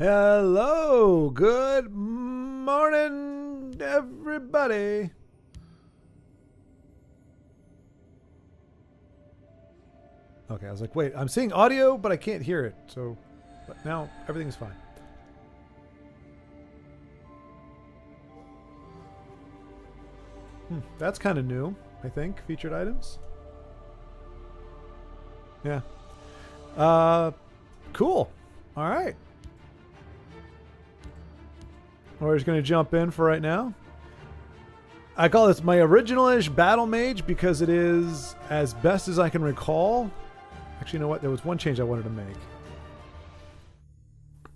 Hello, good morning, everybody. Okay, I was like, wait, I'm seeing audio, but I can't hear it. So, but now everything's fine. That's kind of new, I think. Featured items. Yeah. Cool. All right. We're just going to jump in for right now. I call this my original-ish battle mage because it is, as best as I can recall. Actually, you know what? There was one change I wanted to make.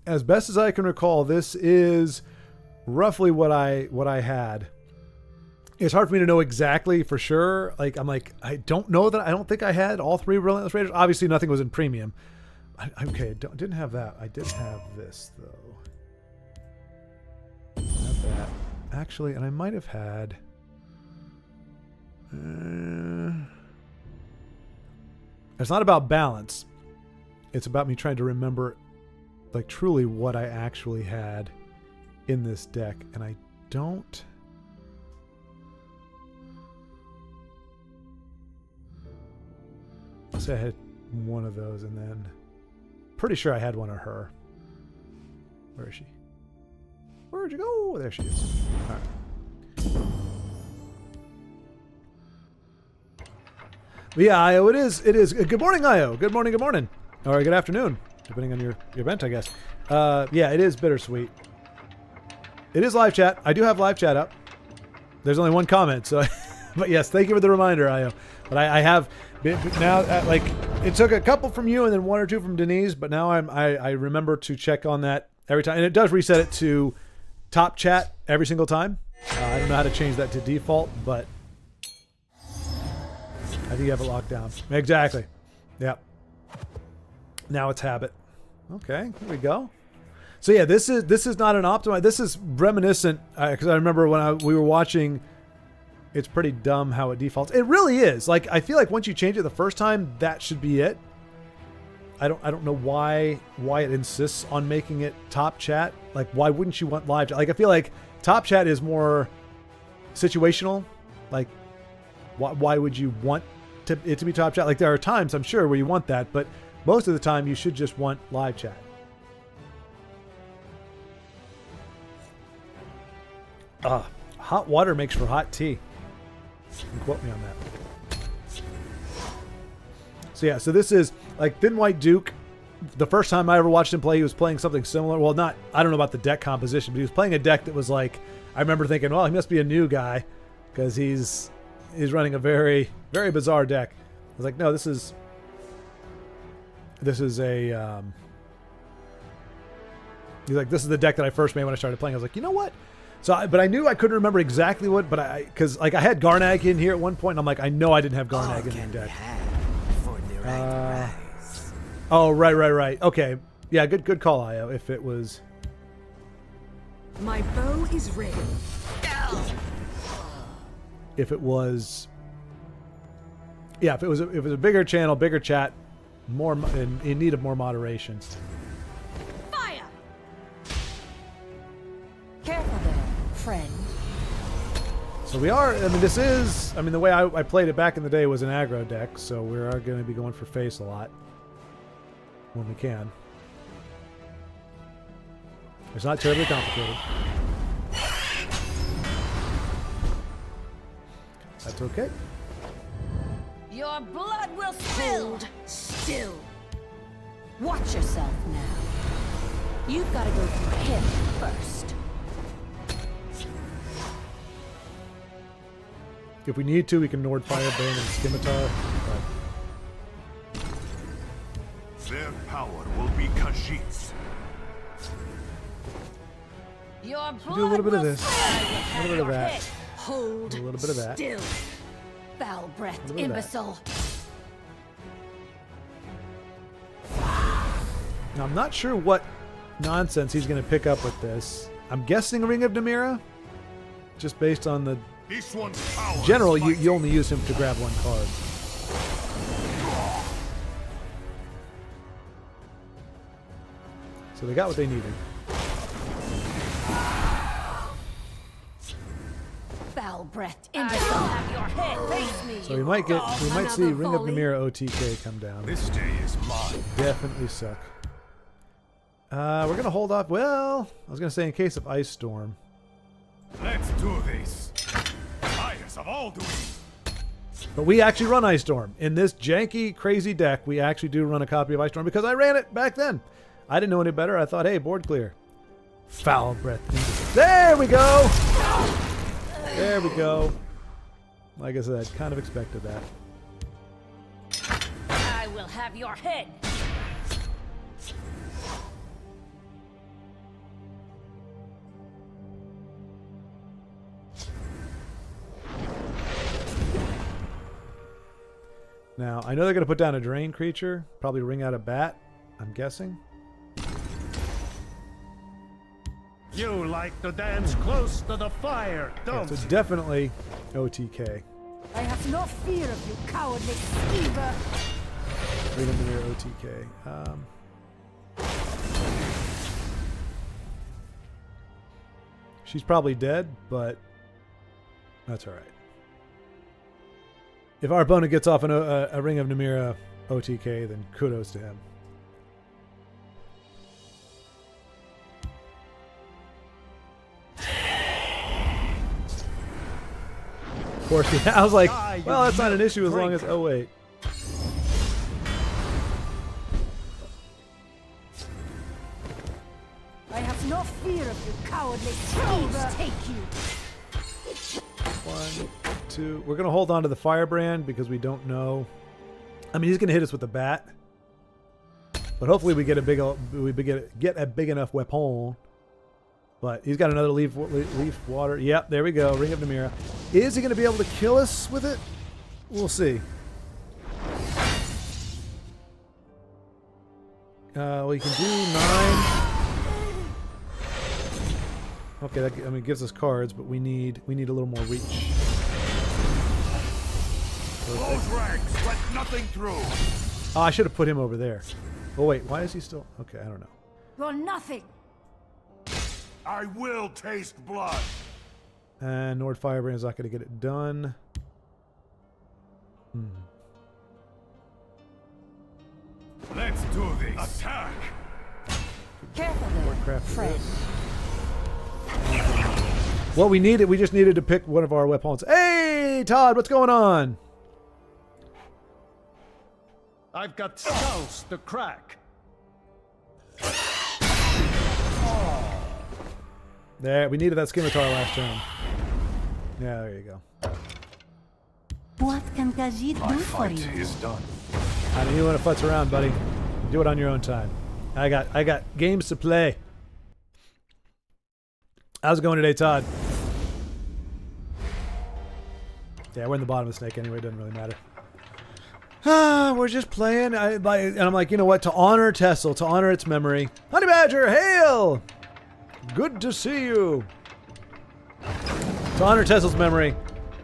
As best as I can recall, this is roughly what I had. It's hard for me to know exactly for sure. I don't know that. I don't think I had all three Relentless Raiders. Obviously, nothing was in premium. Okay, didn't have that. I did have this though. Have that actually, and I might have had. It's not about balance. It's about me trying to remember, like, truly what I actually had in this deck, and I don't. I'll say I had one of those, and then pretty sure I had one of her. Where is she? Where'd you go? There she is. All right. But yeah, Io, it is. Good morning, Io. Good morning, or good afternoon, depending on your event, I guess. Yeah, it is bittersweet. It is live chat. I do have live chat up. There's only one comment, so. But yes, thank you for the reminder, Io. But I have now, like, it took a couple from you and then one or two from Denise, but now I remember to check on that every time, and it does reset it to top chat every single time. I don't know how to change that to default, but I think you have it locked down. Exactly. Yep. Now it's habit. Okay, here we go. So yeah, this is not an optimize. This is reminiscent because I remember when we were watching. It's pretty dumb how it defaults. It really is. Like, I feel like once you change it the first time, that should be it. I don't know why it insists on making it top chat. Like, why wouldn't you want live chat? Like, I feel like top chat is more situational. Like, why would you want it to be top chat? Like, there are times, I'm sure, where you want that, but most of the time you should just want live chat. Hot water makes for hot tea. You can quote me on that. So yeah, so this is like Thin White Duke. The first time I ever watched him play, he was playing something similar. Well, I don't know about the deck composition, but he was playing a deck that was like, I remember thinking, well, he must be a new guy because he's running a very, very bizarre deck. I was like, no, this is a he's like, this is the deck that I first made when I started playing. I was like, you know what? So, but I knew I couldn't remember exactly what, but because like I had Garnag in here at one point, and I'm like, I know I didn't have Garnag in the deck. Oh, right. Okay, yeah, good call, Io. If it was, my bow is ready. If it was, yeah, if it was a bigger channel, bigger chat, more in need of more moderation. Fire! Careful there, friend. So we are, I mean, this is, I mean, the way I played it back in the day was an aggro deck, so we are going to be going for face a lot when we can. It's not terribly complicated. That's okay. Your blood will spill. Still. Watch yourself now. You've got to go through him first. If we need to, we can Nord Firebane and Scimitar. Their power will be Khajiit's. Your blood do a little bit of will this, spill. a little bit of that, Hold a little bit of that. still. Foul-breathed A little bit of imbecile. Now, I'm not sure what nonsense he's going to pick up with this. I'm guessing Ring of Namira, just based on the This one's power. general. You only use him to grab one card. So they got what they needed. breath in the sun. Have your head face me. So we might see Another Ring of volley. Namira OTK come down. This day is mine. Definitely suck. We're gonna hold off. Well, I was gonna say in case of Ice Storm. Let's do this. Fires of all doing. But we actually run Ice Storm. In this janky, crazy deck, we actually do run a copy of Ice Storm because I ran it back then. I didn't know any better. I thought, hey, board clear. Foul breath. There we go! There we go. Like I said, kind of expected that. I will have your head. Now, I know they're going to put down a drain creature. Probably ring out a bat, I'm guessing. You like to dance close to the fire, don't So you? definitely OTK. I have no fear of you, cowardly skeever. Ring of Namira OTK. She's probably dead, but that's all right. If our opponent gets off a Ring of Namira OTK, then kudos to him. Of course, yeah, I was like, well, that's not an issue as long as... Oh, wait. I have no fear of you, cowardly skeever. Take you. 1, 2. We're going to hold on to the Firebrand because we don't know. I mean, he's going to hit us with the bat. But hopefully we get a big enough weapon. But he's got another leaf water. Yep, there we go. Ring of Namira. Is he going to be able to kill us with it? We'll see. Well, he can do 9. Okay, that, I mean, it gives us cards, but we need a little more reach. Close ranks, let nothing through. Oh, I should have put him over there. Oh wait, why is he still? Okay, I don't know. You're nothing. I will taste blood. And Nord Firebrand is not going to get it done. Let's do this. Attack. Careful there, Craft friend. What we needed, we just needed to pick one of our weapons. Hey, Todd, what's going on? I've got skulls to crack. There, we needed that scimitar last turn. Yeah, there you go. What can Khajiit My do for fight you? is done. I don't even want to futz around, buddy. Do it on your own time. I got games to play. How's it going today, Todd? Yeah, we're in the bottom of the snake anyway. It doesn't really matter. We're just playing. And I'm like, you know what? To honor TESL, to honor its memory. Honey Badger, hail! Good to see you. To honor TESL's memory,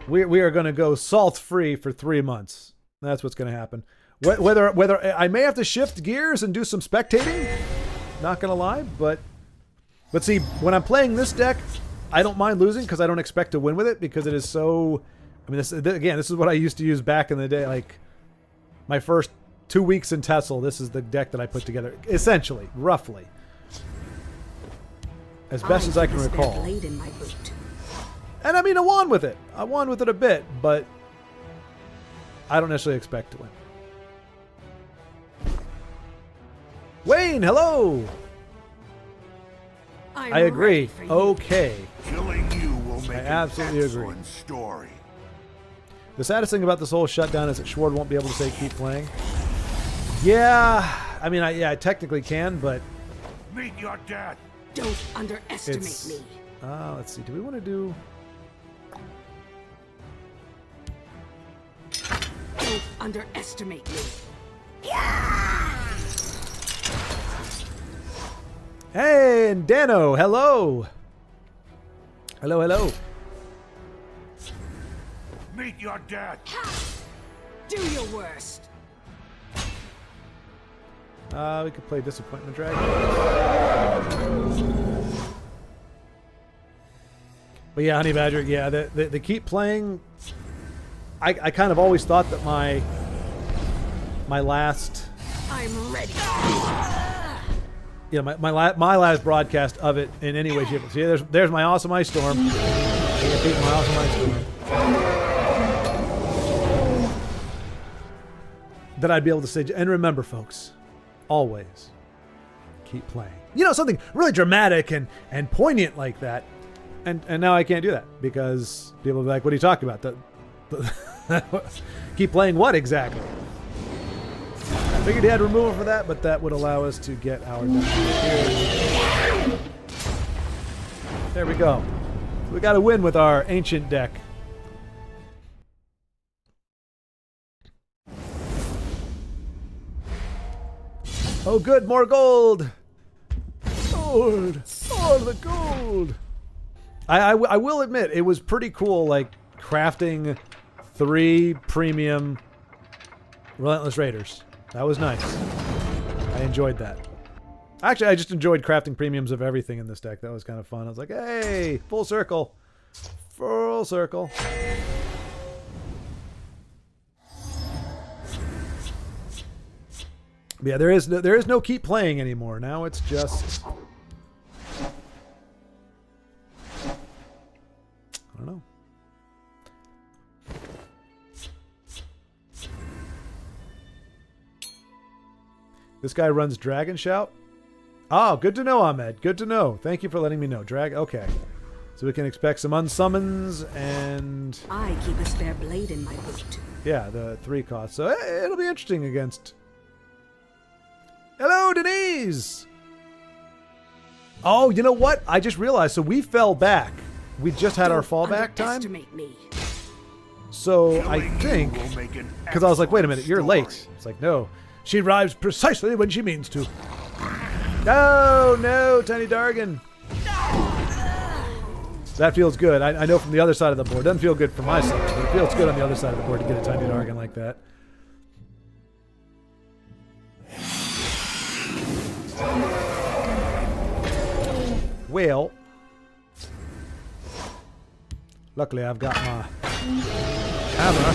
we are going to go salt-free for 3 months. That's what's going to happen. Whether I may have to shift gears and do some spectating, not going to lie, but see, when I'm playing this deck, I don't mind losing because I don't expect to win with it because it is so... I mean, this is what I used to use back in the day, like my first 2 weeks in TESL. This is the deck that I put together, essentially, roughly. As best as I can recall. Blade in my boot. And I mean, I won with it. I won with it a bit, but I don't necessarily expect to win. Wayne, hello! I'm I agree. ready for you. Okay. Killing you will make I an absolutely agree. excellent story. The saddest thing about this whole shutdown is that Schward won't be able to say keep playing. Yeah, I mean, I technically can, but Meet your death. Don't underestimate it's... me. Let's see. Do we want to do... Don't underestimate me. Hey, and Dano, hello! Hello, hello. Meet your death. Do your worst. We could play Disappointment Dragon. But yeah, Honey Badger, yeah, they keep playing. I kind of always thought that my last, I'm ready. yeah, my last broadcast of it in any way, shape, see, there's my awesome ice storm. My awesome ice storm. That I'd be able to say, and remember, folks, always keep playing. You know, something really dramatic and poignant like that. And now I can't do that because people will be like, what are you talking about? Keep playing what exactly? I figured he had removal for that, but that would allow us to get our deck. There we go. We got to win with our ancient deck. Oh good, more gold! Gold! All the gold! I will admit, it was pretty cool, like, crafting 3 premium Relentless Raiders. That was nice. I enjoyed that. Actually, I just enjoyed crafting premiums of everything in this deck. That was kind of fun. I was like, hey, full circle. Full circle. But yeah, there is no keep playing anymore. Now it's just... I don't know. This guy runs Dragon Shout. Oh, good to know, Ahmed. Good to know. Thank you for letting me know. Okay. So we can expect some unsummons and... I keep a spare blade in my boot. Yeah, the 3 cost. So it'll be interesting against... Hello, Denise! Oh, you know what? I just realized. So we fell back. We just had our fallback time. Underestimate me. So I think... Because I was like, wait a minute, you're late. It's like, no. She arrives precisely when she means to. Oh, no, Tiny Dargan. That feels good. I know from the other side of the board. Doesn't feel good from my side, but it feels good on the other side of the board to get a Tiny Dargan like that. Well, luckily I've got my camera.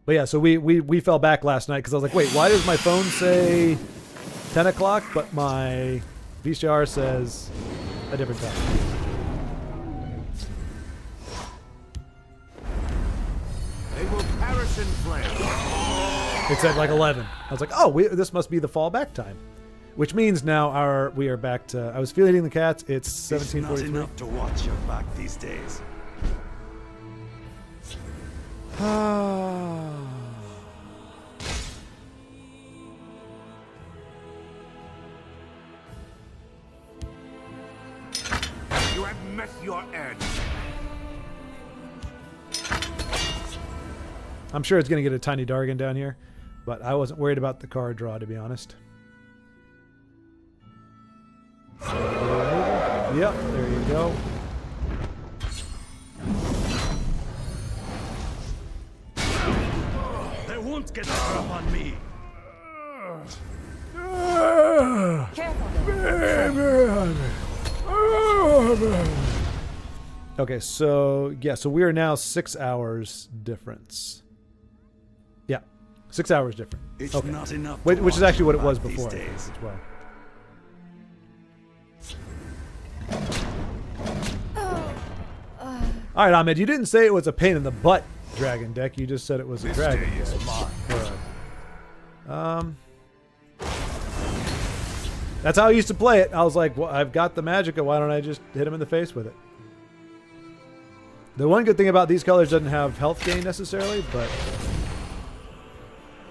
But yeah, so we fell back last night because I was like, wait, why does my phone say 10 o'clock, but my VCR says a different time? They will perish in flame. It said like 11. I was like, oh, this must be the fallback time. Which means now we are back to... I was feeding the cats. It's 17:43. Not enough to watch your back these days. You have met your end. I'm sure it's going to get a Tiny Dargan down here, but I wasn't worried about the card draw, to be honest. Yep, there you go. They won't get the drop on me. Okay, so yeah, so we are now 6 hours difference. Yeah, 6 hours different. It's okay. not enough. Which is actually what it was these before days. as well. All right, Ahmed, you didn't say it was a pain in the butt dragon deck. You just said it was a This dragon day is deck. mine. That's how I used to play it. I was like, well, I've got the Magicka. Why don't I just hit him in the face with it? The one good thing about these colors doesn't have health gain necessarily, but...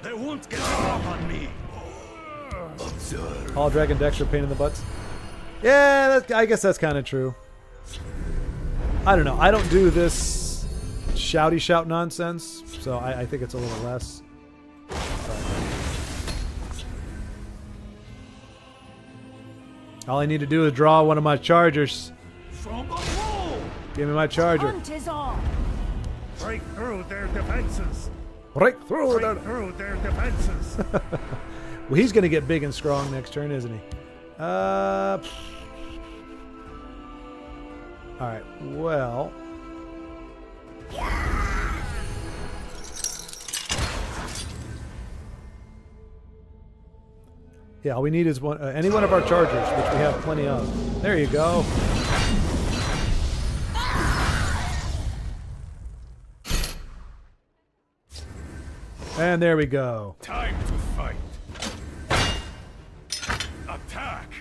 They won't get the drop on me. Observe. all dragon decks are pain in the butts. Yeah, I guess that's kind of true. I don't know. I don't do this shouty shout nonsense, so I think it's a little less. All I need to do is draw one of my chargers. From the wall. Give me my charger. Hunt is on. Break through their defenses. Break through Break through their defenses. Well, he's going to get big and strong next turn, isn't he? All right. Well. Yeah, all we need is one, any one of our chargers, which we have plenty of. There you go. And there we go. Time to fight. Attack.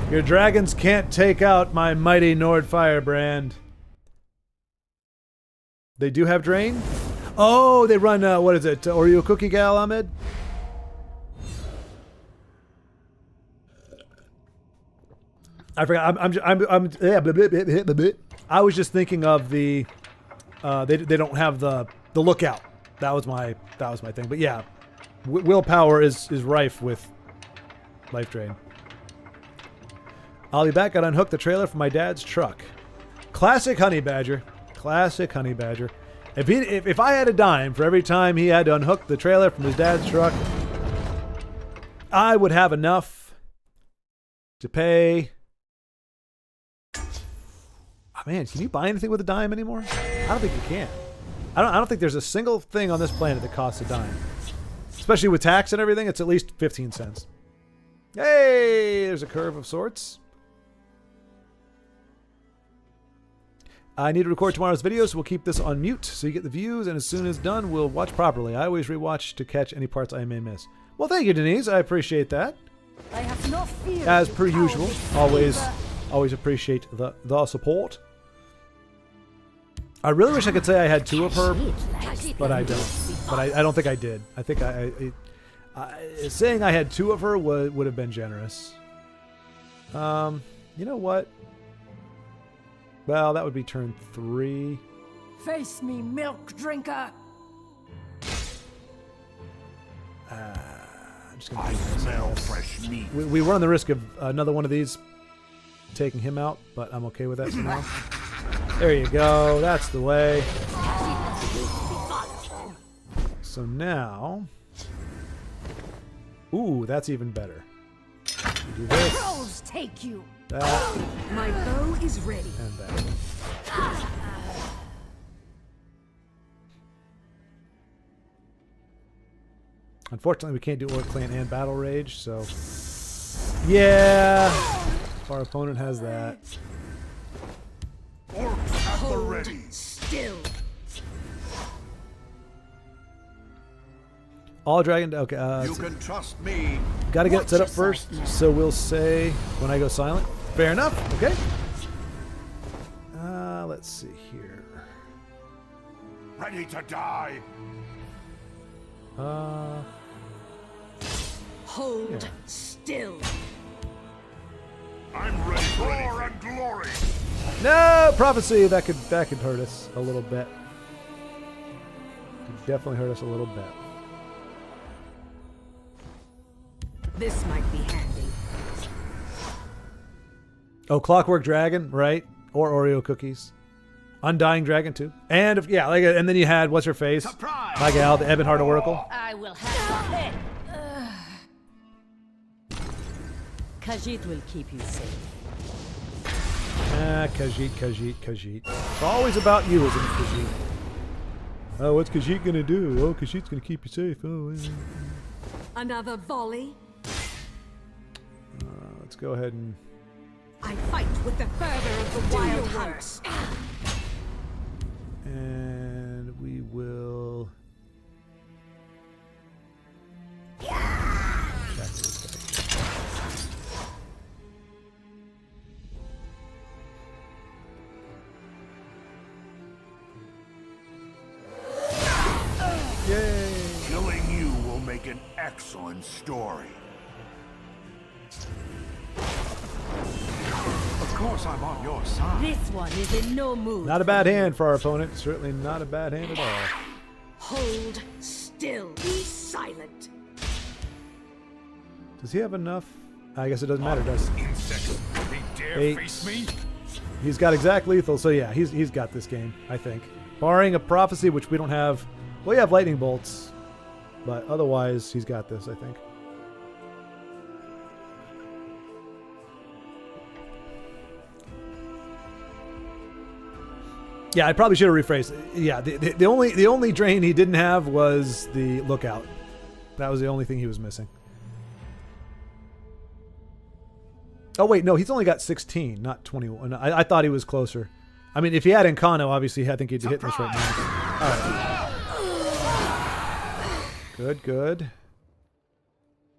Your dragons can't take out my mighty Nord Firebrand. They do have drain? Oh, they run, what is it? Oreo Cookie Gal, Ahmed? I forgot. I was just thinking of the. They don't have the lookout. That was my thing. But yeah, willpower is rife with life drain. I'll be back. Got to unhook the trailer from my dad's truck. Classic Honey Badger. Classic Honey Badger. If I had a dime for every time he had to unhook the trailer from his dad's truck, I would have enough to pay. Oh, man, can you buy anything with a dime anymore? I don't think you can. I don't think there's a single thing on this planet that costs a dime. Especially with tax and everything, it's at least 15 cents. Hey, there's a curve of sorts. I need to record tomorrow's video, so we'll keep this on mute so you get the views, and as soon as done, we'll watch properly. I always rewatch to catch any parts I may miss. Well, thank you, Denise. I appreciate that. I have no fear. As per usual, always appreciate the support. I really wish I could say I had 2 of her, but I don't. But I don't think I did. I think saying I had 2 of her would have been generous. You know what? Well, that would be turn 3. Face me, milk drinker. I'm just gonna I smell fresh meat. we run the risk of another one of these taking him out, but I'm okay with that for now. There you go. That's the way. So now... Ooh, that's even better. You do this. Trolls take you. That. My bow is ready. And that. Unfortunately, we can't do Orc Clan and Battle Rage, so... Yeah! Our opponent has that. Orcs at the ready. Still. All dragon. Okay. You can trust me. Got to get it set up first, so we'll say when I go silent. Fair enough. Okay. Let's see here. Ready to die. Hold still. I'm ready for roar and glory. No prophecy. That could hurt us a little bit. Could definitely hurt us a little bit. This might be handy. Oh, Clockwork Dragon, right? Or Oreo cookies. Undying Dragon too. And yeah, like, and then you had what's her face? Surprise! My gal, the Ebonheart Oracle. I will have it. Khajiit will keep you safe. Khajiit. It's always about you, isn't it, Khajiit? Oh, what's Khajiit gonna do? Oh, Khajiit's gonna keep you safe. Oh, Another volley. let's go ahead and. I fight with the fervor of the wild heart. And we will. Check this guy. Yay! Killing you will make an excellent story. Of course I'm on your side. This one is in no mood. Not a bad hand for our opponent. Certainly not a bad hand at all. Hold still. Be silent. Does he have enough? I guess it doesn't matter, does it? Insects, they dare 8. face me? He's got exact lethal, so yeah, he's got this game, I think. Barring a prophecy, which we don't have. Well, we have lightning bolts, but otherwise he's got this, I think. Yeah, I probably should have rephrased. Yeah, the only drain he didn't have was the lookout. That was the only thing he was missing. Oh wait, no, he's only got 16, not 21. I thought he was closer. I mean, if he had Encano, obviously, I think he'd hit this right now. All right. Good, good.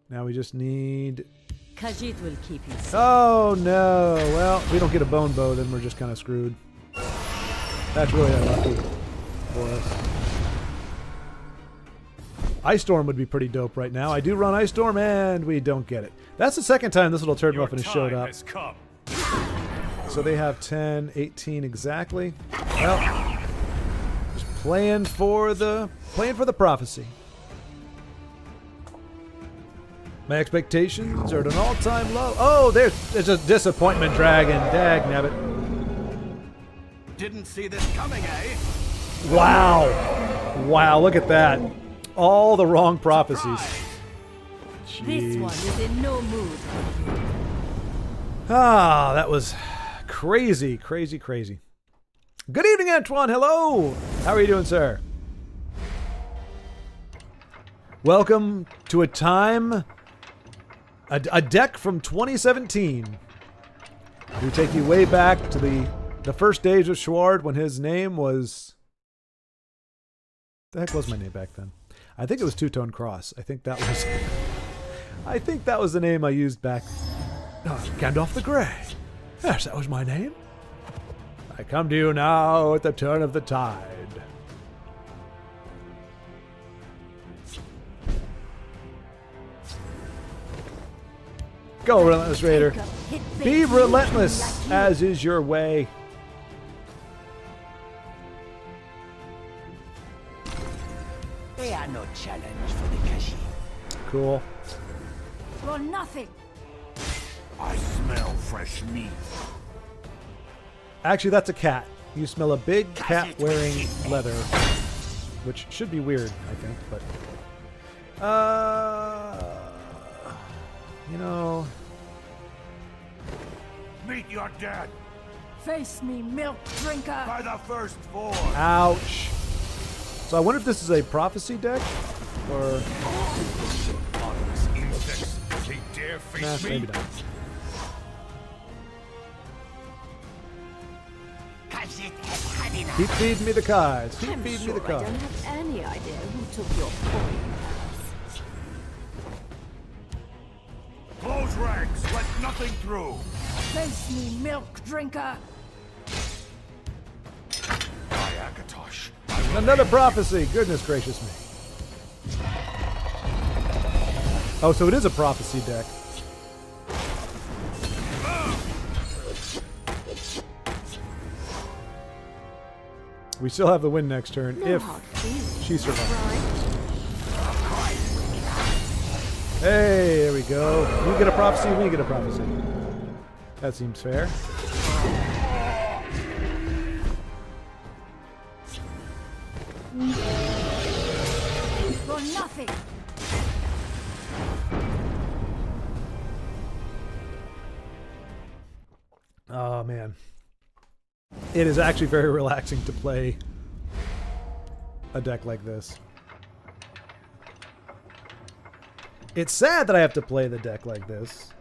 Now we just need... Khajiit will keep you safe. Oh no! Well, if we don't get a bone bow, then we're just kind of screwed. That's really unlucky for us. Ice Storm would be pretty dope right now. I do run Ice Storm, and we don't get it. That's the second time this little turd muffin has showed up. So they have 10, 18 exactly. Well, just playing for the prophecy. My expectations are at an all-time low. Oh, there's a disappointment dragon. Dag nabbit. Didn't see this coming, eh? Wow. Wow, look at that. All the wrong prophecies. This one is in no mood. Ah, that was crazy, crazy, crazy. Good evening, Antoine. Hello. How are you doing, sir? Welcome to a time, a deck from 2017. We take you way back to the first days of Schward when his name was... The heck was my name back then? I think it was Two-Tone Cross. I think that was the name I used back... Oh, Gandalf the Grey. Yes, that was my name. I come to you now at the turn of the tide. Go, Relentless Raider. Be relentless, as is your way. They are no challenge for the Khajiit. Cool. For nothing. I smell fresh meat. Actually, that's a cat. You smell a big cat wearing leather, which should be weird, I think, but... You know... Meet your death Face me, milk drinker. by the first four. Ouch. So I wonder if this is a prophecy deck, or... Ominous insects, they dare face Nah, me. maybe not. Khajiit has had enough. Keep feeding me the cards. Keep I'm feeding sure me the I don't cards. have any idea who took your coins. Close ranks, let nothing through. Face me, milk drinker. By Akatosh. Another prophecy. Goodness gracious me. Oh, so it is a prophecy deck. We still have the win next turn No if hard feelings, she survives. right? Hey, there we go. You get a prophecy, we get a prophecy. That seems fair. For nothing. Oh, man. It is actually very relaxing to play a deck like this. It's sad that I have to play the deck like this.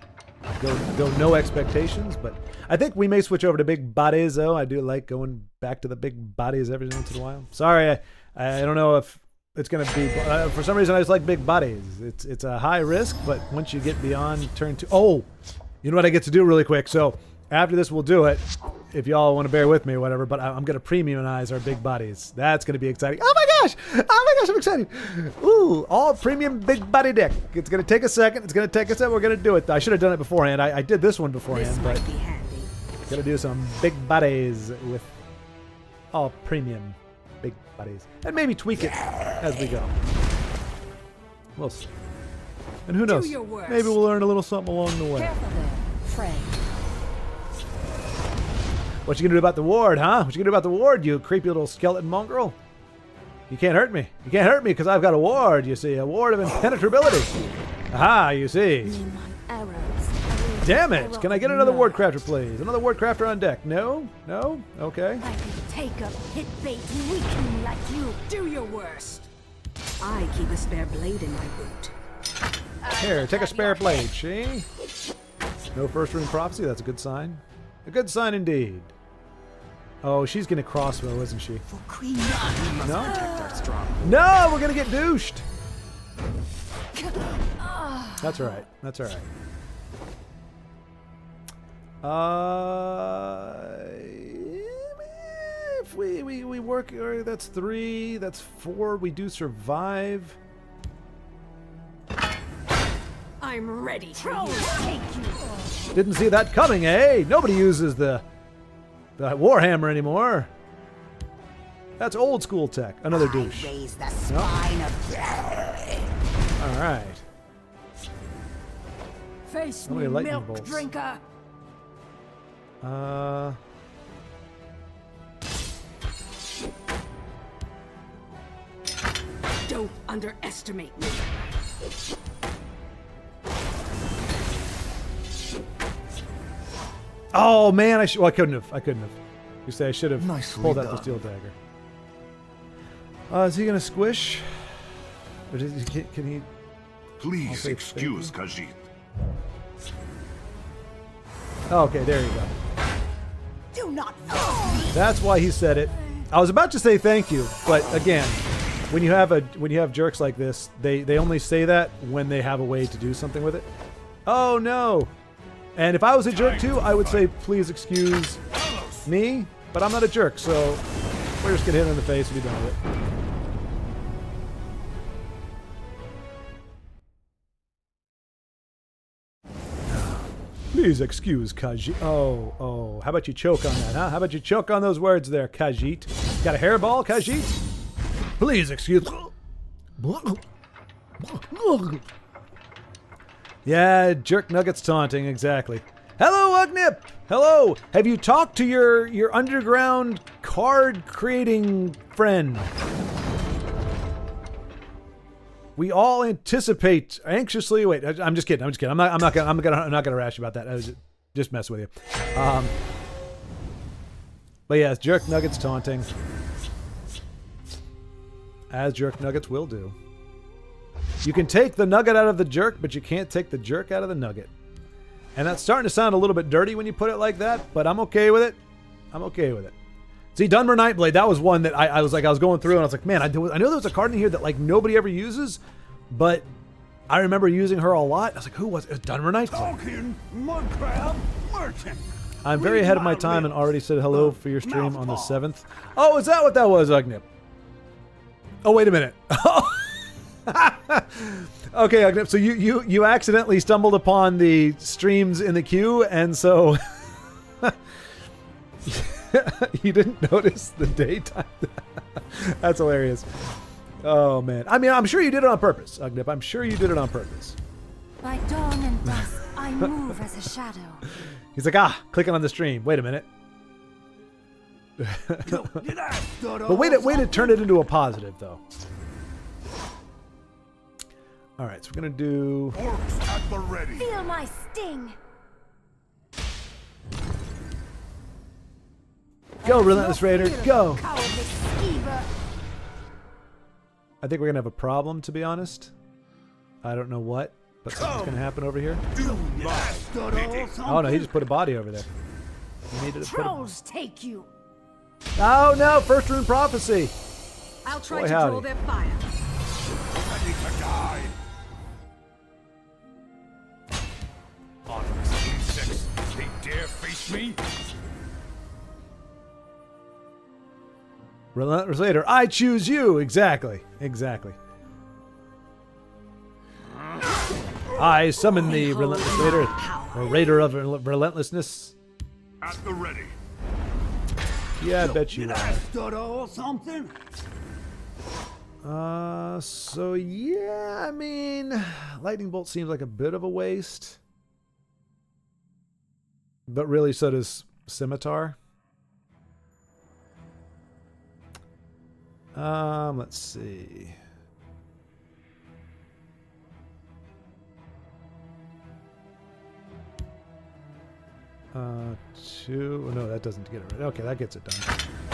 Go no expectations, but I think we may switch over to big bodies, though. I do like going back to the big bodies every once in a while. Sorry, I don't know if it's going to be... for some reason, I just like big bodies. It's a high risk, but once you get beyond turn 2... Oh! You know what I get to do really quick? So after this, we'll do it. If y'all want to bear with me or whatever, but I'm going to premiumize our big bodies. That's going to be exciting. Oh my gosh! Oh my gosh, I'm excited. Ooh, all premium big body deck. It's going to take a second. It's going to take a second. We're going to do it. I should have done it beforehand. I did this one beforehand, This but might be handy. going to do some big bodies with all premium big bodies. And maybe tweak it as we go. We'll see. And who knows? your worst. Maybe we'll learn a little something along the way. Careful there, friend. What you gonna do about the ward, huh? What you gonna do about the ward, you creepy little skeleton mongrel? You can't hurt me. You can't hurt me because I've got a ward, you see. A ward of impenetrability. Aha, you see. Need my arrows. Damn it. Can I get another ward crafter, please? Another ward crafter on deck. No? No? Okay. I can take a pit bait weakling like you. Do your worst. I keep a spare blade in my boot. Here, take a spare blade, she. No first rune prophecy. That's a good sign. A good sign indeed. Oh, she's gonna crossbow, isn't she? For Queen None, we must No? protect our stronghold. No, we're gonna get douched. That's all right. That's all right. If we work, or that's 3, that's 4. We do survive. I'm ready for you. Take you. Didn't see that coming, eh? Nobody uses the Warhammer anymore. That's old school tech. Another douche. Raise the spine of All right. Face How many me, lightning milk bolts? drinker. Don't underestimate me. Oh man, well, I couldn't have. You say I should have Nicely pulled out the done. steel dagger. Is he gonna squish? Or can he? Please say excuse Khajiit. Oh, okay, there you go. Do not force me. That's why he said it. I was about to say thank you, but again, when you have jerks like this, they only say that when they have a way to do something with it. Oh no! And if I was a jerk too, I would say please excuse me, but I'm not a jerk, so we're just gonna hit him in the face and be done with it. Please excuse Khajiit. Oh. How about you choke on that, huh? How about you choke on those words there, Khajiit? Got a hairball, Khajiit? Please excuse. Yeah, jerk nuggets taunting, exactly. Hello, Ugnip! Hello! Have you talked to your underground card creating friend? We all anticipate anxiously. Wait, I'm just kidding. I'm not gonna rash about that. I was just messing with you. But yeah, jerk nuggets taunting, as jerk nuggets will do. You can take the nugget out of the jerk, but you can't take the jerk out of the nugget. And that's starting to sound a little bit dirty when you put it like that, but I'm okay with it. I'm okay with it. See, Dunmer Nightblade, that was one that I was going through and I was like, man, I know there was a card in here that like nobody ever uses, but I remember using her a lot. I was like, who was it? It was Dunmer Nightblade. Tolkien, Mudcrab, Merchant. I'm very ahead of my time and already said hello for your stream on the 7th. Oh, is that what that was, Ugnip? Oh, wait a minute. Okay, Ugnip, so you accidentally stumbled upon the streams in the queue, and so you didn't notice the daytime. That's hilarious. Oh, man. I mean, I'm sure you did it on purpose, Ugnip. I'm sure you did it on purpose. By dawn and dusk, I move as a shadow. He's like, clicking on the stream. Wait a minute. But way to turn it into a positive, though. All right, so we're going to do... Orcs at the ready. Feel my sting. Go, Relentless Raider, go! Cowardly skeever. I think we're going to have a problem, to be honest. I don't know what, but something's going to happen over here. Do not pity. Oh, no, he just put a body over there. He needed to put a... Trolls take you. Oh, no, first rune prophecy. I'll try Boy, to howdy. draw their fire. Ready to die. Honorous insects, they dare face me? Relentless Raider, I choose you. Exactly. I summon the Relentless Raider, or Raider of Relentlessness. At the ready. Yeah, I bet you are. or something? So yeah, I mean, Lightning Bolt seems like a bit of a waste. But really, so does Scimitar. Let's see. 2. Oh, no, that doesn't get it right. Okay, that gets it done.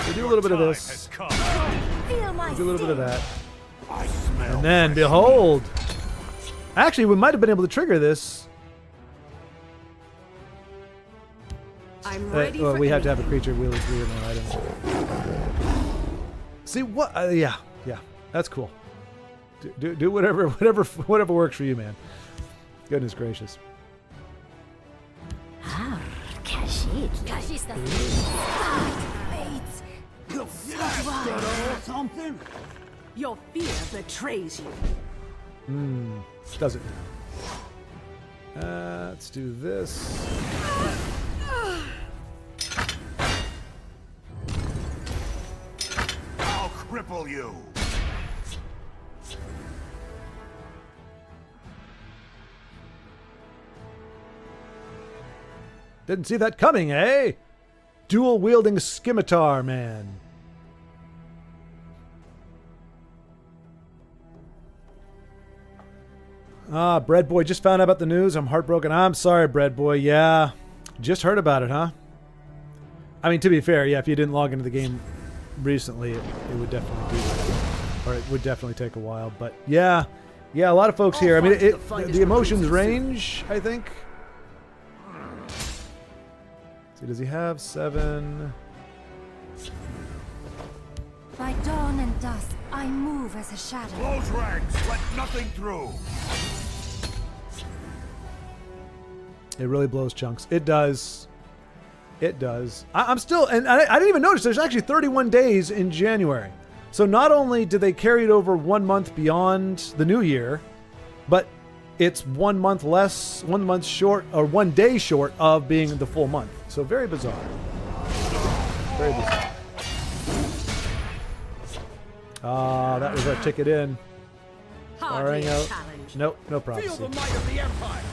We do a little bit of this. Feel my Do a little bit of that. I smell. And then, fresh behold. Actually, we might have been able to trigger this. I'm ready Well, for we have to have a anything. creature wield 3 or more items. See what? Yeah. That's cool. Do whatever works for you, man. Goodness gracious. Ah, Kashid. Kashid Something? Your fear betrays you. Does it? Let's do this. I'll cripple you. Didn't see that coming, eh? Dual wielding scimitar, man. Ah, Bread Boy just found out about the news. I'm heartbroken. I'm sorry, Bread Boy. Yeah, just heard about it, huh? I mean, to be fair, yeah, if you didn't log into the game recently, it would definitely do that. Or it would definitely take a while. But yeah, a lot of folks here. I mean, the emotions range, I think. See, does he have 7? By dawn and dusk, I move as a shadow. Close ranks. Let nothing through. It really blows chunks. It does. It does. I'm still, and I didn't even notice there's actually 31 days in January. So not only did they carry it over 1 month beyond the new year, but it's 1 month less, 1 month short, or 1 day short of being the full month. So very bizarre. Very bizarre. Ah, that was our ticket in. Hardly Firing a out. challenge. Nope, no prophecy. Feel the might of the Empire.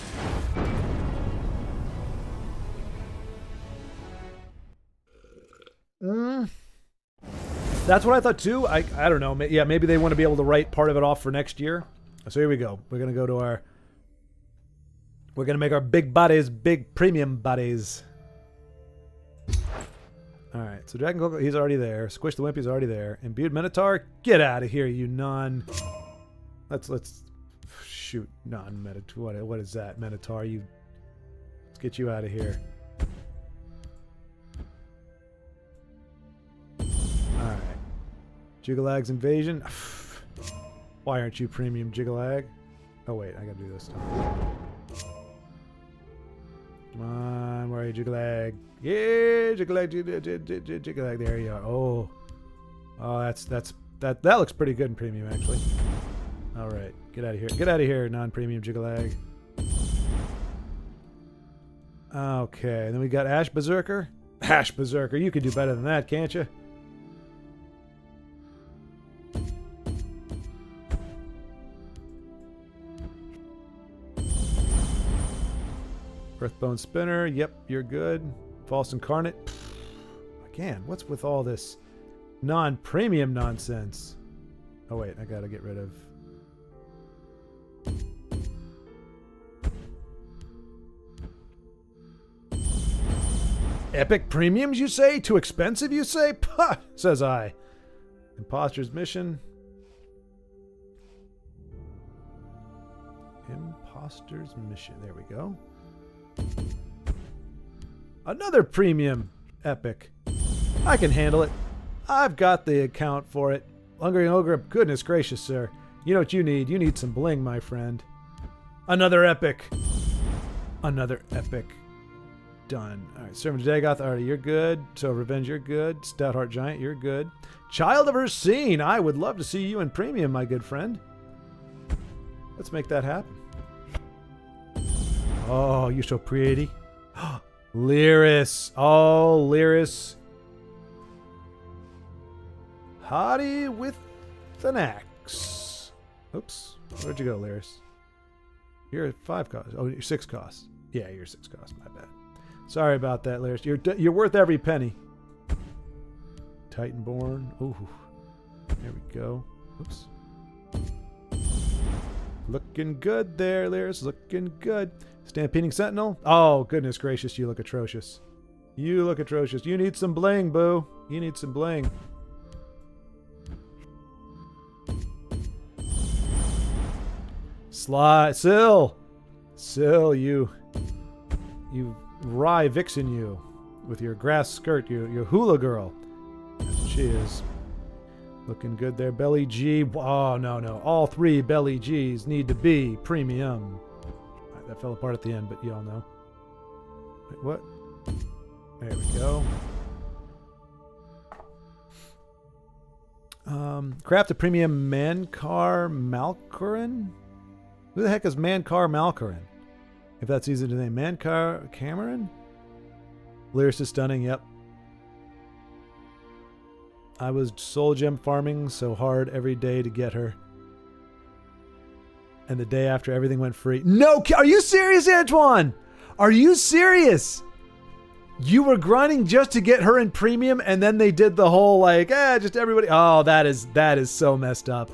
That's what I thought too. I don't know. Yeah, maybe they want to be able to write part of it off for next year. So here we go. We're gonna go to our. We're gonna make our big bodies big premium bodies. All right. So Dragon Coco, he's already there. Squish the Wimp, he's already there. Imbued Minotaur, get out of here, you non. Let's shoot non-Minotaur. What is that, Minotaur? Let's get you out of here. Alright. Jigalag's invasion. Why aren't you premium Jigalag? Oh wait, I gotta do this stuff. Come on, where are you, Jigalag? Yeah, Jigalag, Jigalag. There you are. Oh, that looks pretty good in premium actually. All right, get out of here. Get out of here, non-premium Jigalag. Okay, then we got Ash Berserker. Ash Berserker, you could do better than that, can't you? Earthbone Spinner, yep, you're good. False Incarnate. Again, what's with all this non-premium nonsense? Oh wait, I gotta get rid of... Epic premiums, you say? Too expensive, you say? Puh, says I. Imposter's Mission. Imposter's Mission. There we go. Another premium epic. I can handle it. I've got the account for it. Hungry Ogre, goodness gracious, sir. You know what you need? You need some bling, my friend. Another epic. Another epic. Done. Alright, Servant of Dagoth, alright, you're good. So Revenge, you're good. Stoutheart Giant, you're good. Child of Ursine, I would love to see you in premium, my good friend. Let's make that happen. Oh, you're so pretty. Lyris. Oh, Lyris. Hottie with an axe. Oops. Where'd you go, Lyris? You're at 5 costs. Oh, you're 6 costs. Yeah, you're 6 costs. My bad. Sorry about that, Lyris. You're worth every penny. Titanborn. Ooh. There we go. Oops. Looking good there, Lyris. Looking good. Stampeding Sentinel. Oh, goodness gracious, you look atrocious. You look atrocious. You need some bling, boo. You need some bling. Syl, you rye vixen, you, with your grass skirt, your hula girl. That's what she is. Looking good there, Belly G. Oh, no. All 3 Belly Gs need to be premium. Right, that fell apart at the end, but you all know. Wait, what? There we go. Craft a premium Mankar Malkaran? Who the heck is Mankar Malkaran? If that's easy to name. Mankar Cameron? Lyris is stunning, yep. I was soul gem farming so hard every day to get her. And the day after everything went free. No, are you serious, Antoine? Are you serious? You were grinding just to get her in premium, and then they did the whole like, just everybody. Oh, that is so messed up.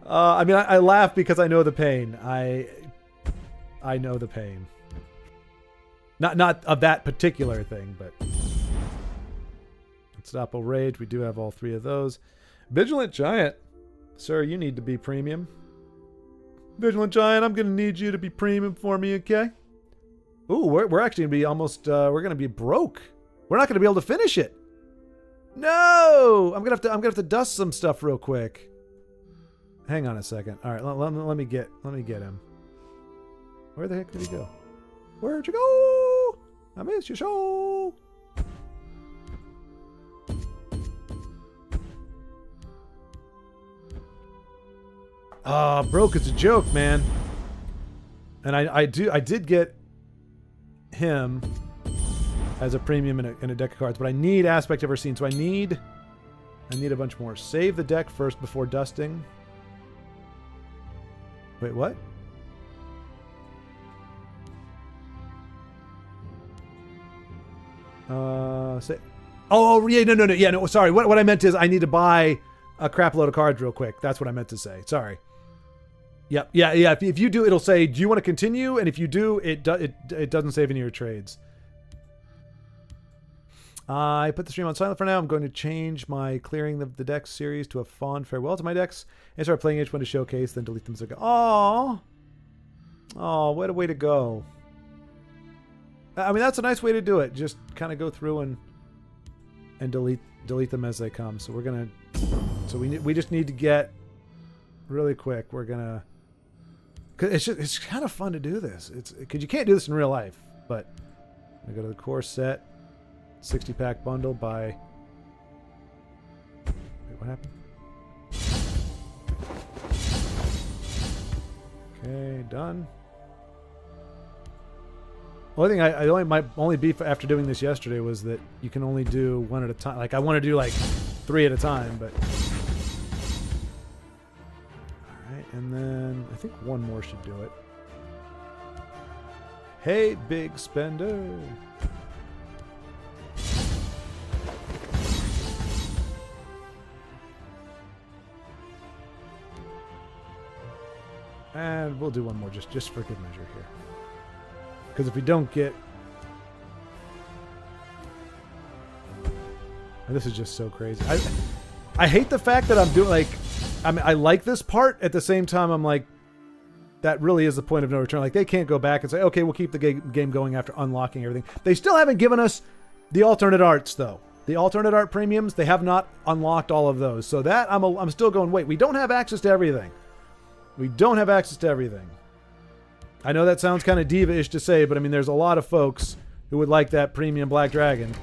I mean, I laugh because I know the pain. I know the pain. Not of that particular thing, but Unstoppable Rage. We do have all 3 of those. Vigilant Giant, sir, you need to be premium. Vigilant Giant, I'm gonna need you to be premium for me, okay? Ooh, we're actually gonna be almost. We're gonna be broke. We're not gonna be able to finish it. No, I'm gonna have to dust some stuff real quick. Hang on a second. All right, let me get him. Where the heck did he go? Where'd you go? I missed your show. Broke is a joke, man. And I did get him as a premium in a deck of cards, but I need Aspect Ever Seen, so I need a bunch more. Save the deck first before dusting. Wait, what? Yeah, no. Sorry, what I meant is I need to buy a crap load of cards real quick. That's what I meant to say. Sorry. Yep. Yeah. If you do, it'll say, do you want to continue? And if you do, it doesn't save any of your trades. I put the stream on silent for now. I'm going to change my clearing the decks series to a fond farewell to my decks and start playing each one to showcase, then delete them as I go. Oh, what a way to go. I mean, that's a nice way to do it. Just kind of go through and delete them as they come. So we're gonna. So we just need to get really quick. We're gonna. Cause it's kind of fun to do this. It's because you can't do this in real life. But I go to the core set, 60-pack bundle by. Wait, what happened? Okay, done. My only beef after doing this yesterday was that you can only do one at a time. Like I want to do like 3 at a time, but. And then I think one more should do it. Hey, big spender. And we'll do one more just for good measure here. Because if we don't get... And this is just so crazy. I hate the fact that I'm doing like... I mean, I like this part. At the same time, I'm like, that really is the point of no return. Like, they can't go back and say, okay, we'll keep the game going after unlocking everything. They still haven't given us the alternate arts, though. The alternate art premiums, they have not unlocked all of those. So that, I'm still going, wait, we don't have access to everything. We don't have access to everything. I know that sounds kind of diva-ish to say, but I mean, there's a lot of folks who would like that premium Black Dragon.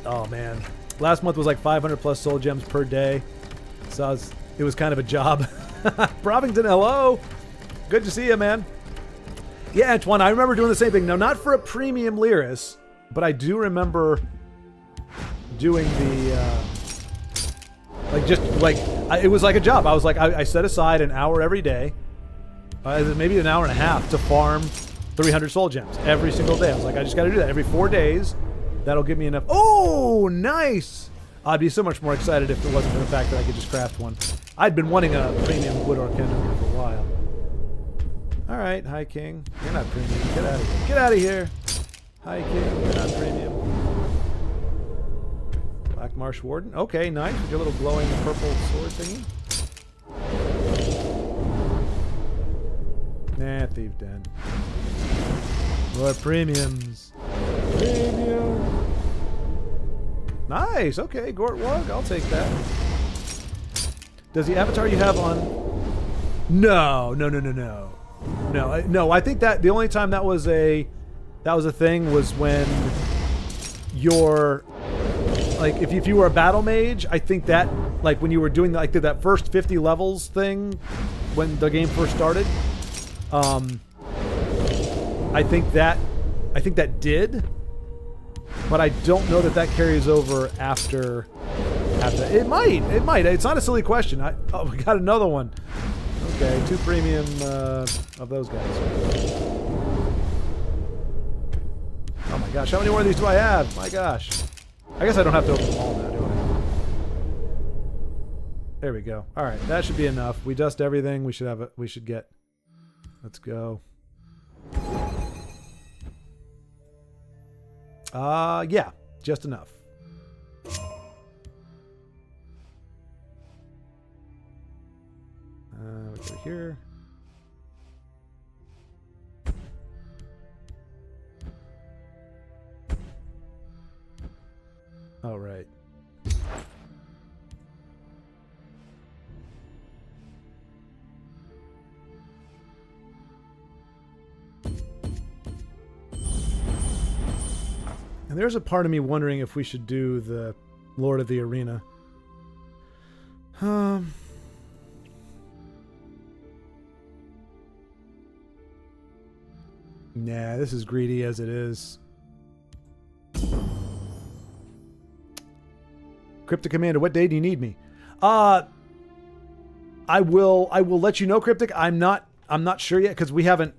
Oh man, last month was like 500 plus soul gems per day, so it was kind of a job. Brovington, hello, good to see you, man. Yeah, Antoine, I remember doing the same thing. No, not for a premium Lyris, but I do remember doing the it was like a job. I was like, I set aside an hour every day, maybe an hour and a half to farm 300 soul gems every single day. I was like, I just got to do that every 4 days. That'll give me enough. Oh, nice. I'd be so much more excited if it wasn't for the fact that I could just craft one. I'd been wanting a premium wood orc kendo here for a while. Alright, High King. You're not premium. Get out of here. Get out of here! High King, you're not premium. Black Marsh Warden. Okay, nice. With your little glowing purple sword thingy. Nah, Thief Den. More premiums. Premium. Nice. Okay, Gort Warg. I'll take that. Does the avatar you have on... No. No, I think that the only time that was a thing was when you're... Like, if you were a battle mage, I think that, like, when you were doing, like, that first 50 levels thing when the game first started, I think that did, but I don't know that carries over after. It might. It's not a silly question. We got another one. Okay, 2 premium of those guys. Oh my gosh, how many more of these do I have? My gosh. I guess I don't have to open them all now, do I? There we go. All right, that should be enough. We dust everything. We should have it. We should get. Let's go. Yeah, just enough. We go here. All right. And there's a part of me wondering if we should do the Lord of the Arena. Nah, this is greedy as it is. Cryptic Commander, what day do you need me? I will let you know, Cryptic. I'm not sure yet because we haven't.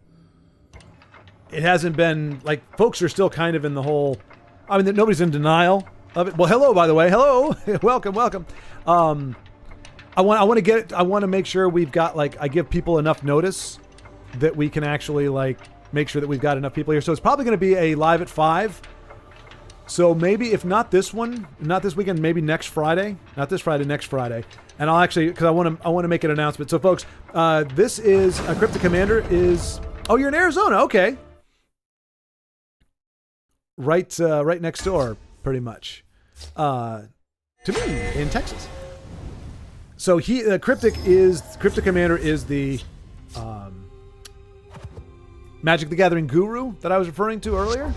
It hasn't been like folks are still kind of in the whole. I mean, nobody's in denial of it. Well, hello, by the way. Hello, welcome. I want to make sure we've got I give people enough notice that we can actually make sure that we've got enough people here. So it's probably going to be a live at 5. So maybe if not this one, not this weekend, maybe next Friday. Not this Friday, next Friday. And I'll actually, because I want to make an announcement. So folks, this is a Cryptic Commander is. Oh, you're in Arizona. Okay. Right next door, pretty much, to me in Texas. So Cryptic Commander is the Magic the Gathering guru that I was referring to earlier,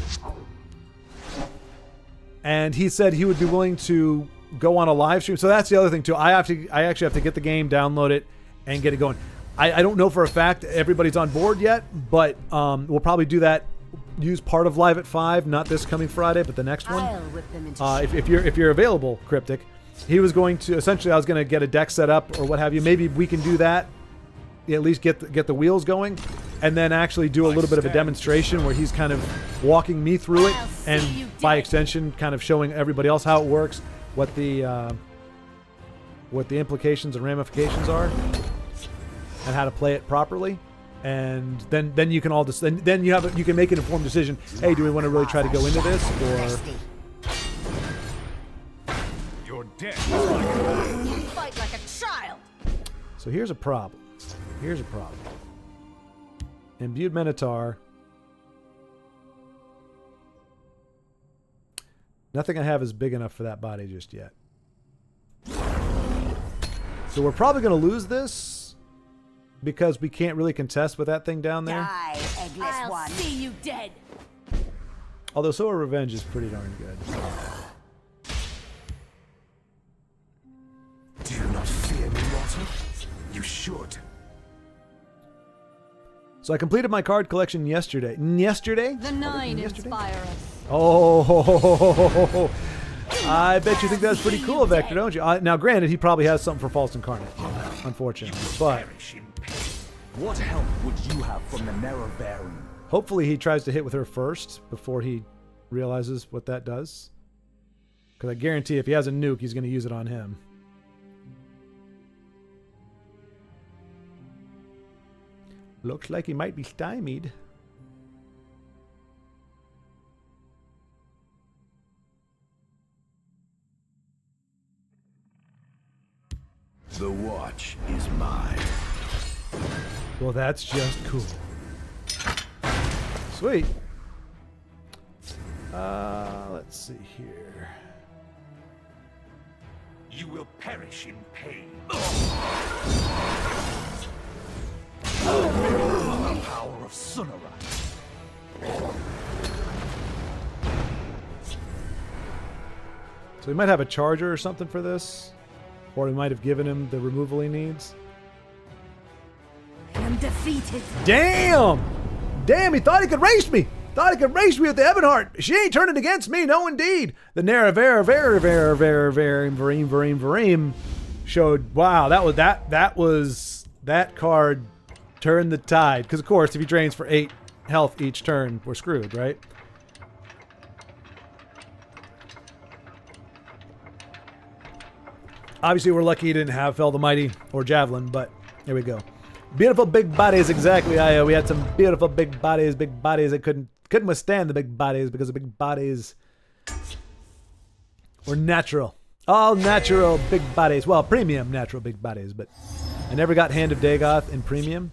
and he said he would be willing to go on a live stream. So that's the other thing too. I actually have to get the game, download it, and get it going. I don't know for a fact everybody's on board yet, but we'll probably do that. Use part of Live at 5, not this coming Friday, but the next one. I'll whip them into If you're available, Cryptic, he was going to essentially. I was going to get a deck set up or what have you. Maybe we can do that. At least get the wheels going, and then actually do a little bit of a demonstration where he's kind of walking me through it, and by extension, kind of showing everybody else how it works, what the implications and ramifications are, and how to play it properly. And then you can all just then you can make an informed decision. Hey, do we want to really try to go into this or? You're dead. You fight like a child. So here's a problem. Imbued Minotaur. Nothing I have is big enough for that body just yet. So we're probably going to lose this. Because we can't really contest with that thing down there. Die, eggless I'll one. see you dead. Although Soul Revenge is pretty darn good. Do you not fear me, Walter? You should. So I completed my card collection yesterday. The 9 inspire us. Oh, I bet you think that's pretty cool, Vector, don't you? Now, granted, he probably has something for False Incarnate, unfortunately. But What help would you have from the Nerevarine? hopefully he tries to hit with her first before he realizes what that does. Because I guarantee if he has a nuke, he's going to use it on him. Looks like he might be stymied. The watch is mine. Well, that's just cool. Sweet. Let's see here. You will perish in pain. The power of Sunara. So we might have a charger or something for this. Or we might have given him the removal he needs. I am defeated. Damn! Damn, he thought he could race me! Thought he could race me with the Ebonheart! She ain't turning against me, no indeed! The Vareem showed, wow, that card turned the tide. Because of course, if he drains for 8 health each turn, we're screwed, right? Obviously, we're lucky he didn't have Fell the Mighty or Javelin, but here we go. Beautiful big bodies, exactly, Io. We had some beautiful big bodies that couldn't withstand the big bodies because the big bodies were natural. All natural big bodies. Well, premium natural big bodies, but I never got Hand of Dagoth in premium.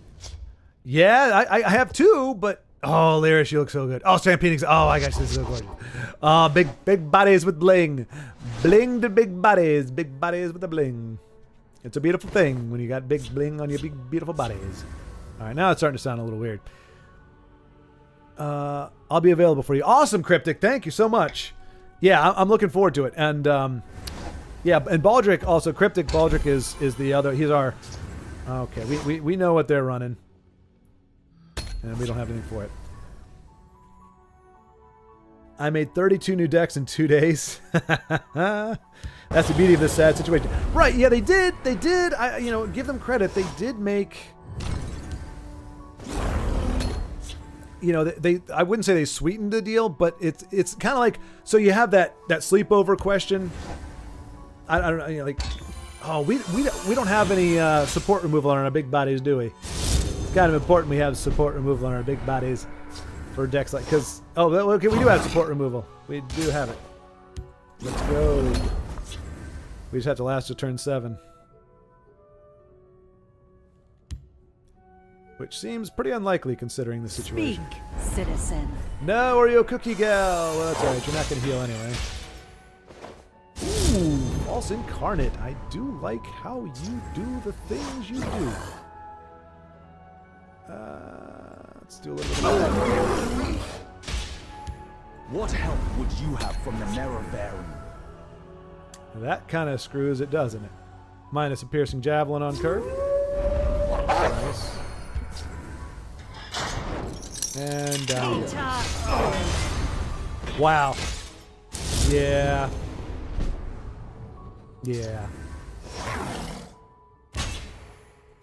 Yeah, I have 2, but oh, Lyra, she looks so good. Oh, Stampeding. Oh my gosh, this is so gorgeous. Oh, big bodies with bling. Bling to big bodies with the bling. It's a beautiful thing when you got big bling on your big, beautiful bodies. All right, now it's starting to sound a little weird. I'll be available for you. Awesome, Cryptic. Thank you so much. Yeah, I'm looking forward to it. And yeah, and Baldric also. Cryptic Baldric is the other. He's our. Okay, we know what they're running, and we don't have anything for it. I made 32 new decks in 2 days. That's the beauty of this sad situation. Right, yeah, they did. Give them credit. They did make... I wouldn't say they sweetened the deal, but it's kind of like... So you have that sleepover question. I don't know, oh, we don't have any support removal on our big bodies, do we? It's kind of important we have support removal on our big bodies for decks like... Because... Oh, okay, we do have support removal. We do have it. Let's go. We just have to last to turn 7. Which seems pretty unlikely considering the situation. Speak, citizen. No, Oreo Cookie Gal! Well, that's alright, you're not going to heal anyway. Ooh, False Incarnate. I do like how you do the things you do. Let's do a little bit of that. What help would you have from the Nerevarine? That kind of screws it, doesn't it? Minus a piercing javelin on curve. Nice. And down. Wow. Yeah. Yeah.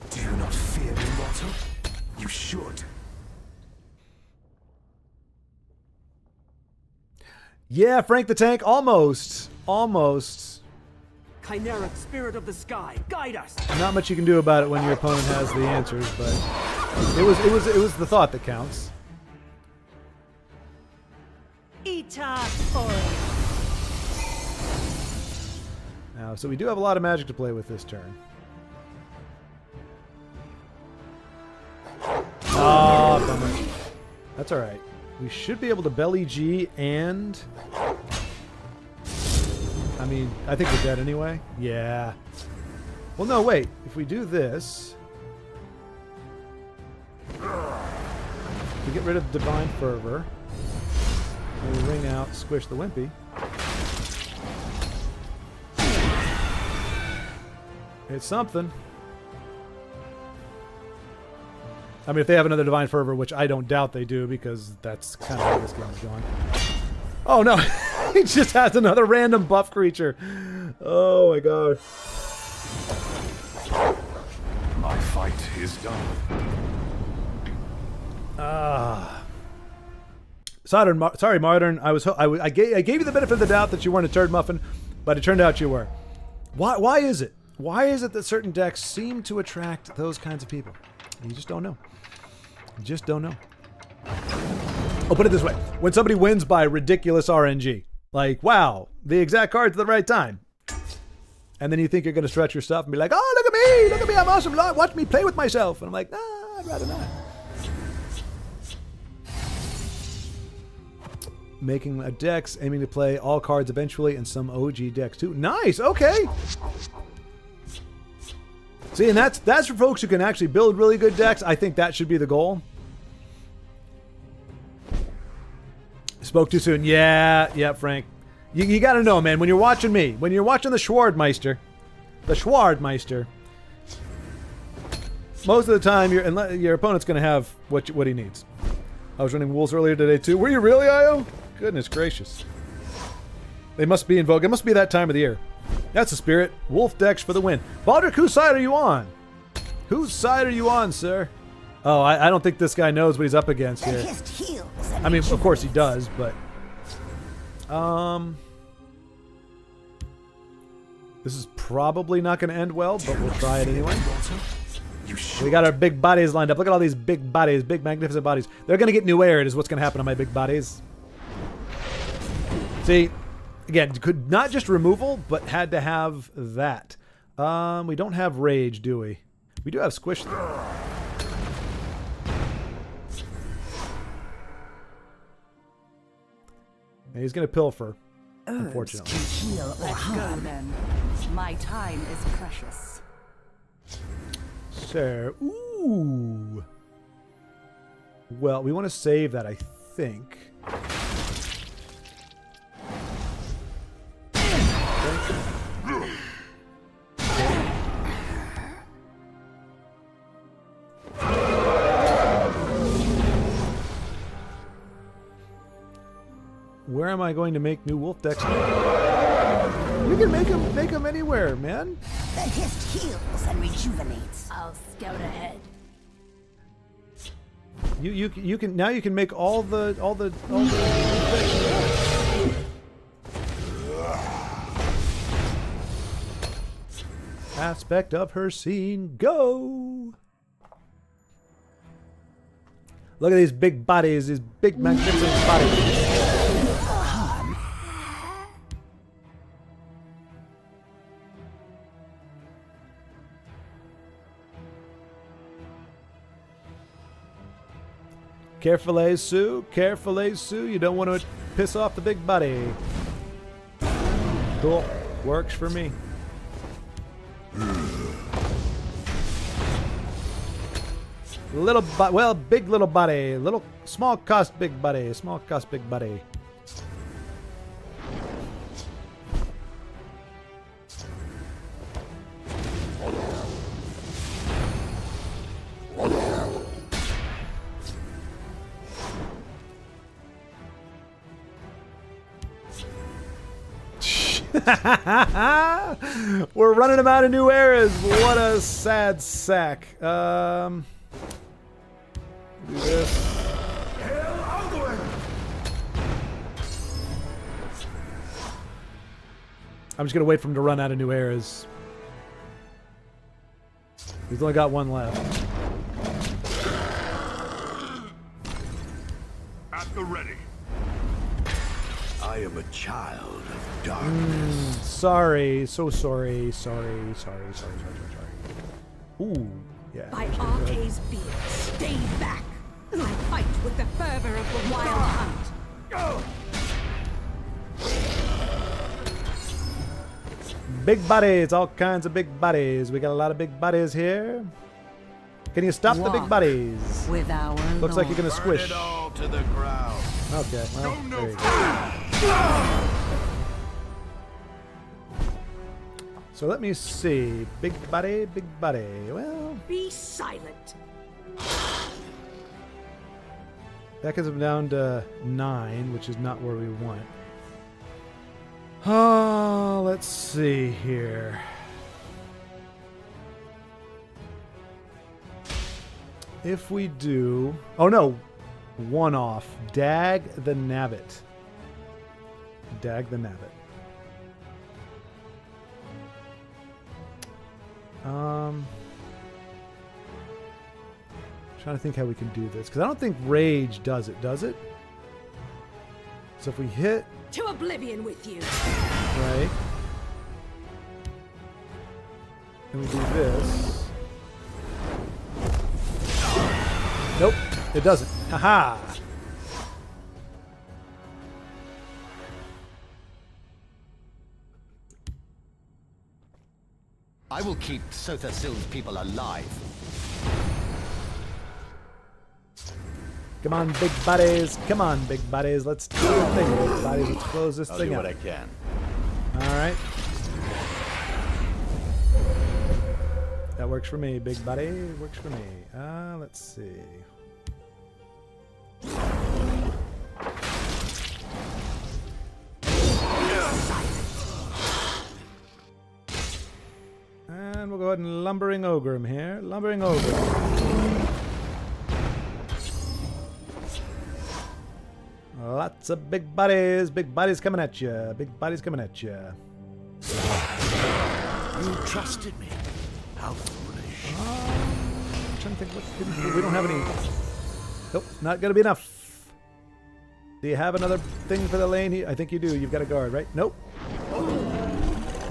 Do you not fear me, mortal? You should. Yeah, Frank the Tank, almost. Almost. Chimeric spirit of the sky, guide us. Not much you can do about it when your opponent has the answers, but it was the thought that counts. Now, so we do have a lot of magic to play with this turn. Oh, bummer. That's all right. We should be able to belly G and... I mean, I think we're dead anyway. Yeah. Well, no, wait. If we do this... We get rid of Divine Fervor. And we ring out, squish the Wimpy. It's something. I mean, if they have another Divine Fervor, which I don't doubt they do, because that's kind of how this game's going. Oh, no. He just has another random buff creature. Oh, my God. My fight is done. Sorry, Modern. I gave you the benefit of the doubt that you weren't a turd muffin, but it turned out you were. Why is it? Why is it that certain decks seem to attract those kinds of people? You just don't know. You just don't know. I'll put it this way. When somebody wins by ridiculous RNG, like, wow, the exact cards at the right time. And then you think you're going to stretch your stuff and be like, oh, look at me, I'm awesome, watch me play with myself. And I'm like, nah, I'd rather not. Making a decks, aiming to play all cards eventually, and some OG decks too. Nice, okay. See, and that's for folks who can actually build really good decks. I think that should be the goal. Spoke too soon. Yeah, Frank. You got to know, man, when you're watching me, when you're watching the Schwardmeister, most of the time your opponent's going to have what he needs. I was running Wolves earlier today too. Were you really, Io? Goodness gracious. They must be in vogue. It must be that time of the year. That's the spirit. Wolf decks for the win. Baldric, whose side are you on? Whose side are you on, sir? Oh, I don't think this guy knows what he's up against here. I mean, of course he does, but... This is probably not going to end well, but we'll try it anyway. We got our big bodies lined up. Look at all these big bodies, big magnificent bodies. They're going to get new aired is what's going to happen to my big bodies. See, again, could not just removal, but had to have that. We don't have rage, do we? We do have squish though. And he's going to pilfer, unfortunately. Let's go then. My time is precious. Sir, ooh. Well, we want to save that, I think. Where am I going to make new wolf decks? You can make them anywhere, man. The hist heals and rejuvenates. I'll scout ahead. You can now you can make all the aspect of her scene. Go. Look at these big bodies, these big magnificent bodies. Carefully, Sue. Carefully, Sue. You don't want to piss off the big buddy. Cool. Works for me. Big little buddy. Small cost big buddy. Small cost big buddy. We're running them out of new eras. What a sad sack. Do this. I'm just gonna wait for him to run out of new eras. He's only got one left. At the ready. I am a child of darkness. Sorry. So sorry. Sorry. Ooh. Yeah. By Arcade's beard, stay back. I fight with the fervor of the wild hunt. Big bodies, all kinds of big bodies. We got a lot of big bodies here. Can you stop the big bodies? With our Looks like you're gonna Burn squish. it all to the ground. Okay, well, there you go. So let me see. Big body. Well, Be silent. that gets him down to 9, which is not where we want. Oh, let's see here. If we do... Oh, no. One off. Dag the Nabbit. Dag the Nabbit. Trying to think how we can do this. Because I don't think Rage does it. Does it? So if we hit... To oblivion with you. Right. And we do this. Nope. It doesn't. Haha. I will keep TESL's people alive. Come on, big buddies. Come on, big buddies. Let's do the thing, big buddies. Let's close this I'll thing do up. what I can. All right. That works for me, big buddy. Works for me. Let's see. And we'll go ahead and lumbering ogre him here. Lumbering ogre. Lots of big buddies. Big buddies coming at you. Big buddies coming at you. You trusted me. How foolish. I'm trying to think what we don't have any. Nope, not gonna be enough. Do you have another thing for the lane here? I think you do. You've got a guard, right? Nope.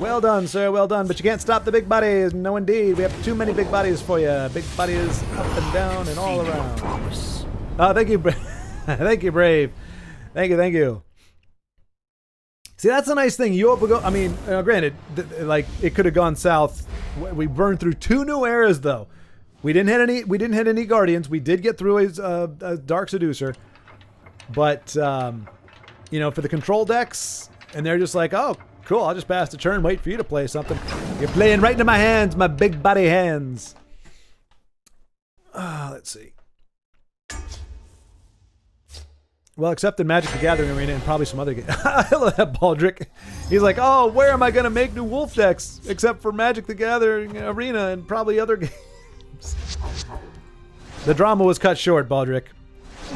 Well done, sir. Well done. But you can't stop the big buddies. No, indeed. We have too many big buddies for you. Big buddies up and down and all around. Oh, thank you, thank you, Brave. Thank you, thank you. See, that's a nice thing. You go. I mean, granted, like it could have gone south. We burned through 2 new eras, though. We didn't hit any. We didn't hit any guardians. We did get through a dark seducer, but you know, for the control decks, and they're just like, oh, cool. I'll just pass the turn, wait for you to play something. You're playing right into my hands, my big buddy hands. Let's see. Well, except in Magic the Gathering Arena and probably some other games. I love that Baldric. He's like, oh, where am I going to make new wolf decks? Except for Magic the Gathering Arena and probably other games. The drama was cut short, Baldric.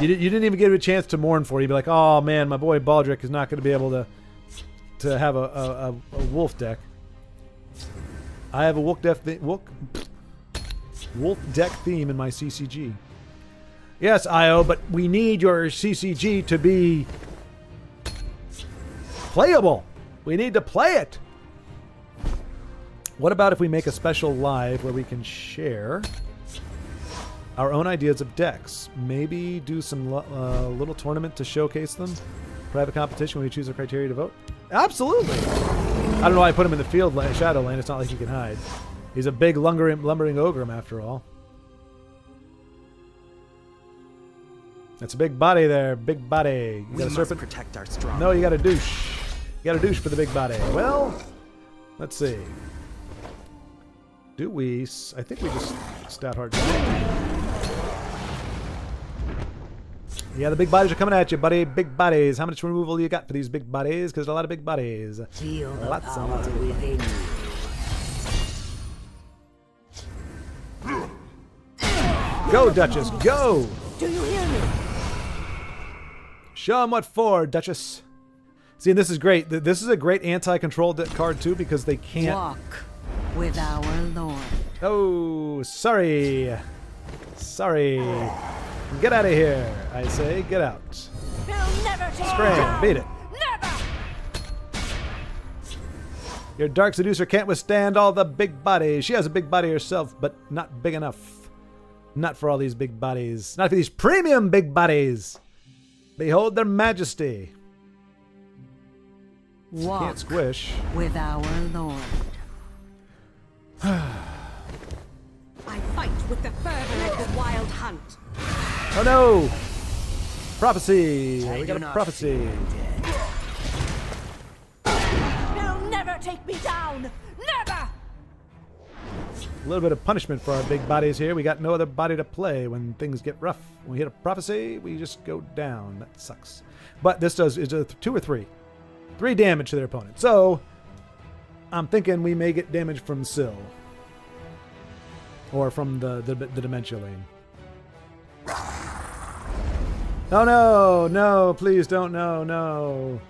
You didn't even get a chance to mourn for it. You'd be like, oh, man, my boy Baldric is not going to be able to have a wolf deck. I have a wolf deck theme in my CCG. Yes, IO, but we need your CCG to be playable. We need to play it. What about if we make a special live where we can share our own ideas of decks? Maybe do some little tournament to showcase them? Private competition when we choose a criteria to vote? Absolutely. I don't know why I put him in the field shadow lane. It's not like he can hide. He's a big lumbering ogre after all. That's a big body there, big body. You got a serpent? Protect our strong. No, you got a douche. You got a douche for the big body. Well, let's see. Do we? I think we just stat hard. Yeah, the big bodies are coming at you, buddy. Big bodies. How much removal you got for these big bodies? Because there's a lot of big bodies. Feel the Lots and power lots of within you. Go, Duchess, go! Do you hear me? Show them what for, Duchess. See, and this is great. This is a great anti-control card, too, because they can't... Walk with our Lord. Oh, sorry. Sorry. Get out of here, I say. Get out. He'll never take Scram, beat it. Never! Your Dark Seducer can't withstand all the big bodies. She has a big body herself, but not big enough. Not for all these big bodies. Not for these premium big bodies. Behold their majesty. Walk Can't squish. with our Lord. I fight with the fervor of the wild hunt. Oh no! Prophecy! I We got do a not prophecy. He'll never take me down! Never! A little bit of punishment for our big bodies here. We got no other body to play when things get rough. When we hit a prophecy, we just go down. That sucks. But this does is a 2 or 3. 3 damage to their opponent. So I'm thinking we may get damage from Syl. Or from the Dementia lane. Oh no, no, please don't, no, no.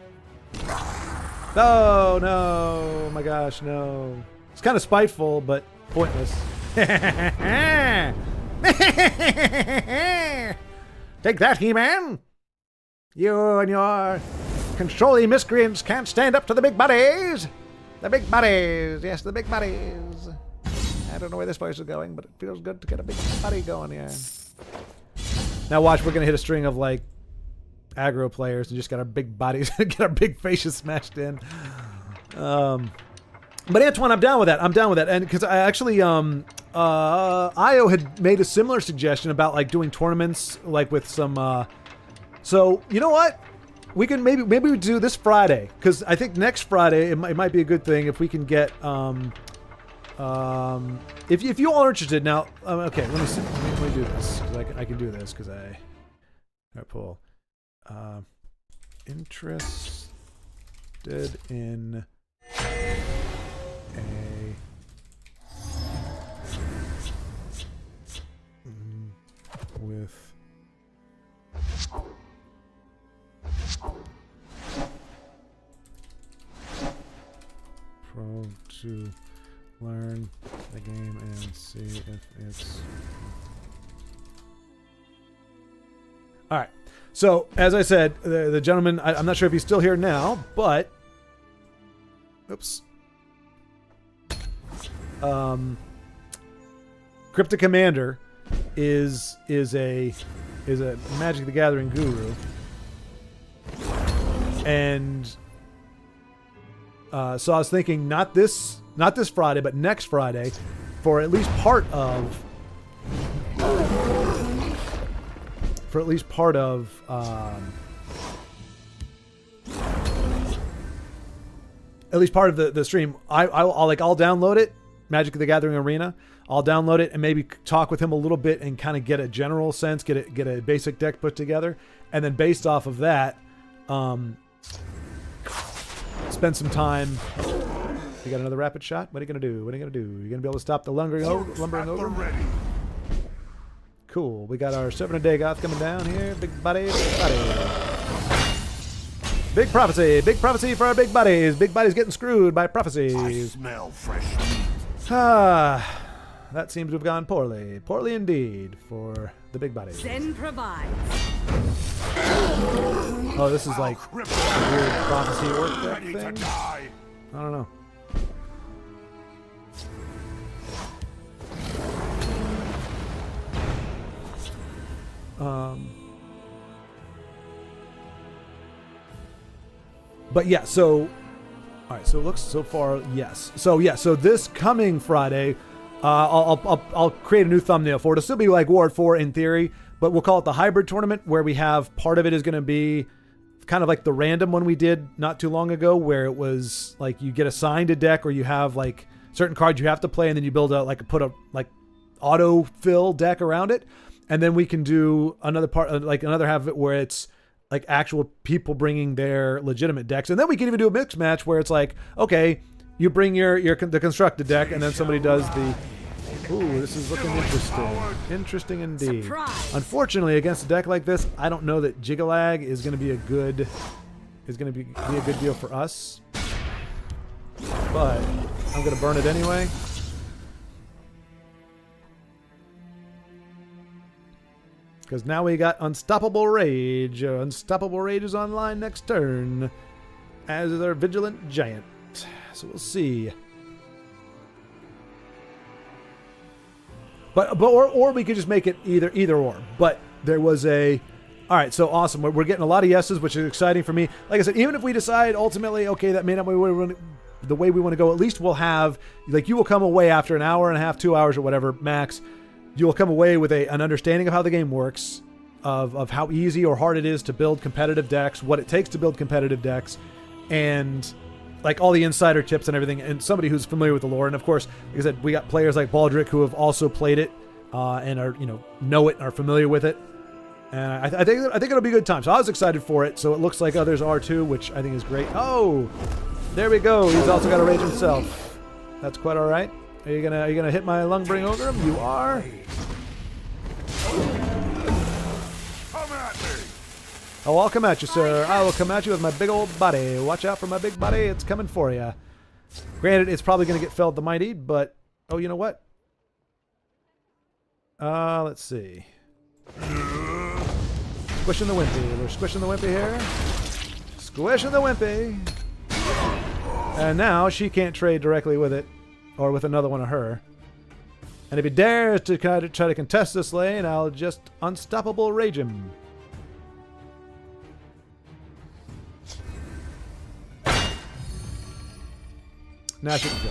Oh no, oh my gosh, no. It's kind of spiteful, but pointless. Take that, He-Man! You and your controlling miscreants can't stand up to the big buddies! The big buddies! Yes, the big buddies! I don't know where this voice is going, but it feels good to get a big buddy going here. Now watch, we're gonna hit a string of, like, aggro players and just get our big bodies, get our big faces smashed in. But Antoine, I'm down with that. I'm down with that. And because I actually, Io had made a similar suggestion about like doing tournaments, like with some, so you know what? We can maybe we do this Friday, because I think next Friday it might be a good thing if we can get, if you all are interested now, okay, let me see. Let me do this, because I can do this, because I pull, interested in with pro to learn the game and see if it's all right. So as I said, the gentleman, I'm not sure if he's still here now, but oops. Cryptic Commander is a Magic the Gathering guru, and so I was thinking not this Friday, but next Friday, for at least part of the stream. I'll download it, Magic the Gathering Arena. I'll download it and maybe talk with him a little bit and kind of get a general sense, get a basic deck put together, and then based off of that, spend some time. You got another rapid shot? What are you gonna do? What are you gonna do? You gonna be able to stop the lumbering over? Cool. We got our 7-a-day goth coming down here. Big buddy, big buddy. Big prophecy for our big buddies. Big buddies getting screwed by prophecies. I smell fresh meat. That seems to have gone poorly. Poorly indeed for the big buddies. Zen provides. Oh, this is like a weird prophecy work deck Ready thing. to die. I don't know. But yeah, so all right, so it looks so far, yes. So yeah, so this coming Friday, I'll create a new thumbnail for it. It'll still be like Ward 4 in theory, but we'll call it the hybrid tournament, where we have part of it is going to be kind of like the random one we did not too long ago, where it was like you get assigned a deck, or you have like certain cards you have to play, and then you build put a auto fill deck around it, and then we can do another part, like another half of it where it's like actual people bringing their legitimate decks, and then we can even do a mixed match where it's like, okay, you bring the constructed deck, and then somebody does the. Ooh, this is looking interesting. Interesting indeed. Surprise. Unfortunately, against a deck like this, I don't know that Jigalag is going to be a good deal for us. But I'm going to burn it anyway. Because now we got Unstoppable Rage. Unstoppable Rage is online next turn, as is our Vigilant Giant. So we'll see. Or we could just make it either or. But there was a. All right, so awesome. We're getting a lot of yeses, which is exciting for me. Like I said, even if we decide ultimately, okay, that may not be the way we want to go, at least we'll have, like, you will come away after an hour and a half, 2 hours or whatever max. You will come away with an understanding of how the game works, of how easy or hard it is to build competitive decks, what it takes to build competitive decks, and like all the insider tips and everything, and somebody who's familiar with the lore. And of course, like I said, we got players like Baldric who have also played it and are know it and are familiar with it. And I think it'll be a good time. So I was excited for it. So it looks like others are too, which I think is great. Oh, there we go. He's also got a rage himself. That's quite all right. Are you gonna hit my lumbering over him? You are. Come at me. Oh, I'll come at you, sir. I will come at you with my big old body. Watch out for my big body. It's coming for you. Granted, it's probably going to get felled the mighty, but... Oh, you know what? Let's see. Squishing the wimpy. We're squishing the wimpy here. Squishing the wimpy. And now she can't trade directly with it. Or with another one of her. And if he dares to try to contest this lane, I'll just unstoppable rage him. Now she can kill.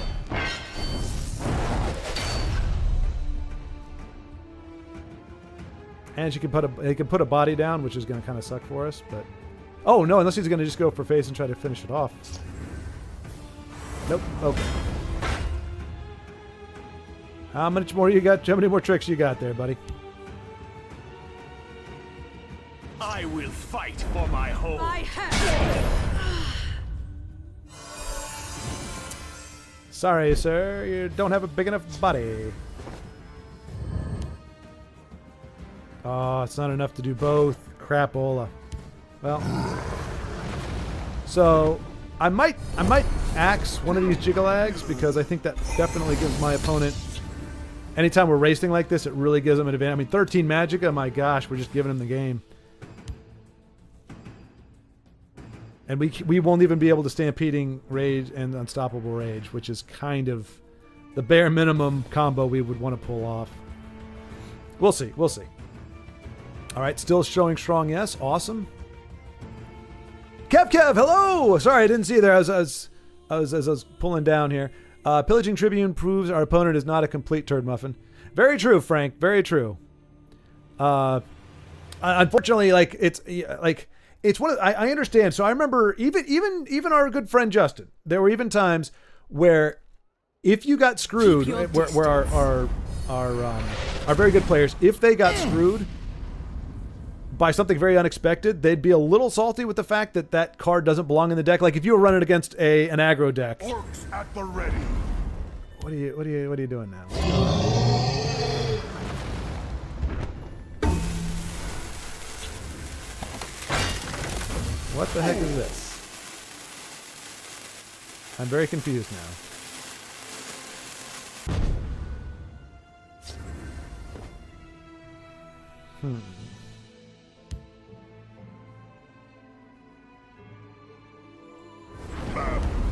And she can put a body down, which is going to kind of suck for us. But oh no, unless he's going to just go for face and try to finish it off. Nope. Okay. How much more you got? How many more tricks you got there, buddy? I will fight for my home. I have. Sorry, sir. You don't have a big enough body. Oh, it's not enough to do both. Crapola. Well. So, I might axe one of these Jigalags because I think that definitely gives my opponent... Anytime we're racing like this, it really gives them an advantage. I mean, 13 Magicka, my gosh, we're just giving them the game. And we won't even be able to Stampeding Rage and Unstoppable Rage, which is kind of the bare minimum combo we would want to pull off. We'll see. We'll see. All right, still showing strong yes. Awesome. Kev, hello! Sorry, I didn't see you there. As I was pulling down here. Pillaging Tribune proves our opponent is not a complete turd muffin. Very true, Frank. Very true. Unfortunately, like it's one of I understand. So I remember even our good friend Justin. There were even times where if you got screwed, where our very good players, if they got screwed by something very unexpected, they'd be a little salty with the fact that that card doesn't belong in the deck. Like if you were running against an aggro deck. Orcs at the ready. What are you doing now? What the heck is this? I'm very confused now.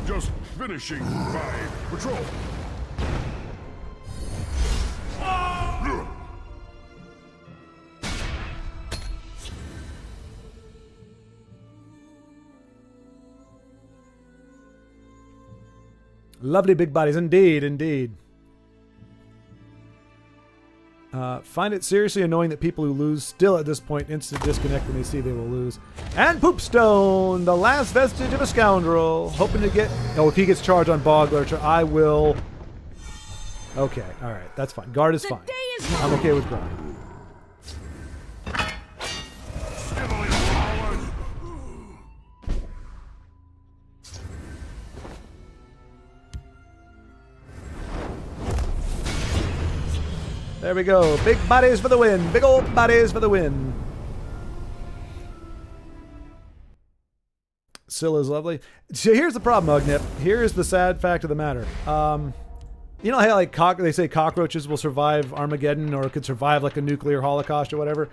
Just finishing my patrol. Lovely big bodies, indeed, indeed. Find it seriously annoying that people who lose still at this point instant disconnect when they see they will lose. And Poopstone, the last vestige of a scoundrel, hoping to get... Oh, if he gets charged on Bog Lurcher, I will... Okay, alright, that's fine. Guard is fine. I'm okay with guard. There we go. Big bodies for the win. Big old bodies for the win. Scylla's lovely. So here's the problem, Ugnip. Here's the sad fact of the matter. You know how like they say cockroaches will survive Armageddon or could survive like a nuclear holocaust or whatever?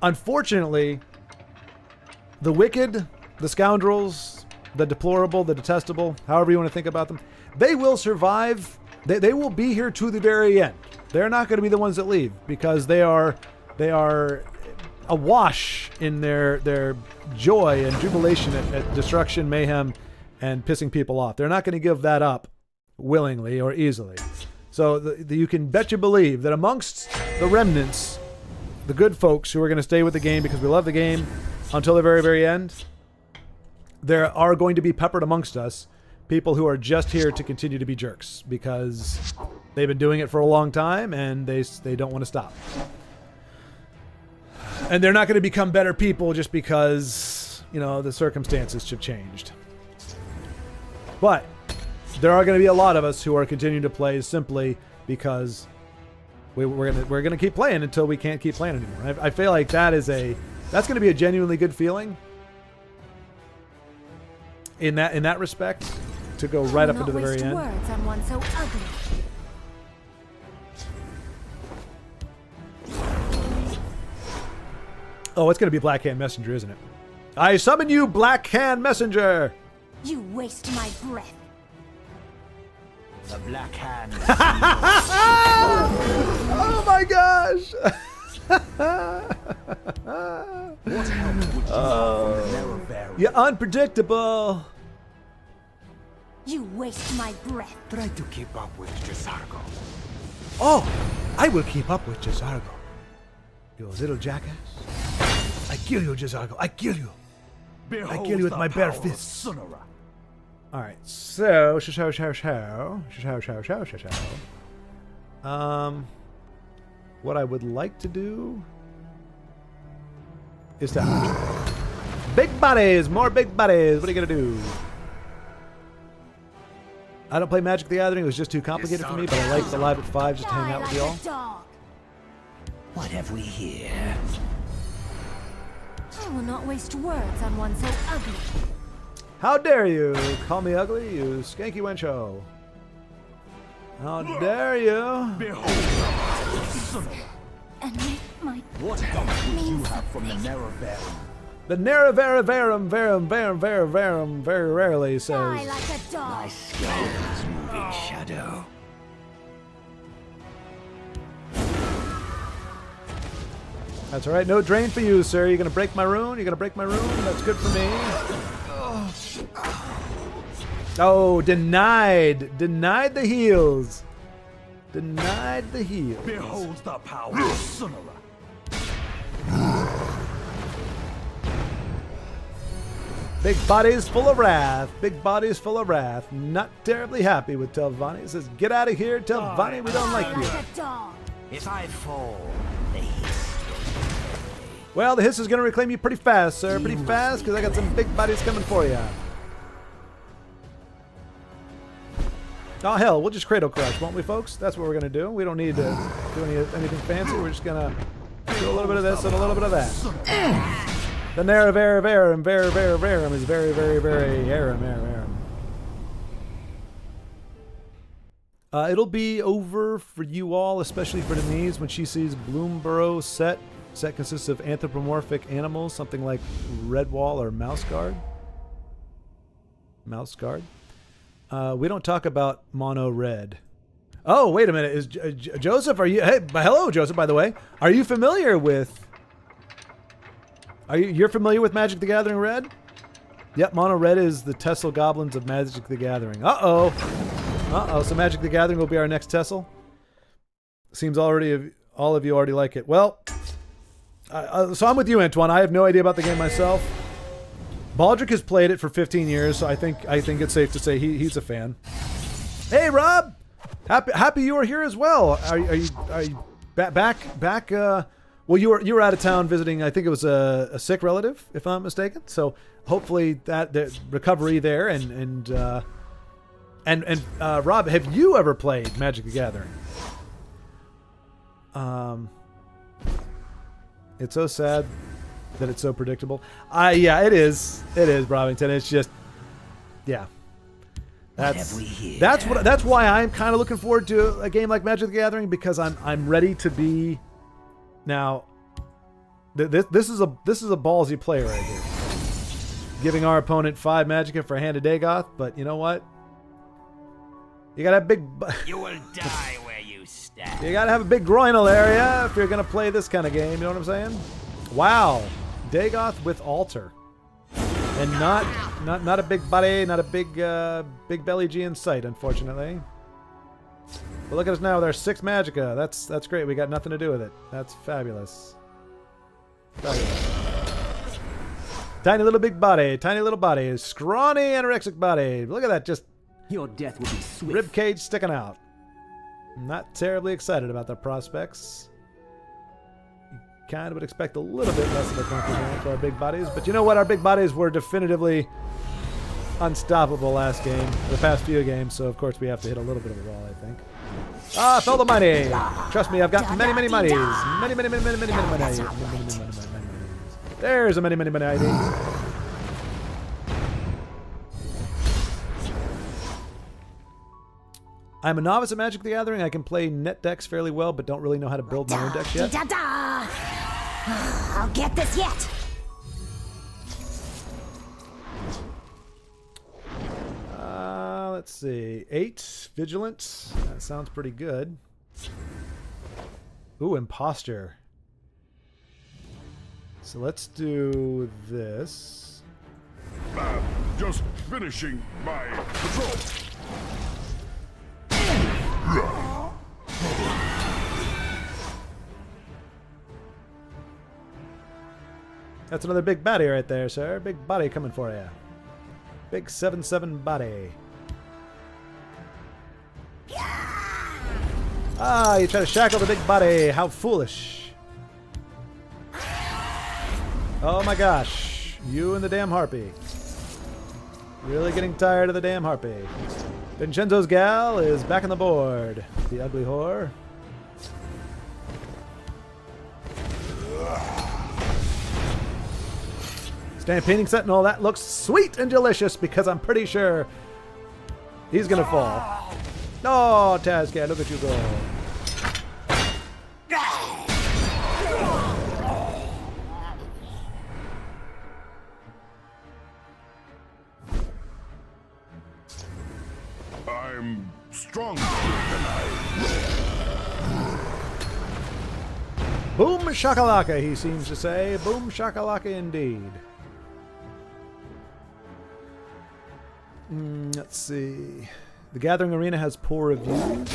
Unfortunately, the wicked, the scoundrels, the deplorable, the detestable, however you want to think about them, they will survive. They will be here to the very end. They're not going to be the ones that leave because they are awash in their joy and jubilation at destruction, mayhem, and pissing people off. They're not going to give that up willingly or easily. So you can bet you believe that amongst the remnants, the good folks who are going to stay with the game because we love the game until the very, very end, there are going to be peppered amongst us people who are just here to continue to be jerks because they've been doing it for a long time and they don't want to stop. And they're not going to become better people just because, you know, the circumstances have changed. But there are going to be a lot of us who are continuing to play simply because we're going to keep playing until we can't keep playing anymore. I feel like that is a That's going to be a genuinely good feeling. In that respect, to go right up into the very end. Words on one so ugly. Oh, it's going to be Black Hand Messenger, isn't it? I summon you, Black Hand Messenger! You waste my breath. The Black Hand. Oh my gosh! What help would you have from the narrow barrier? You're unpredictable. You waste my breath. Try to keep up with Gisargo. Oh, I will keep up with Gisargo. You little jackass. I kill you, Gisargo. I kill you. I kill you with my bare fists. Alright, so what I would like to do is to big bodies, more big bodies. What are you gonna do? I don't play Magic the Gathering. It was just too complicated for me, but I like the Live at 5 just to hang out with y'all. What have we here? I will not waste words on one so ugly. How dare you call me ugly, you skanky wencho? How dare you? And make my What help would you have from the narrow barrier? The Naravarum Verum very rarely die says. like a dog. My skills move in shadow. That's alright, no drain for you, sir. You're gonna break my rune? You're gonna break my rune? That's good for me. Oh, denied. Denied the heals. Denied the heals. Behold the power of Sunora. Big bodies full of wrath. Big bodies full of wrath. Not terribly happy with Telvanni. He says, get out of here, Telvanni. We don't like Die you. like a dog. If I fall, the hiss. Well, the hiss is going to reclaim you pretty fast, sir. Pretty fast, because I got some big bodies coming for you. Oh, hell, we'll just Cradle Crush, won't we, folks? That's what we're going to do. We don't need to do anything fancy. We're just going to do a little bit of this and a little bit of that. The Naravarum Verum is very, very, very arum. It'll be over for you all, especially for Denise, when she sees Bloomborough set. Set consists of anthropomorphic animals, something like Redwall or Mouse Guard. Mouse Guard. We don't talk about mono red. Oh, wait a minute. Is Joseph? Are you? Hey, hello, Joseph. By the way, are you familiar with? You're familiar with Magic the Gathering Red? Yep, mono red is the TESL goblins of Magic the Gathering. So Magic the Gathering will be our next TESL. Seems already all of you already like it. Well, so I'm with you, Antoine. I have no idea about the game myself. Baldric has played it for 15 years, so I think it's safe to say he's a fan. Hey, Rob, happy you are here as well. Are you back? Well, you were out of town visiting. I think it was a sick relative, if I'm not mistaken. So hopefully that the recovery there and Rob, have you ever played Magic the Gathering? It's so sad that it's so predictable. Yeah, it is. It is, Robington. It's just, yeah. That's why I'm kind of looking forward to a game like Magic the Gathering, because I'm ready to be. Now, this is a ballsy play right here. Giving our opponent 5 Magicka for a hand of Dagoth, but you know what? You gotta have big. You will die where you stand. You gotta have a big groinal area if you're gonna play this kind of game. You know what I'm saying? Wow, Dagoth with Altar, and not a big body, not a big belly G in sight, unfortunately. But look at us now with our 6 Magicka. That's great. We got nothing to do with it. That's fabulous. Tiny little big body, tiny little body, scrawny anorexic body. Look at that, just Your death will be swift. rib cage sticking out. Not terribly excited about the prospects. You kind of would expect a little bit less of a compliment for our big bodies, but you know what? Our big bodies were definitively unstoppable last game, the past few games, so of course we have to hit a little bit of a wall, I think. Ah, fell the money! Trust me, I've got many monies. Many monies. There's a many ID. I'm a novice at Magic the Gathering. I can play net decks fairly well, but don't really know how to build my own decks yet. Da-da! I'll get this yet. Let's see. 8 Vigilant. That sounds pretty good. Ooh, Imposter. So let's do this. Just finishing my patrol. That's another big baddie right there, sir. Big body coming for you. Big 7/7 body. Ah, you try to shackle the big body. How foolish. Oh my gosh. You and the damn harpy. Really getting tired of the damn harpy. Vincenzo's gal is back on the board. The ugly whore. Stand painting set and all that looks sweet and delicious because I'm pretty sure he's gonna fall. Oh, Tazcat, look at you go. I'm stronger than I. Boom shakalaka, he seems to say. Boom shakalaka indeed. Let's see. The Gathering Arena has poor reviews.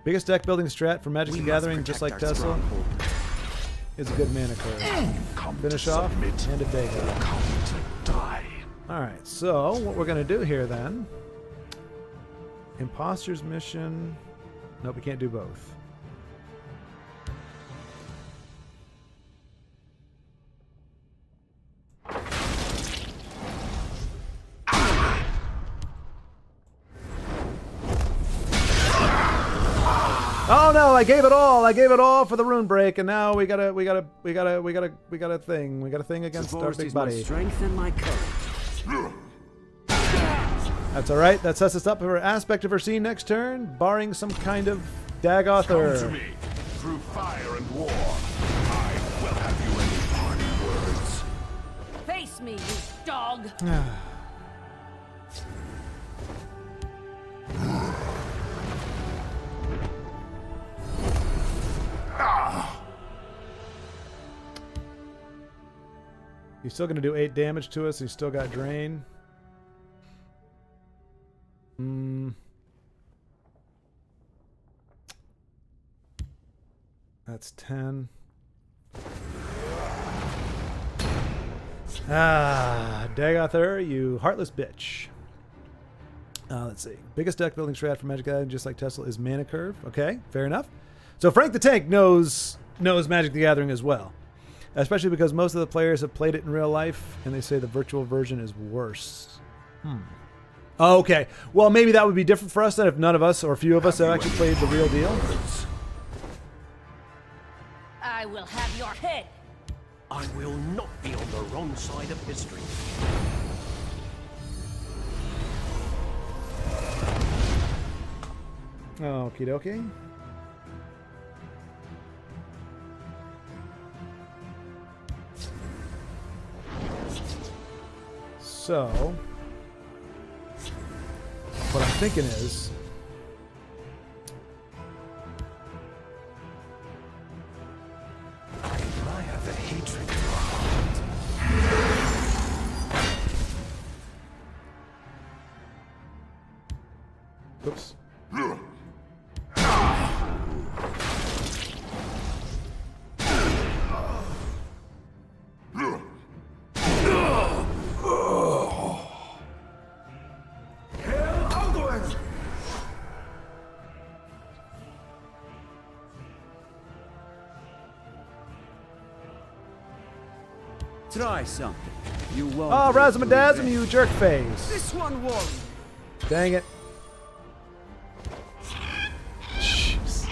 Biggest deck building strat for Magic the Gathering, just like TESL, is a good mana curve. Finish off and a Dagger. Alright, so what we're going to do here then. Imposter's Mission. Nope, we can't do both. Oh no, I gave it all. I gave it all for the rune break, and now we got a thing. We got a thing against our big buddy. My strength and my courage. That's all right. That sets us up for aspect of our scene next turn, barring some kind of Dagoth Come or. to me through fire and war. I will have you any parting words. Face me, you dog! He's still going to do 8 damage to us. He's still got Drain. That's 10. Dagother, you heartless bitch. Let's see. Biggest deck building strat for Magic the Gathering, just like TESL, is Mana Curve. Okay, fair enough. So Frank the Tank knows Magic the Gathering as well. Especially because most of the players have played it in real life, and they say the virtual version is worse. Oh, okay. Well, maybe that would be different for us then if none of us, or a few of us, have actually played the real deal. I will have your head! I will not be on the wrong side of history. Okie dokie. So, what I'm thinking is, I admire the hatred in your heart. oops. Try something. You won't. Oh, live to Razamadazm, regret. you jerk face. This one won't. Dang it. Jeez.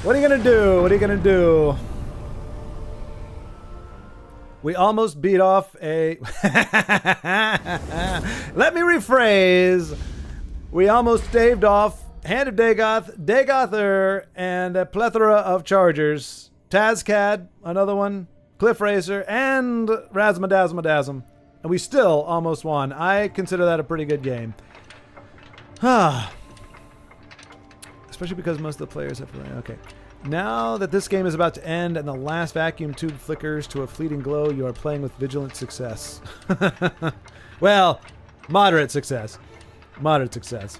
What are you gonna do? What are you gonna do? We almost beat off a... Let me rephrase. We almost staved off Hand of Dagoth, Dagother, and a plethora of chargers. Tazcad, another one, Cliff Racer, and Razmadazmadazm. And we still almost won. I consider that a pretty good game. Especially because most of the players have... Okay. Now that this game is about to end and the last vacuum tube flickers to a fleeting glow, you are playing with vigilant success. Well, moderate success. Moderate success.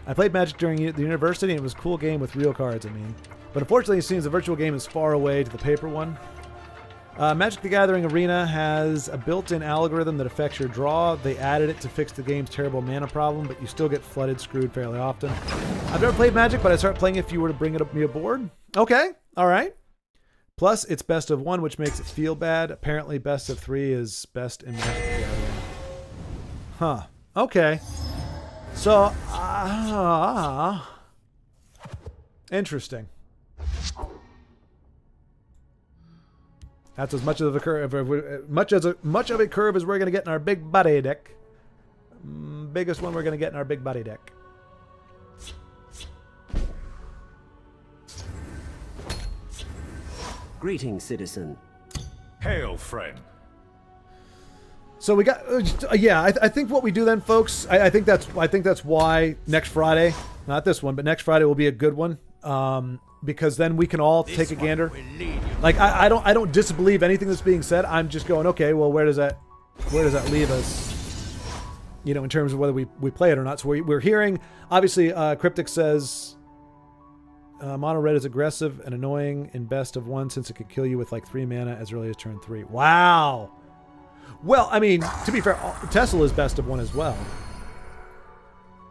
I played Magic during the university and it was a cool game with real cards, I mean. But unfortunately, it seems the virtual game is far away to the paper one. Magic the Gathering Arena has a built-in algorithm that affects your draw. They added it to fix the game's terrible mana problem, but you still get flooded, screwed fairly often. I've never played Magic, but I'd start playing if you were to bring me aboard. Okay, all right. Plus, it's best of 1, which makes it feel bad. Apparently, best of 3 is best in Magic the Gathering. Huh. Okay. So, interesting. That's as much of a curve, much of a curve as we're going to get in our big buddy deck. Biggest one we're going to get in our big buddy deck. Greetings, citizen. Hail, friend. So we got, yeah. I think what we do then, folks. I think that's why next Friday, not this one, but next Friday will be a good one. Because then we can all take a gander. Like I don't disbelieve anything that's being said. I'm just going, okay, well, where does that leave us? You know, in terms of whether we play it or not. So we're hearing, obviously, Cryptic says mono red is aggressive and annoying in best of 1 since it could kill you with like 3 mana as early as turn 3. Wow. Well, I mean, to be fair, TESL is best of 1 as well.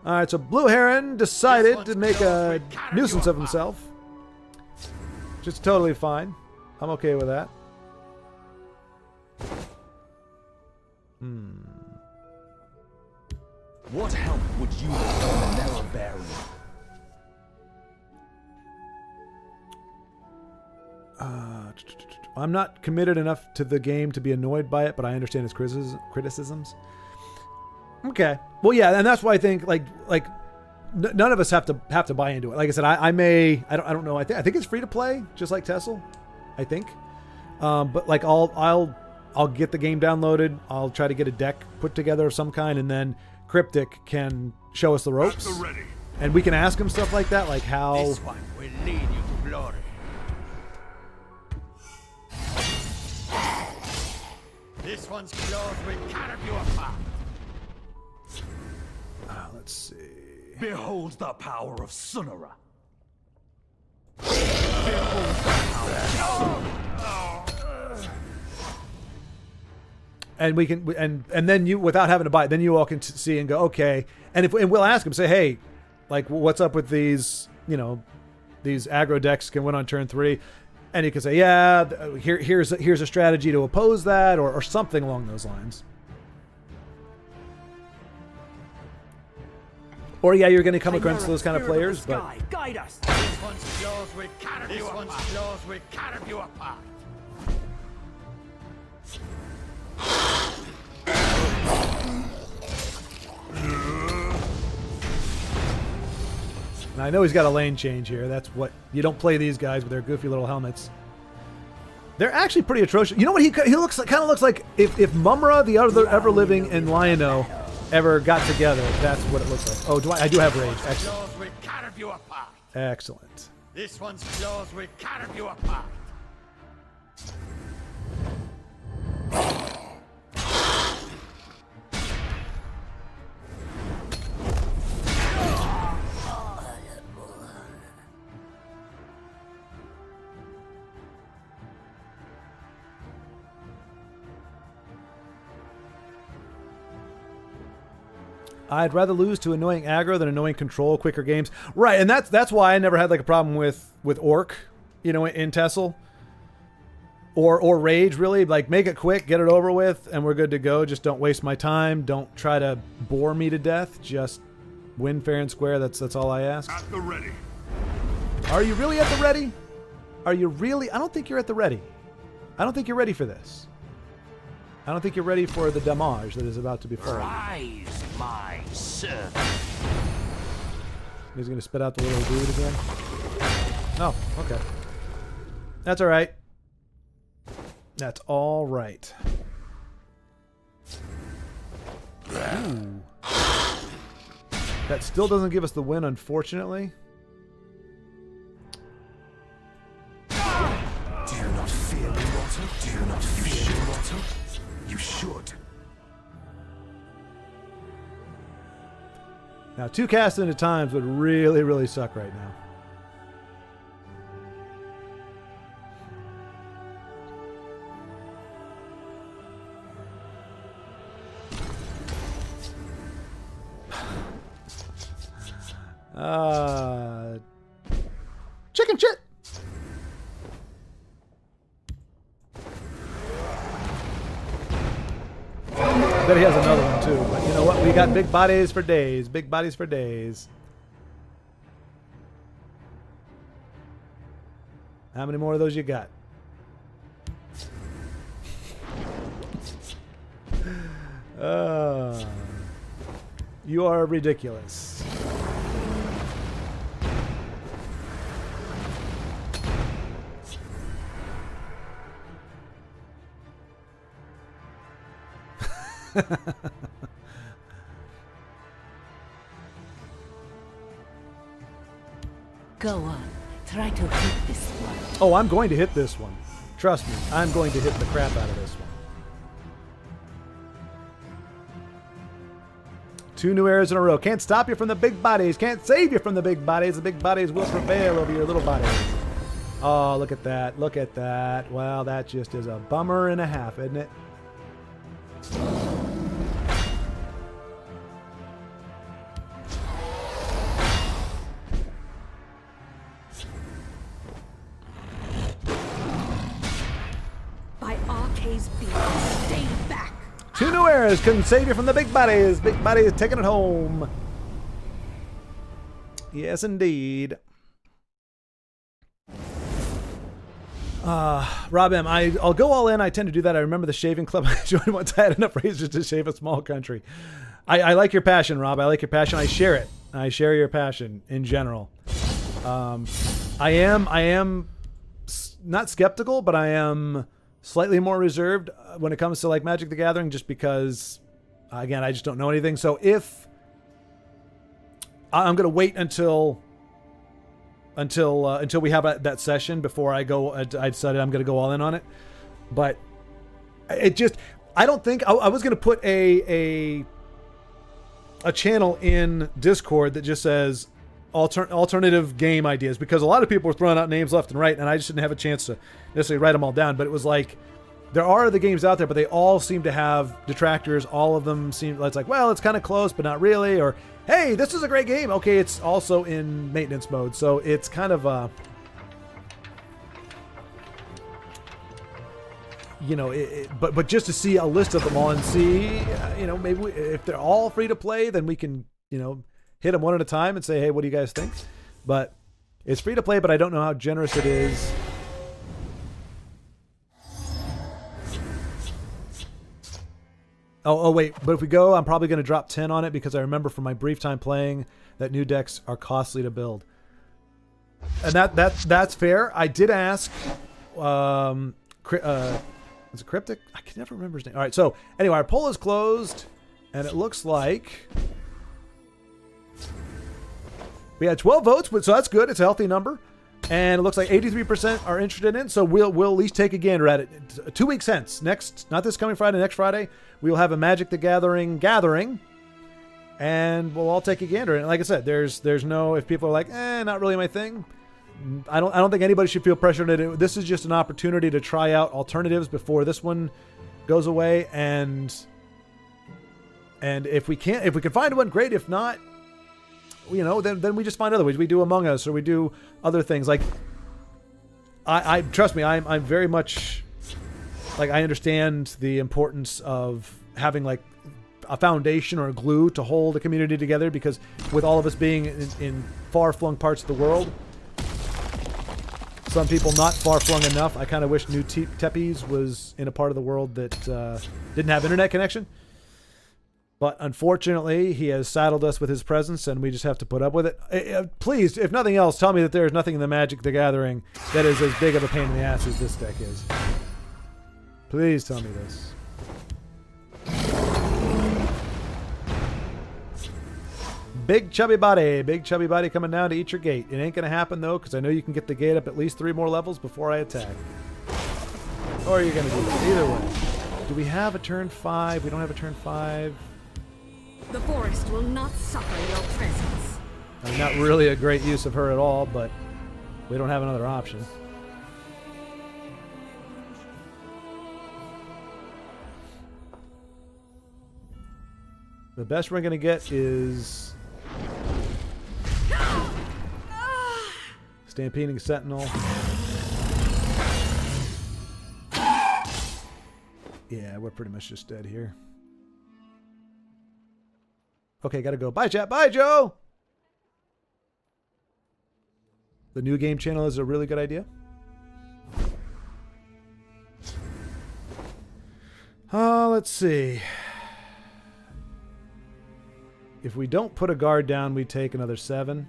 All right, so Blue Heron decided to make a nuisance of himself. Just totally fine. I'm okay with that. What help would you have from the narrow barrier? I'm not committed enough to the game to be annoyed by it, but I understand its criticisms. Okay. Well, yeah, and that's why I think none of us have to buy into it. Like I said, I don't know. I think it's free to play, just like TESL, I think. But like I'll get the game downloaded. I'll try to get a deck put together of some kind, and then Cryptic can show us the ropes, and we can ask him stuff like that, like how. This one will lead you to glory. This one's claws will carve you apart. Let's see. Behold the power of Sunara. Behold the power. And we can, and then you, without having to buy it, then you all can see and go, okay. And we'll ask him, say, hey, like, what's up with these, you know, these aggro decks can win on turn 3. And he can say, yeah, here's a strategy to oppose that, or something along those lines. Or yeah, you're going to come against those kind of players, but Guide us. This one's claws will carve you apart. This one's claws will carve you apart. and I know he's got a lane change here. That's what you don't play these guys with their goofy little helmets. They're actually pretty atrocious. You know what he looks like? Kind of looks like if Mumra, the other ever living, and Lion-O ever got together. That's what it looks like. Oh, I do have rage. Excellent. Claws will carve you apart. Excellent. This one's claws will carve you apart. I'd rather lose to annoying aggro than annoying control, quicker games. Right, and that's why I never had like a problem with Orc, you know, in TESL. Or Rage, really. Like, make it quick, get it over with, and we're good to go. Just don't waste my time. Don't try to bore me to death. Just win fair and square. That's all I ask. At the ready. Are you really at the ready? Are you really? I don't think you're at the ready. I don't think you're ready for this. I don't think you're ready for the damage that is about to befall you. Rise, my servant. He's going to spit out the little dude again. Oh, okay. That's all right. That's all right. Ooh. That still doesn't give us the win, unfortunately. Do you not fear me, mortal? Do you not fear me, mortal? You should. Now, 2 casts into times would really, really suck right now. Chicken shit. I bet he has another one too, but you know what? We got big bodies for days. Big bodies for days. How many more of those you got? You are ridiculous. Go on. Try to hit this one. Oh, I'm going to hit this one. Trust me, I'm going to hit the crap out of this one. 2 new eras in a row. Can't stop you from the big bodies. Can't save you from the big bodies. The big bodies will prevail over your little bodies. Oh, look at that. Look at that. Well, that just is a bummer and a half, isn't it? By Arcade's beat, stay back. 2 new eras can save you from the big bodies. Big bodies taking it home. Yes, indeed. Rob M, I'll go all in. I tend to do that. I remember the shaving club I joined once. I had enough razors to shave a small country. I like your passion, Rob. I like your passion. I share it. I share your passion in general. I am not skeptical, but I am slightly more reserved when it comes to like Magic the Gathering, just because, again, I just don't know anything. So if I'm going to wait until we have that session before I go, I decided I'm going to go all in on it. But it just, I don't think I was going to put a channel in Discord that just says alternative game ideas, because a lot of people were throwing out names left and right, and I just didn't have a chance to necessarily write them all down. But it was like, there are the games out there, but they all seem to have detractors. All of them seem, it's like, well, it's kind of close, but not really. Or, hey, this is a great game. Okay, it's also in maintenance mode. So it's kind of you know, but just to see a list of them all and see, you know, maybe if they're all free to play, then we can, you know, hit them one at a time and say, hey, what do you guys think? But it's free to play, but I don't know how generous it is. Oh, wait, but if we go, I'm probably going to drop 10 on it, because I remember from my brief time playing that new decks are costly to build. And that's fair. I did ask, is it Cryptic? I can never remember his name. All right, so anyway, our poll is closed, and it looks like we had 12 votes, so that's good. It's a healthy number. And it looks like 83% are interested in it, so we'll at least take a gander at it. 2 weeks hence, not this coming Friday, next Friday, we will have a Magic the Gathering, and we'll all take a gander. And like I said, there's no, if people are like, not really my thing, I don't think anybody should feel pressured to do. This is just an opportunity to try out alternatives before this one goes away, and if we can find one, great. If not, you know, then we just find other ways. We do Among Us, or we do other things. Like, I trust me, I'm very much, like, I understand the importance of having like a foundation or a glue to hold a community together, because with all of us being in far-flung parts of the world, some people not far-flung enough. I kind of wish New Tepes was in a part of the world that didn't have internet connection. But unfortunately, he has saddled us with his presence, and we just have to put up with it. Please, if nothing else, tell me that there is nothing in the Magic the Gathering that is as big of a pain in the ass as this deck is. Please tell me this. Big chubby body coming down to eat your gate. It ain't going to happen, though, because I know you can get the gate up at least 3 more levels before I attack. Or you're going to do it. Either way. Do we have a turn 5? We don't have a turn 5. The forest will not suffer your presence. I mean, not really a great use of her at all, but we don't have another option. The best we're going to get is Stampeding Sentinel. Yeah, we're pretty much just dead here. Okay, gotta go. Bye, chat. Bye, Joe! The new game channel is a really good idea. Let's see. If we don't put a guard down, we take another 7.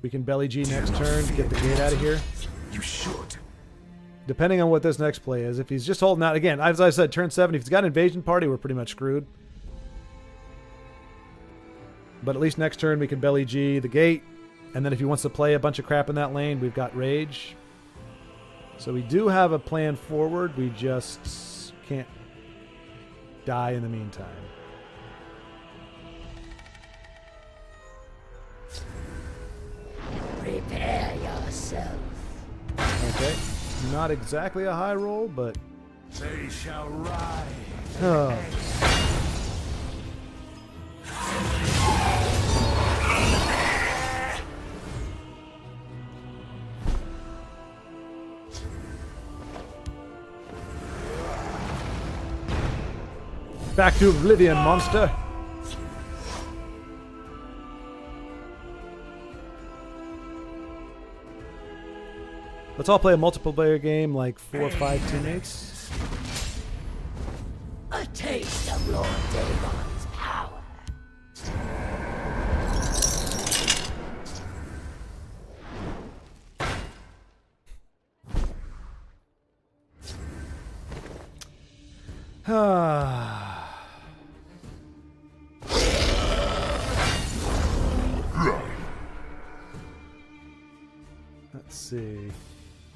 We can belly G next turn to get the gate out of here. You should. Depending on what this next play is. If he's just holding out, again, as I said, turn 7, if he's got an invasion party, we're pretty much screwed. But at least next turn we can belly G the gate. And then if he wants to play a bunch of crap in that lane, we've got rage. So we do have a plan forward. We just can't die in the meantime. Prepare yourself. Okay. Not exactly a high roll, but... They shall rise. Oh. Back to oblivion, monster. Let's all play a multiplayer game, like 4 or 5 teammates. A taste of Lord Dagon's power. Let's see.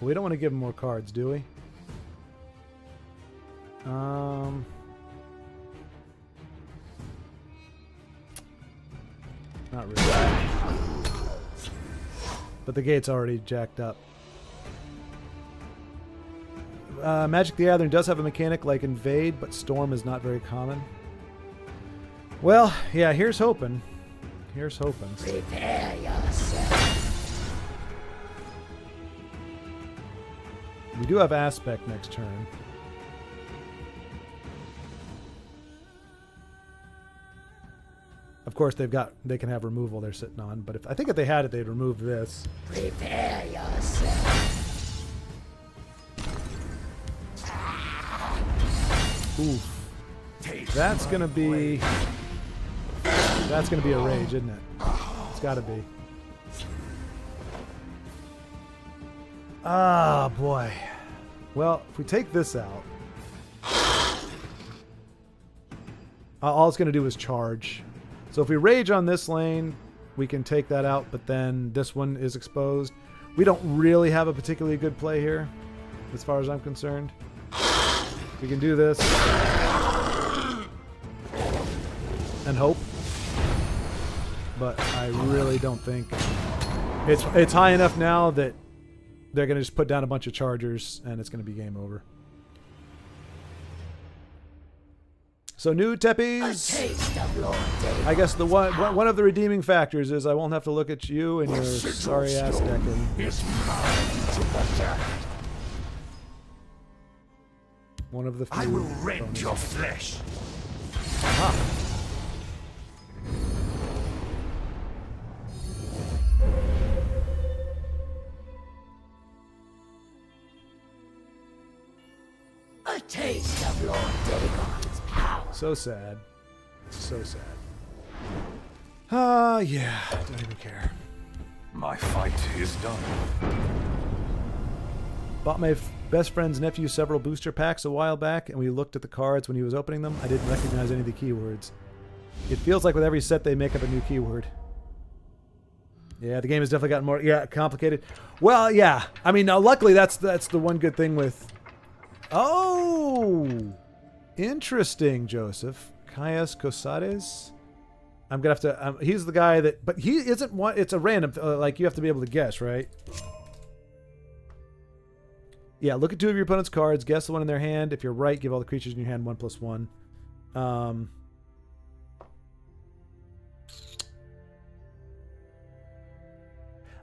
We don't want to give him more cards, do we? Not really. But the gate's already jacked up. Magic the Gathering does have a mechanic like Invade, but Storm is not very common. Well, yeah, here's hoping. Here's hoping. Prepare yourself. We do have Aspect next turn. Of course, they can have removal they're sitting on, but I think if they had it, they'd remove this. Prepare yourself. Oof. That's gonna be a rage, isn't it? It's gotta be. Ah, boy. Well, if we take this out, all it's going to do is charge. So if we rage on this lane, we can take that out, but then this one is exposed. We don't really have a particularly good play here, as far as I'm concerned. We can do this and hope, but I really don't think it's high enough now that they're going to just put down a bunch of chargers, and it's going to be game over. So new Tepes. I guess the one of the redeeming factors is I won't have to look at you and your sorry ass deck. One of the few. I will rend your flesh. Ah. A taste of Lord Dagon's power. So sad. So sad. Yeah. Don't even care. My fight is done. Bought my best friend's nephew several booster packs a while back, and we looked at the cards when he was opening them. I didn't recognize any of the keywords. It feels like with every set they make up a new keyword. Yeah, the game has definitely gotten more complicated. Well, yeah. I mean, now luckily that's the one good thing with. Oh, interesting, Joseph. Caius Cosades. I'm gonna have to. He's the guy that, but he isn't one. It's a random. Like you have to be able to guess, right? Yeah. Look at two of your opponent's cards. Guess the one in their hand. If you're right, give all the creatures in your hand 1+1.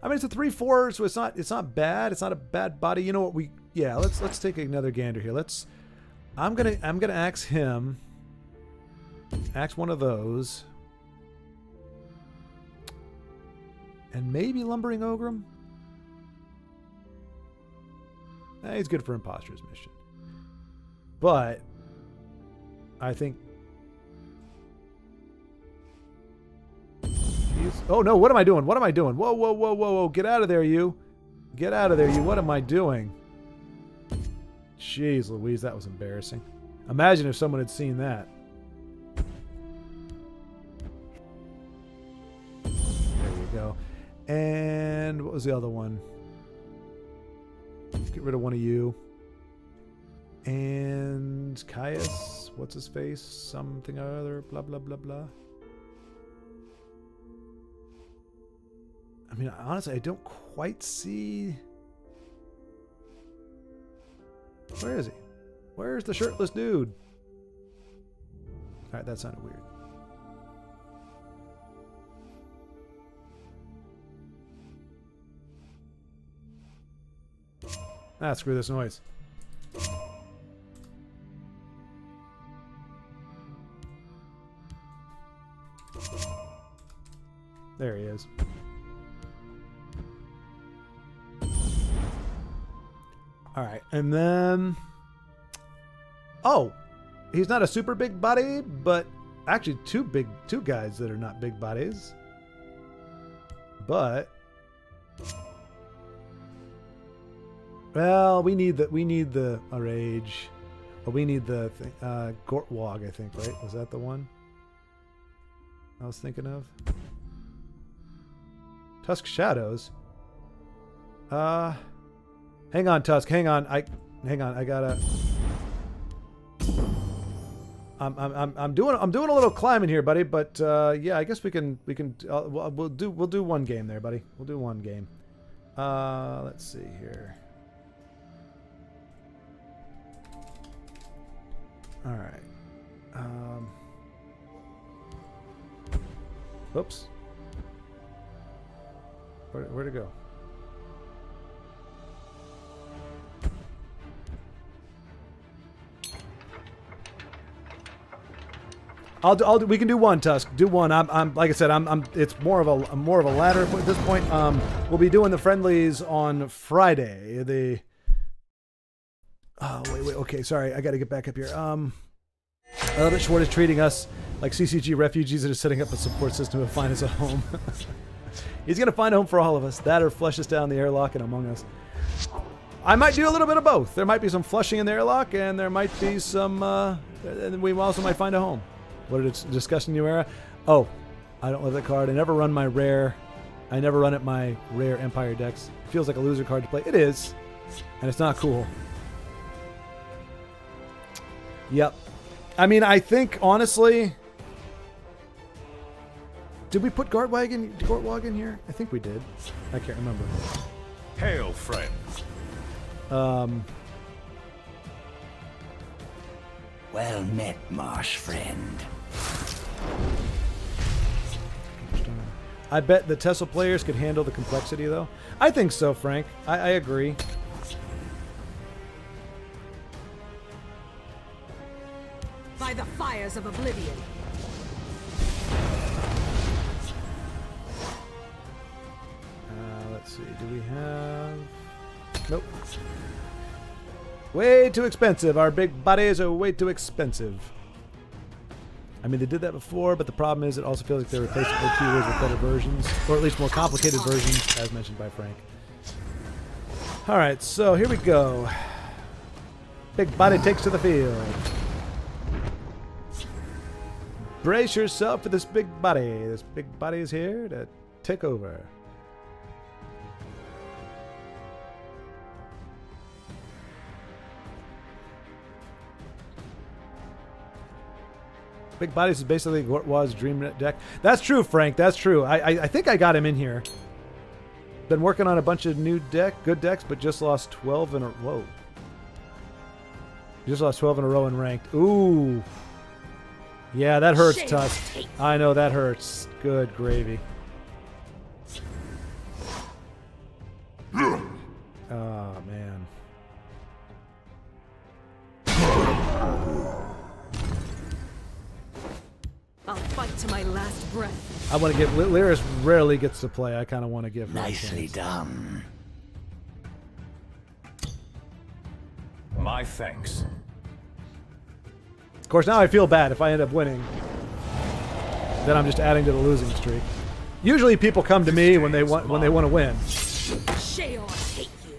I mean, it's a 3/4, so it's not bad. It's not a bad body. You know what? Let's take another gander here. I'm gonna axe him. Axe one of those. And maybe Lumbering Ogrim? He's good for Imposter's Mission. But I think oh no, what am I doing? What am I doing? Whoa, whoa, whoa, whoa, whoa. Get out of there, you. Get out of there, you. What am I doing? Jeez Louise, that was embarrassing. Imagine if someone had seen that. There you go. And what was the other one? Let's get rid of one of you. And Caius, what's his face? Something or other, blah, blah, blah, blah. I mean, honestly, I don't quite see... Where is he? Where's the shirtless dude? Alright, that sounded weird. Ah, screw this noise. There he is. Alright, and then... Oh! He's not a super big body, but actually two guys that are not big bodies. But... Well, we need the rage. Well, we need the thing, Gortwog, I think, right? Was that the one I was thinking of? Tusk Shadows. Hang on, Tusk. Hang on. I gotta. I'm doing a little climbing here, buddy. But yeah, I guess we can. We'll do one game there, buddy. We'll do one game. Let's see here. All right. Oops. Where'd it go? We can do one, Tusk. Do one. I'm like I said, it's more of a ladder at this point. We'll be doing the friendlies on Friday. Oh, wait. Okay, sorry. I got to get back up here. Elliot Schwartz is treating us like CCG refugees that are setting up a support system to find us a home. He's going to find a home for all of us. That or flush us down the airlock and Among Us. I might do a little bit of both. There might be some flushing in the airlock, and there might be some... and we also might find a home. What is it? Discussing New Era? Oh, I don't love that card. I never run at my rare Empire decks. It feels like a loser card to play. It is. And it's not cool. Yep. I mean, I think, honestly... Did we put Gortwog in here? I think we did. I can't remember. Hail, friends. Well met, marsh friend. I bet the TESL players could handle the complexity, though. I think so, Frank. I agree. By the fires of oblivion. Let's see. Do we have... Nope. Way too expensive. Our big bodies are way too expensive. I mean, they did that before, but the problem is it also feels like they're replacing OP warriors with better versions, or at least more complicated versions, as mentioned by Frank. All right, so here we go. Big body takes to the field. Brace yourself for this big body. This big body is here to take over. Big Bodies is basically what was Dream deck. That's true, Frank. That's true. I think I got him in here. Been working on a bunch of new good decks, but just lost 12 in a whoa. Just lost 12 in a row in ranked. Ooh. Yeah, that hurts, Tusk. I know that hurts. Good gravy. Oh man. I'll fight to my last breath. I want to give Lyris rarely gets to play. I kind of want to give her Nicely done. My thanks. Of course, now I feel bad if I end up winning. Then I'm just adding to the losing streak. Usually, people come to me when they want to win. Sheol, I hate you.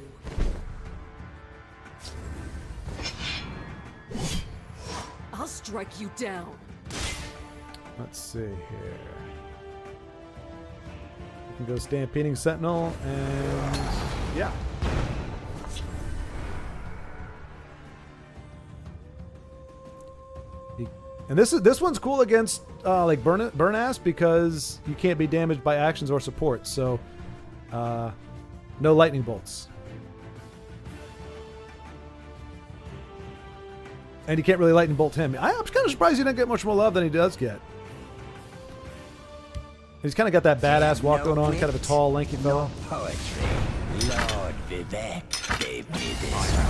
I'll strike you down. Let's see here. We can go Stampeding Sentinel, and yeah. And this one's cool against like Burnass because you can't be damaged by actions or support. So no lightning bolts. And you can't really lightning bolt him. I'm kind of surprised he didn't get much more love than he does get. He's kind of got that badass walk going on, kind of a tall, lanky fellow. Poetry. Lord Vivek gave me this.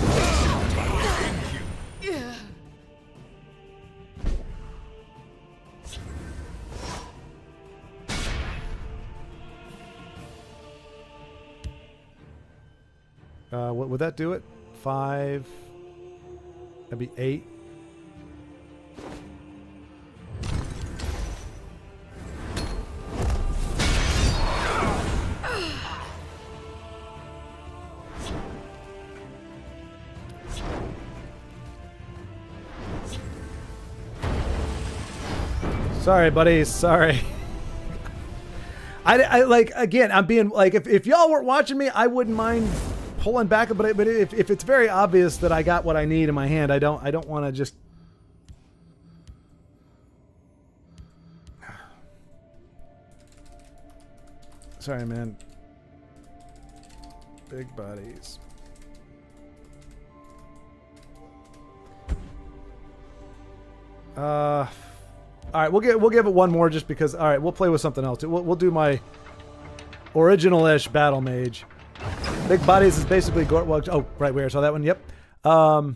What would that do it? 5. That'd be 8. Sorry, buddy. Sorry. I like, again, I'm being like, if y'all weren't watching me, I wouldn't mind pulling back, but if it's very obvious that I got what I need in my hand, I don't want to just. Sorry, man. Big bodies. All right, we'll give it one more just because. All right, we'll play with something else. We'll do my original-ish battle mage. Big bodies is basically well, oh right, we saw that one. Yep. But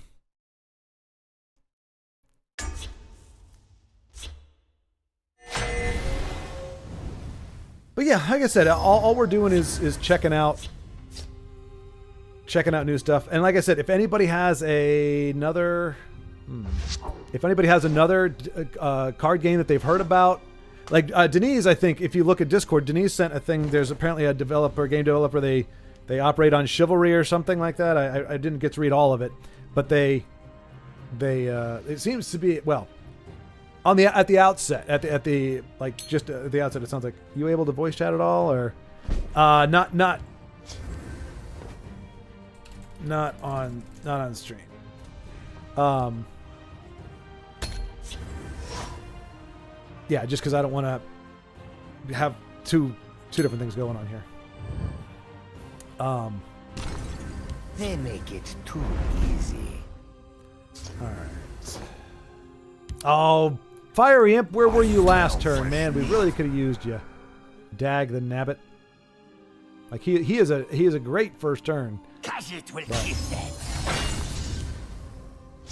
yeah, like I said, all we're doing is checking out new stuff. And like I said, if anybody has another card game that they've heard about, like Denise, I think if you look at Discord, Denise sent a thing. There's apparently a game developer. They operate on Chivalry or something like that. I didn't get to read all of it, but it seems to be, well, at the outset, at the outset, it sounds like, you able to voice chat at all, or not on stream. Yeah, just because I don't want to have two different things going on here. They make it too easy. All right. Oh, Fiery Imp, where were you last turn, man? We really could have used you. Dag the Nabbit. Like he is a great first turn. Cause it will keep that.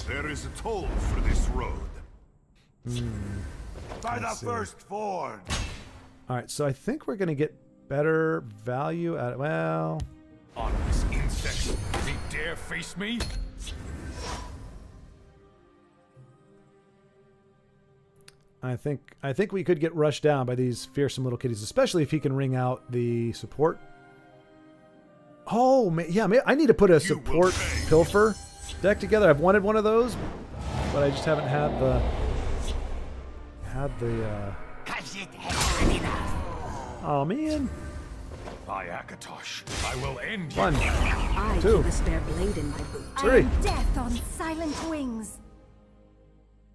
There is a toll for this road. By the first ford. All right, so I think we're gonna get better value at, well, Honest insects, they dare face me? I think we could get rushed down by these fearsome little kitties, especially if he can ring out the support. Oh, man, yeah, I need to put a support pilfer deck together. I've wanted one of those, but I just haven't had the Oh man. By Akatosh, I will end you. 1, I 2, keep a spare blade in my boot. 3. I am death on silent wings.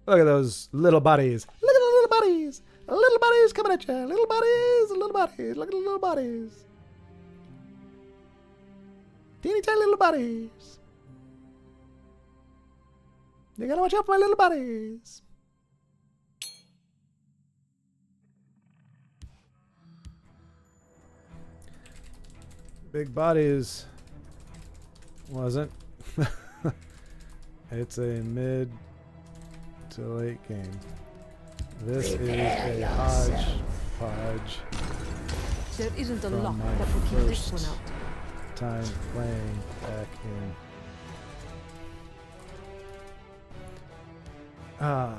Look at those little bodies. Look at the little bodies. Little bodies coming at you. Little bodies. Little bodies. Look at the little bodies. Teeny tiny little bodies. You gotta watch out for my little bodies. Big bodies wasn't. It's a mid to late game. This is a hodgepodge. There isn't a From lock my that will keep this one first out. time playing back in.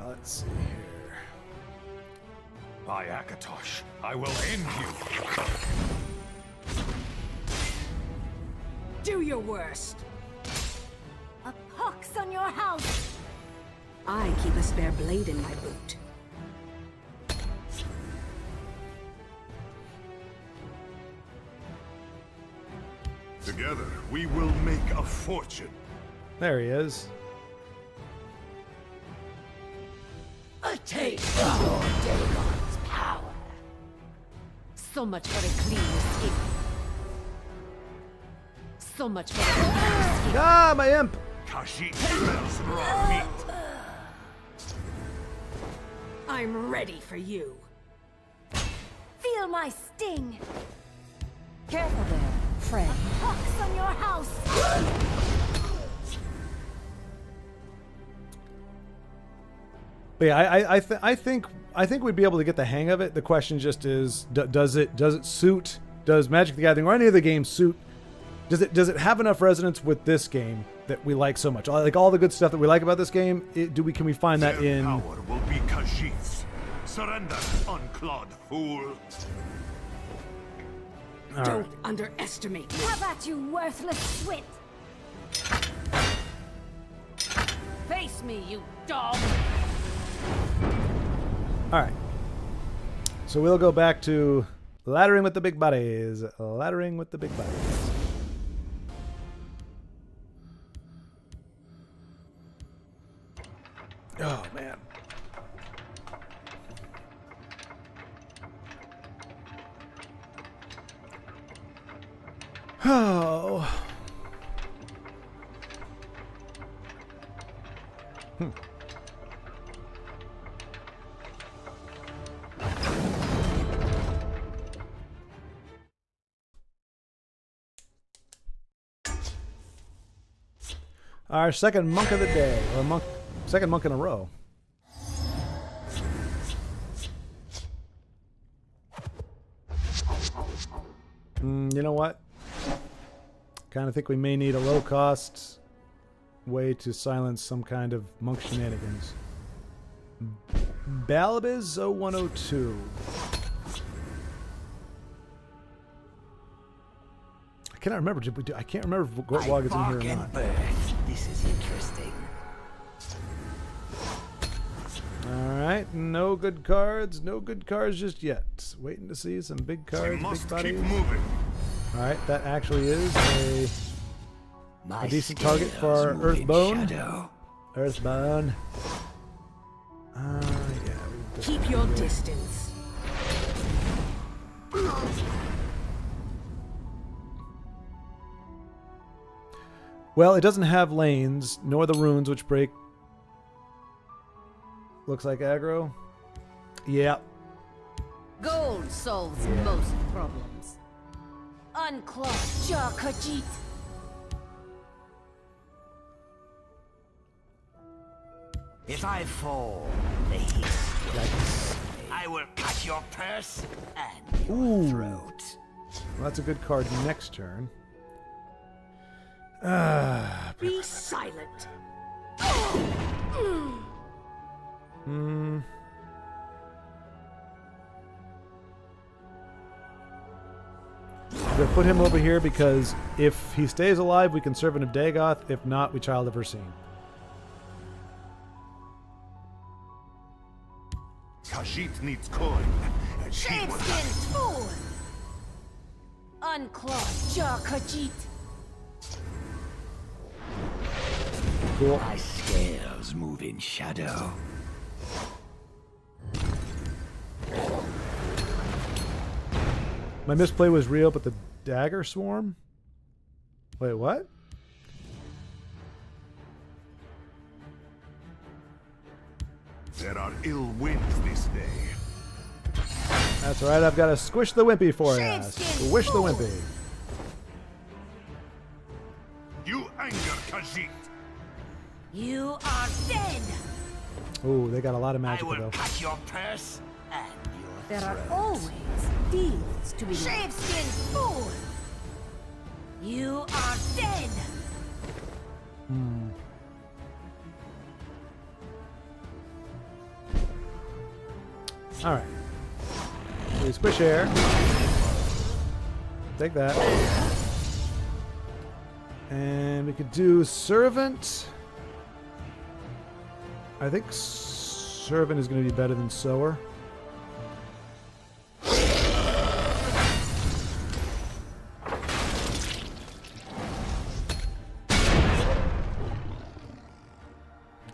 Let's see here. By Akatosh, I will end you. Do your worst. A pox on your house. I keep a spare blade in my boot. Together, we will make a fortune. There he is. A taste of your Dagon's power. So much for a clean escape. So much for a clean escape. Ah, my imp! Khajiit smells raw meat. I'm ready for you. Feel my sting. Careful there, friend. Pox on your house. But yeah, I think we'd be able to get the hang of it. The question just is, does it suit? Does Magic the Gathering or any other game suit? Does it have enough resonance with this game that we like so much? Like all the good stuff that we like about this game, can we find that Their in? power will be Khajiit's. Surrender, unclawed fool. All Don't right. underestimate me. Have at you, worthless swit. Face me, you dog. All right. So we'll go back to laddering with the big buddies. Laddering with the big buddies. Oh, man. Oh. Our second monk of the day, or second monk in a row. You know what? Kind of think we may need a low-cost way to silence some kind of monk shenanigans. Balabiz 0102. I cannot remember. I can't remember if Gortwog is in here or not. This is interesting. Alright, no good cards. No good cards just yet. Waiting to see some big We cards, must big keep bodies. moving. Alright, that actually is a My decent target for our scales move in Earthbone. shadow. Earthbone. Yeah. Keep your distance. Well, it doesn't have lanes, nor the runes which break. Looks like aggro. Yeah. Gold solves most problems. Unclogged jaw, Khajiit. If I fall, the hiss. I will cut your purse and your Ooh. throat. Well, that's a good card next turn. Be silent. We're gonna put him over here because if he stays alive, we can Servant of Dagoth. If not, we Child of Ursine. Khajiit needs coin, and he will have Shapeskin it. fool! Unclawed jaw Khajiit. Cool. My scales move in shadow. My misplay was real, but the dagger swarm? Wait, what? There are ill winds this day. That's right, I've got to squish the wimpy for you. Shapeskin Squish the fool. wimpy. You anger Khajiit. You are dead! Ooh, they got a lot of I magic will though. cut your purse and your There are throat. always deals to be made. Shapeskin fool! You are dead! Alright. We squish air. Take that. And we could do Servant. I think Servant is going to be better than Sower.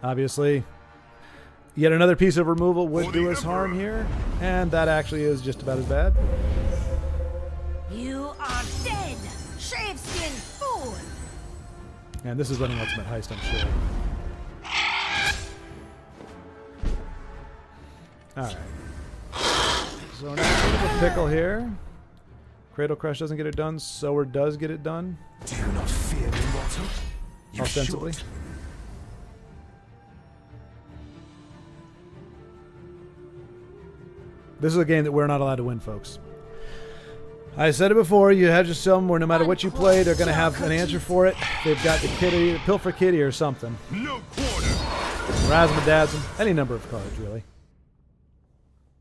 Obviously, yet another piece of removal would do us harm here, and that actually is just about as bad. You are dead! Shapeskin fool! And this is running Ultimate Heist, I'm sure. Alright. So now a bit of a pickle here. Cradle Crush doesn't get it done. Sower does get it done. Do you not fear me, mortal? You Ostensibly. should. This is a game that we're not allowed to win, folks. I said it before, you have just some where no matter what you play, they're going to have an answer for it. They've got the kitty, the Pilfer Kitty or something. No quarter. Razzmatazz, any number of cards, really.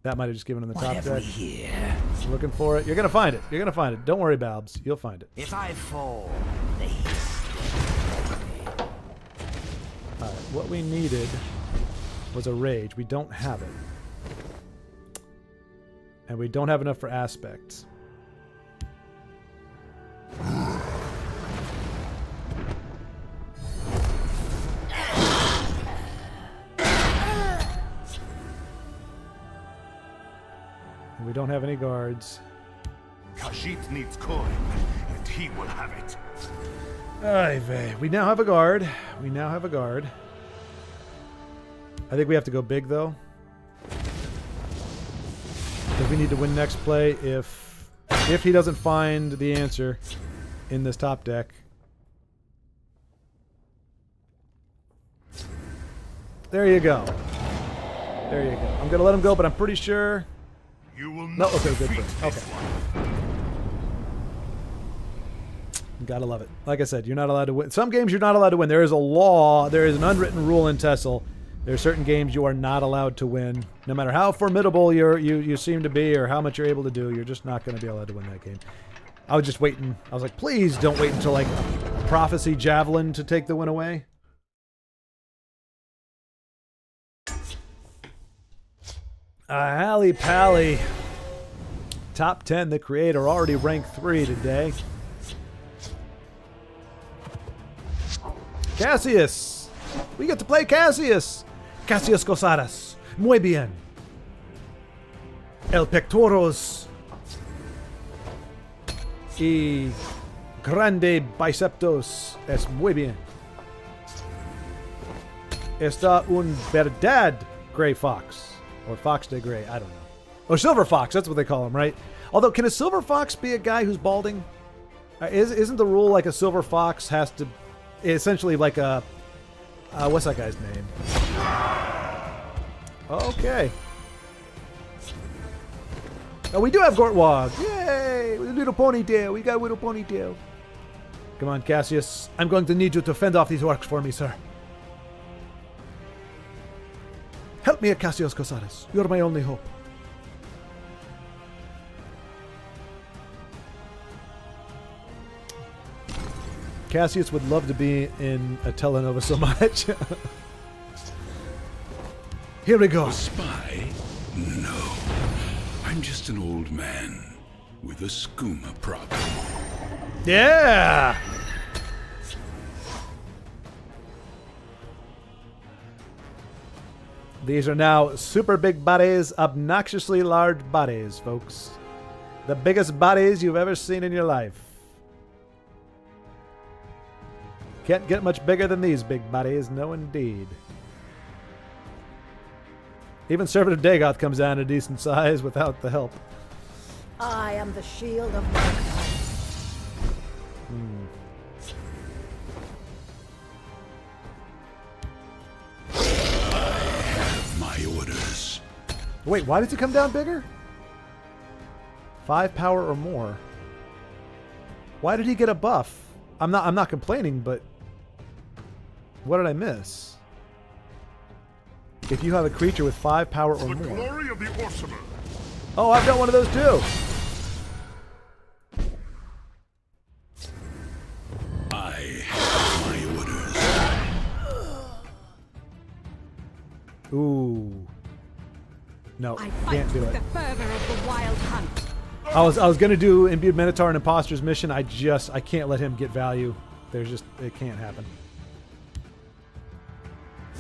That might have just given them the What top have we deck. here? Looking for it. You're going to find it. You're going to find it. Don't worry, Babs. You'll find it. If I fall, the history. Alright, what we needed was a Rage. We don't have it. And we don't have enough for Aspects. And we don't have any guards. Khajiit needs coin, and he will have it. Ay vey. We now have a guard. We now have a guard. I think we have to go big, though. Because we need to win next play if he doesn't find the answer in this top deck. There you go. There you go. I'm going to let him go, but I'm pretty sure... You will No, not okay, good defeat for this okay. one. Gotta love it. Like I said, you're not allowed to win. Some games you're not allowed to win. There is a law. There is an unwritten rule in TESL. There are certain games you are not allowed to win. No matter how formidable you seem to be or how much you're able to do, you're just not going to be allowed to win that game. I was just waiting. I was like, please don't wait until like a Prophecy Javelin to take the win away. Hally Pally. Top 10, the creator, already ranked 3 today. Cassius. We get to play Cassius. Cassius Cosadas. Muy bien. El Pectoros. Y Grande Biceptos. Es muy bien. Está un verdad Gray Fox. Or Fox de Gray. I don't know. Oh, Silver Fox. That's what they call him, right? Although, can a Silver Fox be a guy who's balding? Isn't the rule like a Silver Fox has to... Essentially like a... what's that guy's name? Okay. Oh, we do have Gortwog. Yay! With a little ponytail. We got a little ponytail. Come on, Cassius. I'm going to need you to fend off these orcs for me, sir. Help me, Cassius Cosadas. You're my only hope. Cassius would love to be in a telenova so much. Here we go. A spy? No. I'm just an old man with a skooma problem. Yeah! These are now super big bodies, obnoxiously large bodies, folks. The biggest bodies you've ever seen in your life. Can't get much bigger than these big bodies, no indeed. Even Servitor Dagoth comes down to decent size without the help. I am the shield of my clan. My orders. Wait, why does it come down bigger? 5 power or more. Why did he get a buff? I'm not complaining, but what did I miss? If you have a creature with 5 power or The more. glory of the Orsimer. Oh, I've got one of those too. I have my orders. Ooh. No, I can't fight do with it. the fervor of the wild hunt. I was gonna do Imbued Minotaur and Imposter's mission. I can't let him get value. It can't happen.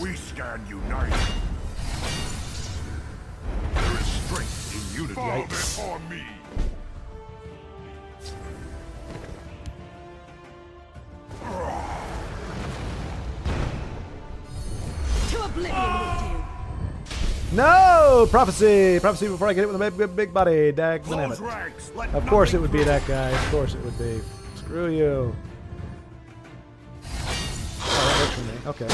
We stand united. There is strength in unity. Fall before me. To oblivion with you. No! Prophecy! Prophecy before I get hit with a big body. Dag the Close nabbit. ranks. Let Of course it nothing would be through. that guy. Of course it would be. Screw you. Oh, that works for me. Okay.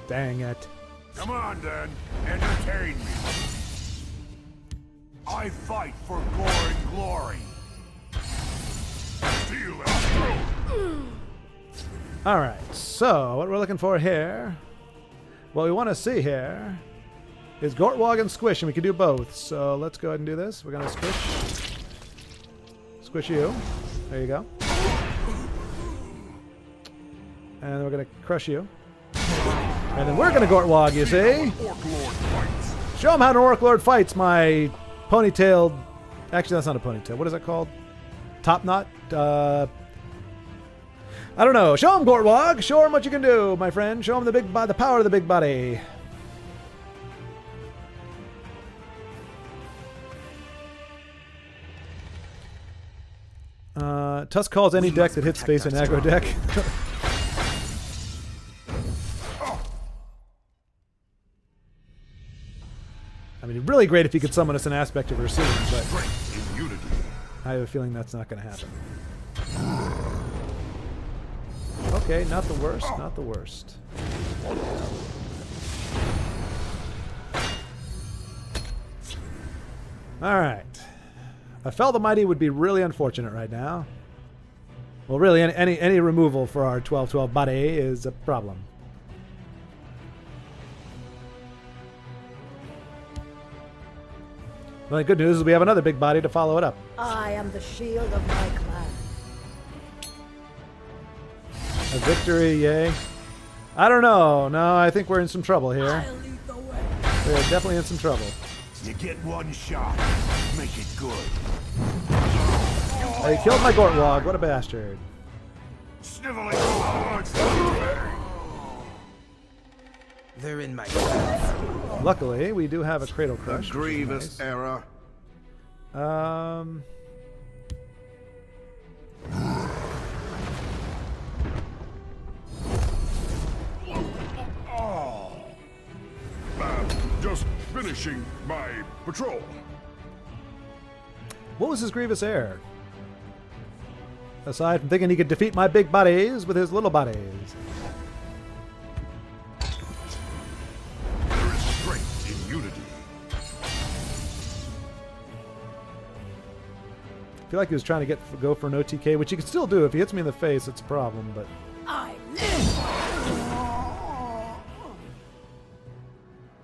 Dang it. Come on, then. Entertain me. I fight for gore and glory. Steel and stone. Alright, so what we're looking for here, what we want to see here, is Gortwog and Squish, and we can do both. So let's go ahead and do this. We're going to squish you. There you go. And then we're going to crush you. And then we're going to Gortwog, you see? Orc Lord fights. Show him how an Orc Lord fights, my ponytailed... Actually, that's not a ponytail. What is that called? Top knot? I don't know. Show him, Gortwog. Show him what you can do, my friend. Show him the power of the big body. Tusk calls any deck that hits space an aggro deck. I mean, really great if you could summon us an aspect of Ursine, but Strength in unity. I have a feeling that's not going to happen. Okay, not the worst, not the worst. Alright. A Fell the Mighty would be really unfortunate right now. Well, really, any removal for our 12-12 body is a problem. The only good news is we have another big body to follow it up. I am the shield of my clan. A victory, yay. I don't know. No, I think we're in some trouble here. I'll lead the way. We're definitely in some trouble. You get one shot. Make it good. Oh, he killed my Gortwog. What a bastard. Sniveling. They're in my Luckily, we do have a Cradle Crush. which is Grievous nice. error. Just finishing my patrol. What was his grievous error? Aside from thinking he could defeat my big bodies with his little bodies. There is strength in unity. I feel like he was trying to go for an OTK, which he could still do. If he hits me in the face, it's a problem, but... I live.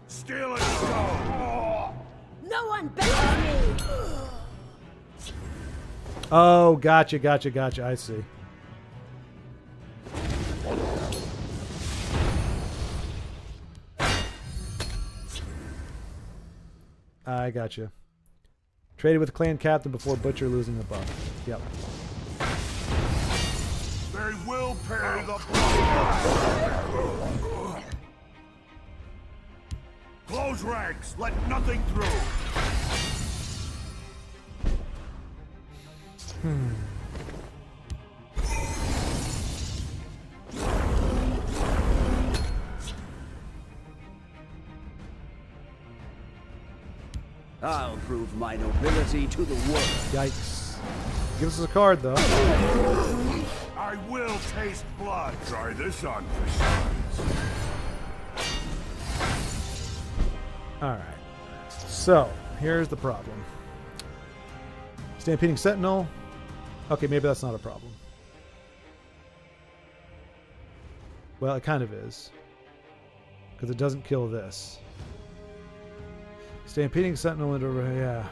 Steel and stone. Oh, gotcha, gotcha, gotcha. I see. I gotcha. Traded with clan captain before Butcher losing the buff. Yep. They will pay the price. Close ranks. Let nothing through. I'll prove my nobility to the world. Yikes. Give us a card, though. I will taste blood. Try this on for size. Alright. So, here's the problem. Stampeding Sentinel. Okay, maybe that's not a problem. Well, it kind of is. Because it doesn't kill this. Stampeding Sentinel into... yeah.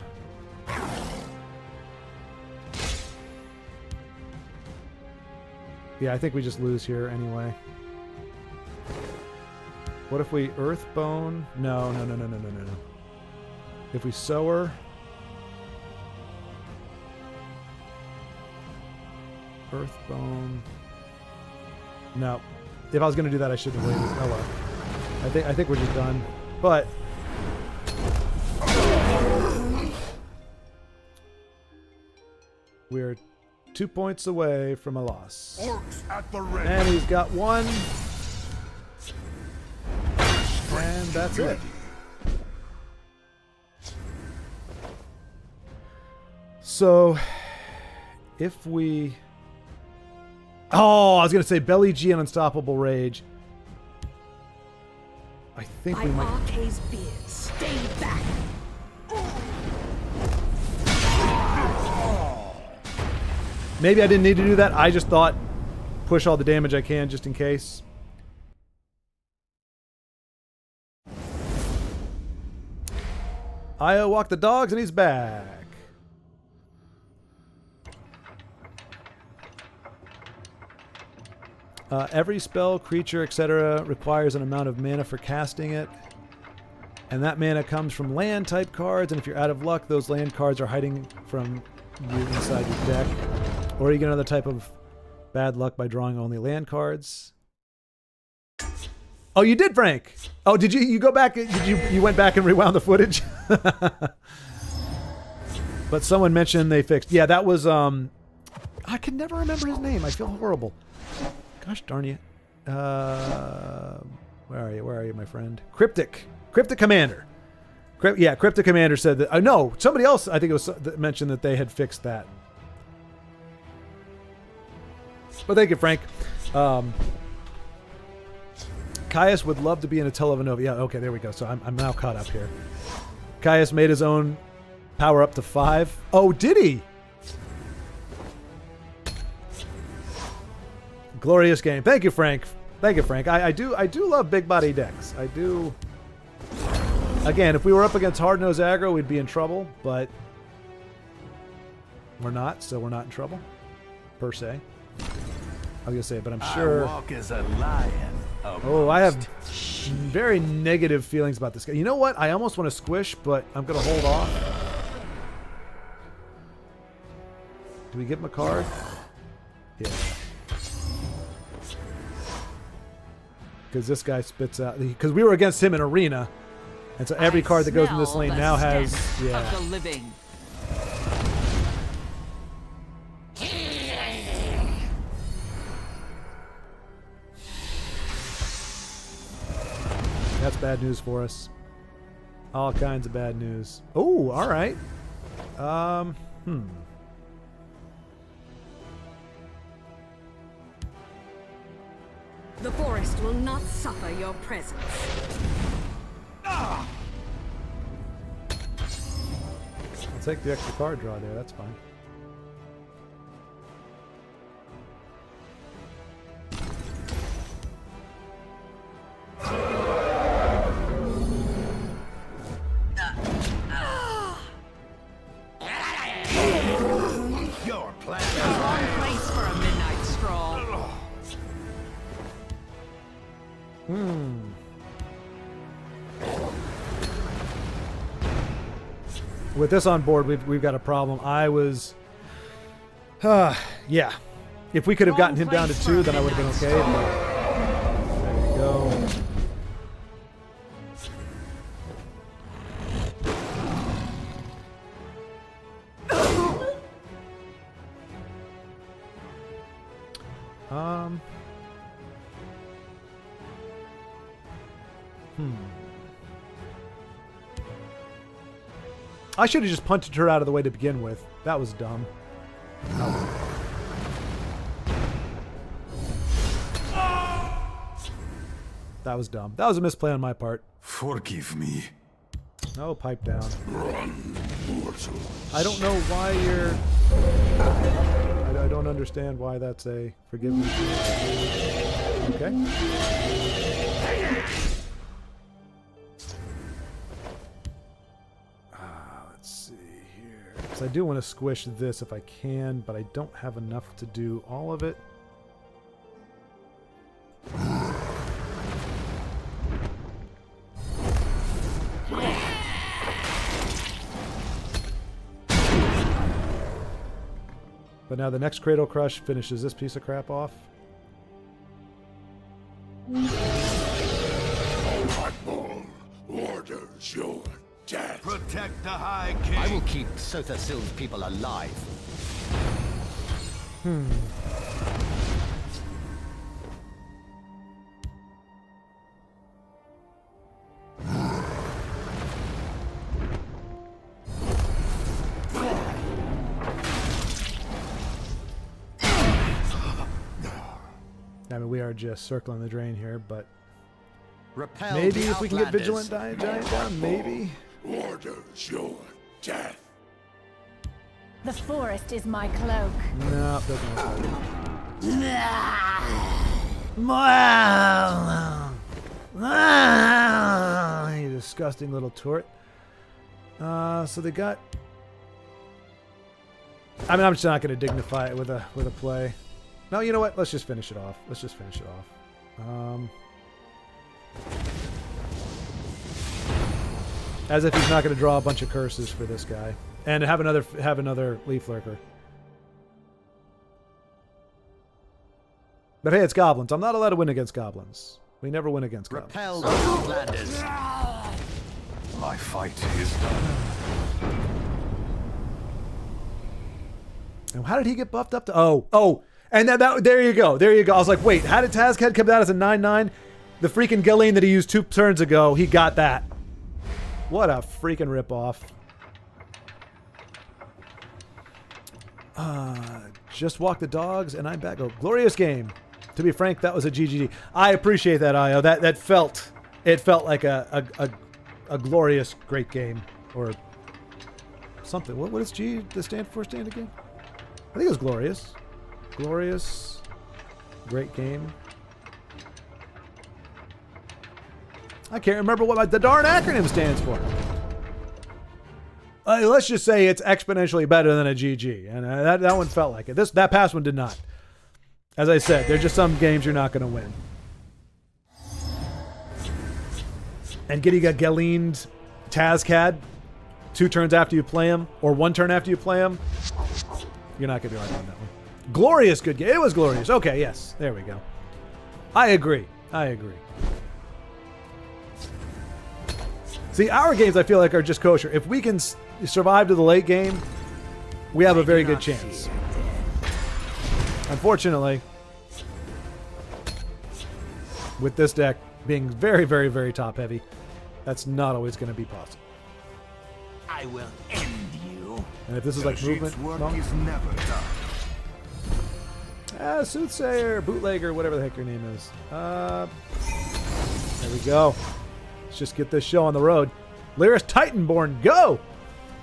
Yeah, I think we just lose here anyway. What if we Earthbone? No. If we Sower... Earthbone... No. If I was going to do that, I shouldn't have waited. Oh well. I think we're just done. But... we're 2 points away from a loss. Orcs at the ready. And he's got one. And that's it. So, if we... Oh, I was going to say Belly G and Unstoppable Rage. I think we might... Arcade's beard, stay back. Maybe I didn't need to do that. I just thought push all the damage I can just in case. Io walked the dogs and he's back. Every spell, creature, etc. requires an amount of mana for casting it. And that mana comes from land type cards, and if you're out of luck, those land cards are hiding from you inside your deck. Or you get another type of bad luck by drawing only land cards. Oh, you did, Frank! Oh, did you go back? You went back and rewound the footage? But someone mentioned they fixed... Yeah, that was... I can never remember his name. I feel horrible. Gosh darn you. Where are you, my friend? Cryptic Commander. Cryptic Commander said that... no, somebody else, I think it was that mentioned that they had fixed that. But thank you, Frank. Caius would love to be in a Televanova. Yeah, okay, there we go. So I'm now caught up here. Caius made his own power up to 5. Oh, did he? Glorious game. Thank you, Frank. Thank you, Frank. I do love big body decks. I do. Again, if we were up against hard-nosed aggro, we'd be in trouble, but we're not, so we're not in trouble, per se. I was gonna say, but I'm sure. I walk as a lion. Oh, I have very negative feelings about this guy. You know what? I almost want to squish, but I'm gonna hold off. Do we give him a card? Yeah. Because this guy spits out. Because we were against him in arena, and so every card that goes in this lane now has. Yeah. Of the living. That's bad news for us. All kinds of bad news. Oh, all right. The forest will not suffer your presence. I'll take the extra card draw there. That's fine. Your With this on board, we've got a problem. I was... yeah. If we could have gotten him down to 2, then I would have been okay. But there you go. I should have just punted her out of the way to begin with. That was dumb. That was dumb. That was a misplay on my part. Forgive me. No, pipe down. Run, mortal. I don't know why you're... I don't understand why that's a forgiveness. Okay. Let's see here. Because I do want to squish this if I can, but I don't have enough to do all of it. But now the next Cradle Crush finishes this piece of crap off. My ball orders your death. Protect the High King. I will keep Sothasil's people alive. I mean, we are just circling the drain here, but Repel maybe the if we can get Outlanders. Vigilant Giant down, maybe. Orders your death. The forest is my cloak. No, doesn't work. You disgusting little turret. So they got... I mean, I'm just not going to dignify it with a play. No, you know what? Let's just finish it off. Let's just finish it off. As if he's not going to draw a bunch of curses for this guy and have another Leaf Lurker. But hey, it's goblins. I'm not allowed to win against goblins. We never win against goblins. Repel the Outlanders. My fight is done. And how did he get buffed up to? Oh. And that there you go. There you go. I was like, wait, how did Tazcad come down as a 9/9? The freaking Galeen that he used 2 turns ago, he got that. What a freaking ripoff. Just walk the dogs and I'm back. Oh, glorious game. To be frank, that was a GGD. I appreciate that, Io. That felt like a glorious great game or something. What does G stand again? I think it was glorious. Glorious, great game. I can't remember what the darn acronym stands for. Let's just say it's exponentially better than a GG, and that one felt like it. That past one did not. As I said, there's just some games you're not going to win. And getting a Galeen Tazcad 2 turns after you play him, or 1 turn after you play him, you're not going to be right on that one. Glorious good game. It was glorious. Okay, yes. There we go. I agree. See, our games I feel like are just kosher. If we can survive to the late game, we have a very good chance. Unfortunately, with this deck being very, very, very top heavy, that's not always going to be possible. I will end you. And if this is like movement, work monk, is never done. Soothsayer, Bootlegger, whatever the heck your name is. There we go. Let's just get this show on the road. Lyris Titanborn, go!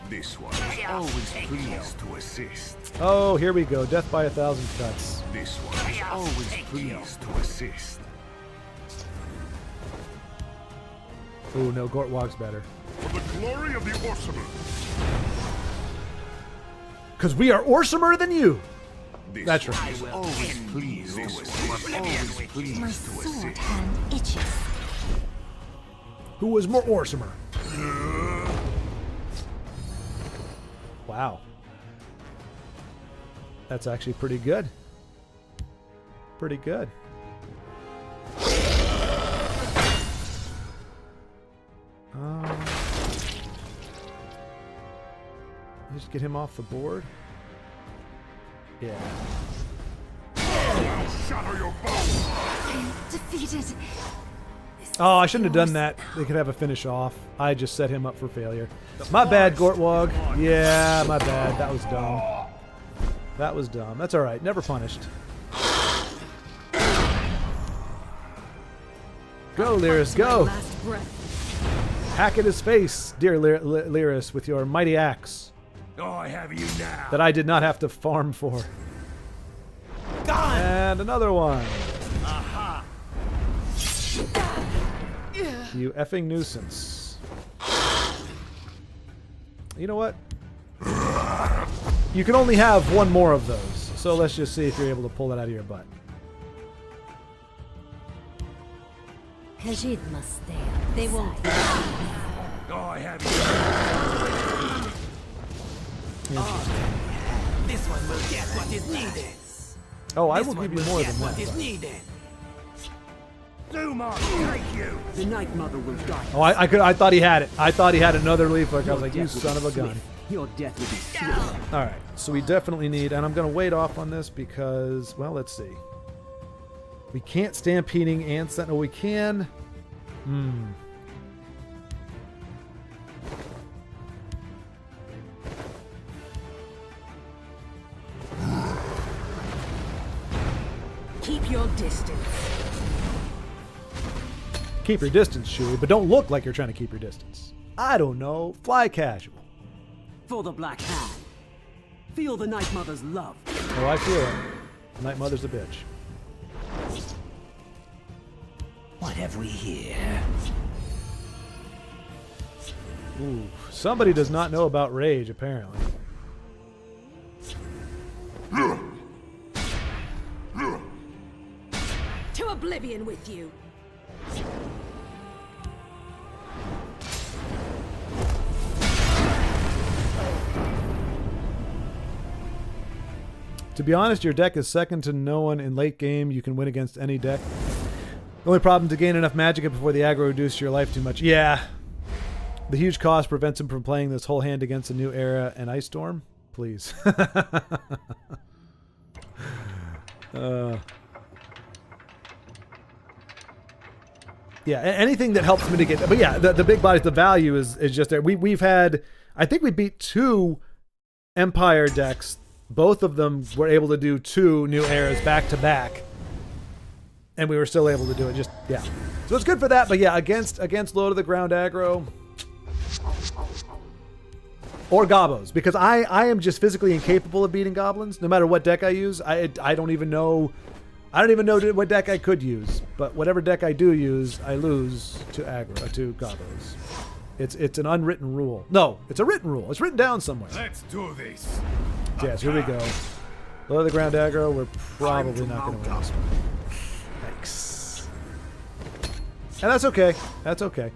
This one is always pleased to assist. Oh, here we go. Death by 1,000 cuts. This one is always pleased to assist. Ooh, no, Gortwog's better. For the glory of the Orsimer. Because we are awesomer than you. That's right. I will Always end pleased you. to assist. Always pleased My to sword assist. hand itches. Who was more awesomer? Wow. That's actually pretty good. Pretty good. Just get him off the board. Yeah. Shatter your bones! Defeated. Oh, I shouldn't have done that. They could have a finish off. I just set him up for failure. My bad, Gortwog. Yeah, my bad. That was dumb. That was dumb. That's all right. Never punished. Go, Lyris, go! Last breath. Hack at his face, dear Lyris, with your mighty axe Oh, I have you now. that I did not have to farm for. And another one. Aha! You effing nuisance. You know what? You can only have one more of those, so let's just see if you're able to pull that out of your butt. Khajiit must stay. They won't. Oh, I have you. This one will get what is needed. Oh, I This will one give you more get than what that. is but- needed. Zuma, take you. The Night Mother will die. Oh, I thought he had it. I thought he had another leaf hook. I was like, you Death will son be of a gun. swift. Your death will be swift. All right, so we definitely need, and I'm going to wait off on this because, well, let's see. We can't stampeding and sentinel. We can. Keep your distance. Keep your distance, Chewie, but don't look like you're trying to keep your distance. I don't know. Fly casual. For the Black Hand. Feel the Night Mother's love. Oh, I feel it. Night Mother's a bitch. What have we here? Ooh, somebody does not know about rage, apparently. To oblivion with you. To be honest, your deck is second to no one in late game. You can win against any deck. The only problem to gain enough magic before the aggro reduces your life too much. Yeah. The huge cost prevents him from playing this whole hand against a new era and Ice Storm. Please. Yeah, anything that helps mitigate that. But yeah, the big bodies, the value is just there. We've had, I think we beat 2 Empire decks. Both of them were able to do 2 new eras back to back. And we were still able to do it. Just, yeah. So it's good for that. But yeah, against low to the ground aggro. Or gobos. Because I am just physically incapable of beating goblins. No matter what deck I use. I don't even know. I don't even know what deck I could use. But whatever deck I do use, I lose to aggro, to gobos. It's an unwritten rule. No, it's a written rule. It's written down somewhere. Let's do this. Yes, here we go. Low to the ground aggro, we're probably not going to win this one. Yikes. And that's okay. That's okay.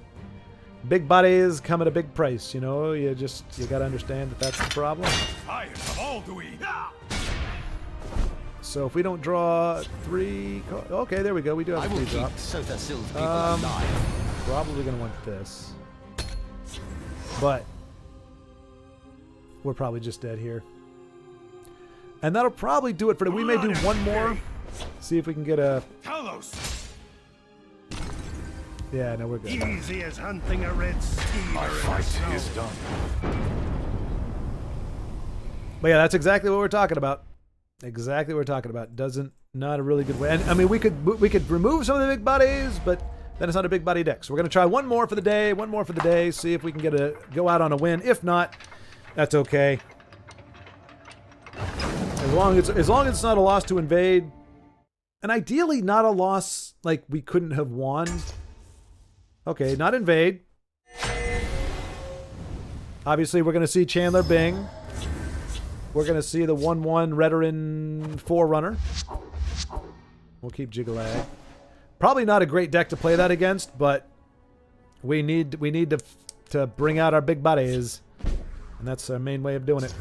Big bodies come at a big price, you know? You got to understand that that's the problem. Fires of all do we. So if we don't draw 3... Okay, there we go. We do have a 3 drop. Sothasil's people alive. Probably going to want this. But we're probably just dead here. And that'll probably do it for we may do one more. See if we can get a... Talos! Yeah, no, we're good. Easy as hunting a red skeeter. My fight is done. But yeah, that's exactly what we're talking about. Exactly what we're talking about. Not a really good way. And I mean, we could remove some of the big bodies, but then it's not a big body deck. So we're gonna try one more for the day. See if we can go out on a win. If not, that's okay. As long as it's not a loss to invade, and ideally not a loss like we couldn't have won. Okay, not invade. Obviously, we're gonna see Chandler Bing. we're going to see the 1/1 Redoran Forerunner. We'll keep Jigalag. Probably not a great deck to play that against, but we need to bring out our big bodies, and that's our main way of doing it.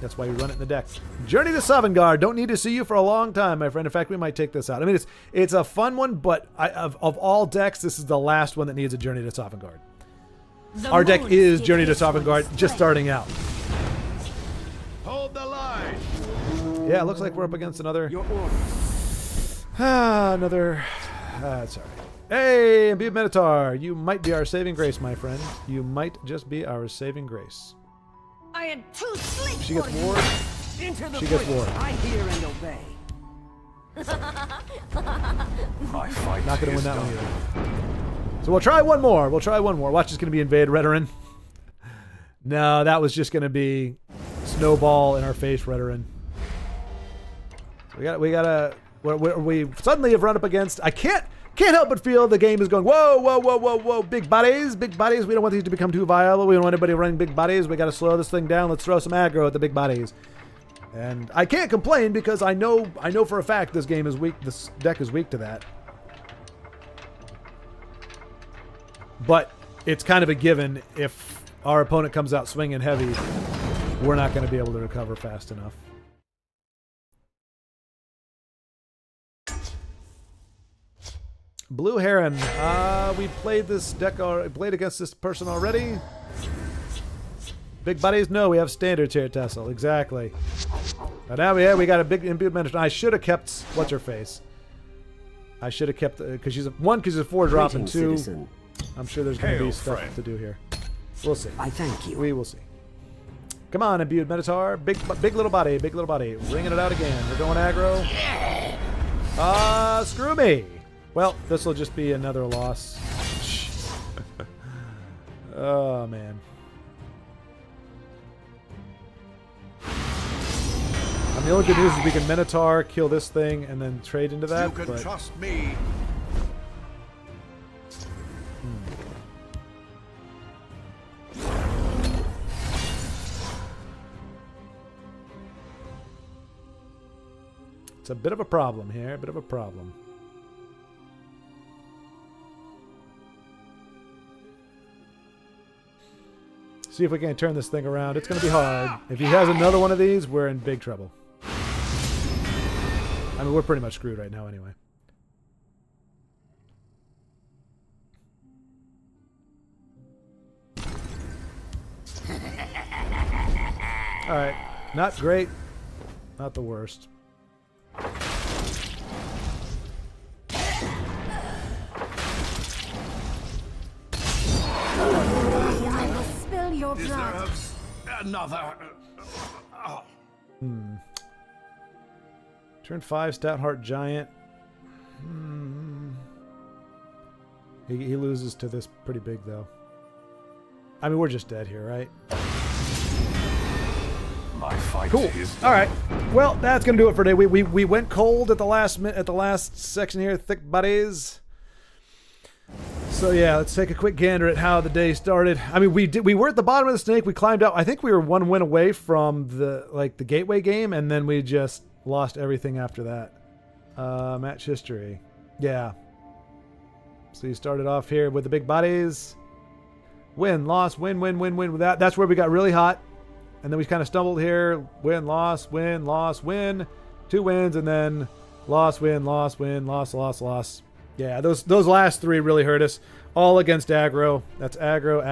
That's why we run it in the deck. Journey to Sovngarde. Don't need to see you for a long time, my friend. In fact, we might take this out. I mean, it's a fun one, but of all decks, this is the last one that needs a Journey to Sovngarde. Our deck is Journey to Sovngarde, just starting out. Hold the line. Yeah, it looks like we're up against another. Your order. That's all right. Hey, Imbued Minotaur, you might be our saving grace, my friend. You might just be our saving grace. I am too slick She gets for you. ward. Into the She gets breach. ward. I hear and obey. My fight Not going to win is that one done. either. So we'll try one more. Watch, it's going to be Invade Redoran. No, that was just going to be Snowball in our face Redoran. We suddenly have run up against. I can't help but feel the game is going. Whoa! Big bodies. We don't want these to become too viable. We don't want anybody running big bodies. We got to slow this thing down. Let's throw some aggro at the big bodies. And I can't complain because I know for a fact this game is weak. This deck is weak to that. But it's kind of a given if our opponent comes out swinging heavy, we're not going to be able to recover fast enough. Blue Heron. We played this deck. Played against this person already. Big buddies? No, we have standards here at TESL. Exactly. But now we got a big imbued mentor. I should have kept what's her face. I should have kept because she's a 4-drop and 2. Citizen. I'm sure there's going to be Hail, stuff friend. to do here. We'll see. I thank you. We will see. Come on, Imbued Minotaur. Big little body. Ringing it out again. We're going aggro. Screw me. Well, this will just be another loss. Oh, man. The only good news is we can Minotaur, kill this thing, and then trade into that. You can but trust me. it's a bit of a problem here. A bit of a problem. See if we can turn this thing around. It's going to be hard. If he has another one of these, we're in big trouble. I mean, we're pretty much screwed right now anyway. Alright. Not great. Not the worst. I will spill your blood. Deserves another. Turn 5, Stoutheart Giant. He loses to this pretty big, though. I mean, we're just dead here, right? My fight Cool. is All right. Well, that's gonna do it for today. We went cold at the last section here, thick buddies. So yeah, let's take a quick gander at how the day started. I mean, we were at the bottom of the snake. We climbed out. I think we were 1 win away from the gateway game, and then we just lost everything after that. Match history. Yeah. So you started off here with the big bodies. Win, loss, win. That's where we got really hot. And then we kind of stumbled here. Win, loss, win, loss, win. 2 wins, and then loss, win, loss, loss. Yeah, those last 3 really hurt us. All against aggro. That's aggro.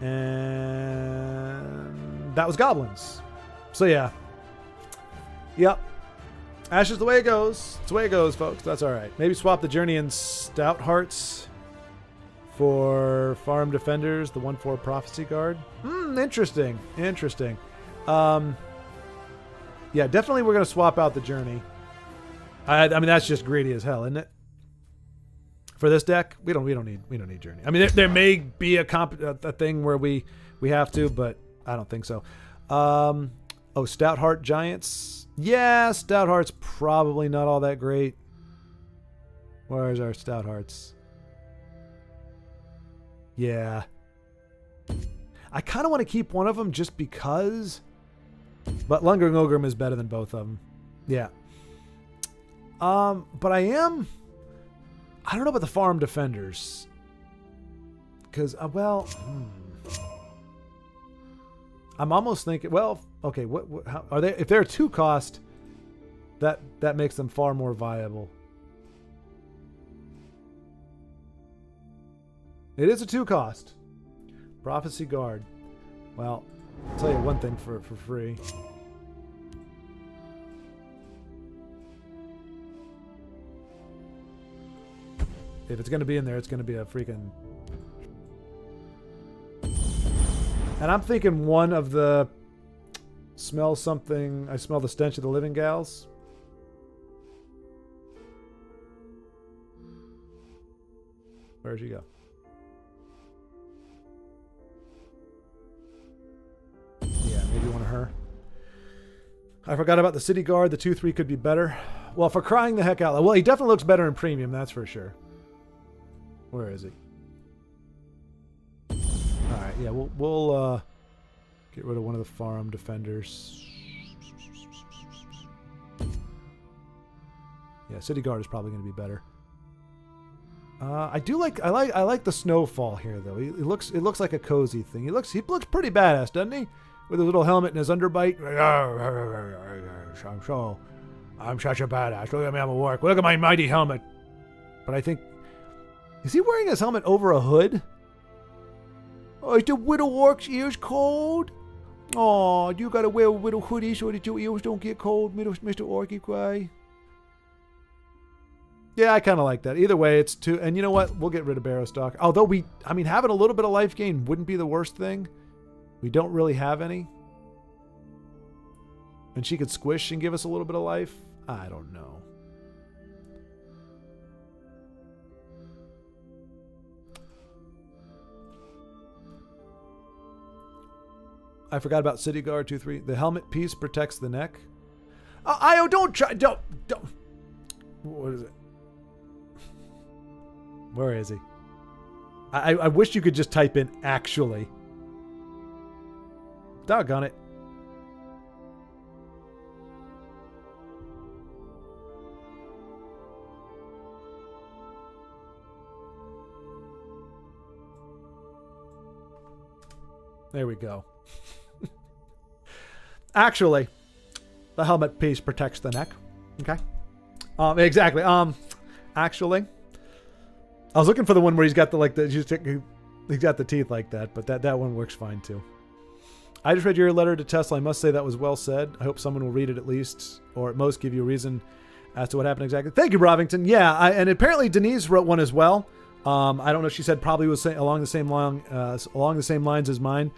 And that was goblins. So yeah. Yep. Ash is the way it goes. It's the way it goes, folks. That's all right. Maybe swap the Journey and Stout Hearts for Farm Defenders, the 1/4 Prophecy Guard. Interesting. Yeah, definitely we're going to swap out the Journey. I mean, that's just greedy as hell, isn't it? For this deck, we don't need Journey. I mean, there may be a thing where we have to, but I don't think so. Stoutheart Giants. Yeah, Stoutheart's probably not all that great. Where's our Stouthearts? Yeah. I kind of want to keep one of them just because But Lungering Ogrim is better than both of them. Yeah. But I don't know about the Farm Defenders. Because, I'm almost thinking, well, okay, how are they? If they're a 2 cost, that makes them far more viable. It is a 2 cost. Prophecy Guard. Well, I'll tell you one thing for free. If it's going to be in there, it's going to be a freaking... And I'm thinking one of the... Smell something... I smell the stench of the living gals. Where'd she go? Yeah, maybe one of her. I forgot about the City Guard. The 2-3 could be better. Well, for crying the heck out loud. Well, he definitely looks better in premium, that's for sure. Where is he? Alright, yeah, we'll get rid of one of the Farm Defenders. Yeah, City Guard is probably going to be better. I like the Snowfall here though. It looks like a cozy thing. He looks pretty badass, doesn't he? With his little helmet and his underbite. I'm such a badass. Look at me, I'm a work. Look at my mighty helmet. But I think, is he wearing his helmet over a hood? Oh, is the Widow Orc's ears cold? Oh, you gotta wear a Widow hoodie so that your ears don't get cold, Mr. Orky Cry. Yeah, I kind of like that. Either way, it's 2. And you know what? We'll get rid of Barrowstock. Although having a little bit of life gain wouldn't be the worst thing. We don't really have any. And she could squish and give us a little bit of life. I don't know. I forgot about City Guard 2-3. The helmet piece protects the neck. Io, don't. What is it? Where is he? I wish you could just type in actually. Doggone it. There we go. Actually, the helmet piece protects the neck. Okay. Exactly. Actually, I was looking for the one where he's got he's got the teeth like that, but that one works fine too. I just read your letter to TESL. I must say that was well said. I hope someone will read it at least, or at most give you a reason as to what happened exactly. Thank you, Brovington. Yeah, and apparently Denise wrote one as well. I don't know. She said probably was along the same lines as mine,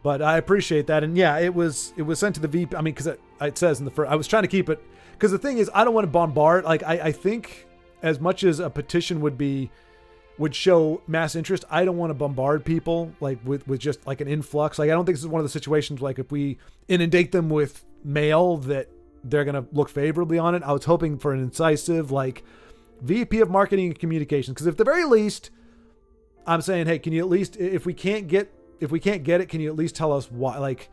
but I appreciate that. And yeah, it was sent to the VP. I mean, because it says in the first. I was trying to keep it because the thing is, I don't want to bombard. Like I think as much as a petition would show mass interest, I don't want to bombard people like with just like an influx. Like I don't think this is one of the situations like if we inundate them with mail that they're going to look favorably on it. I was hoping for an incisive like VP of Marketing and Communications, because at the very least, I'm saying, hey, can you at least, if we can't get it, can you at least tell us why? Like,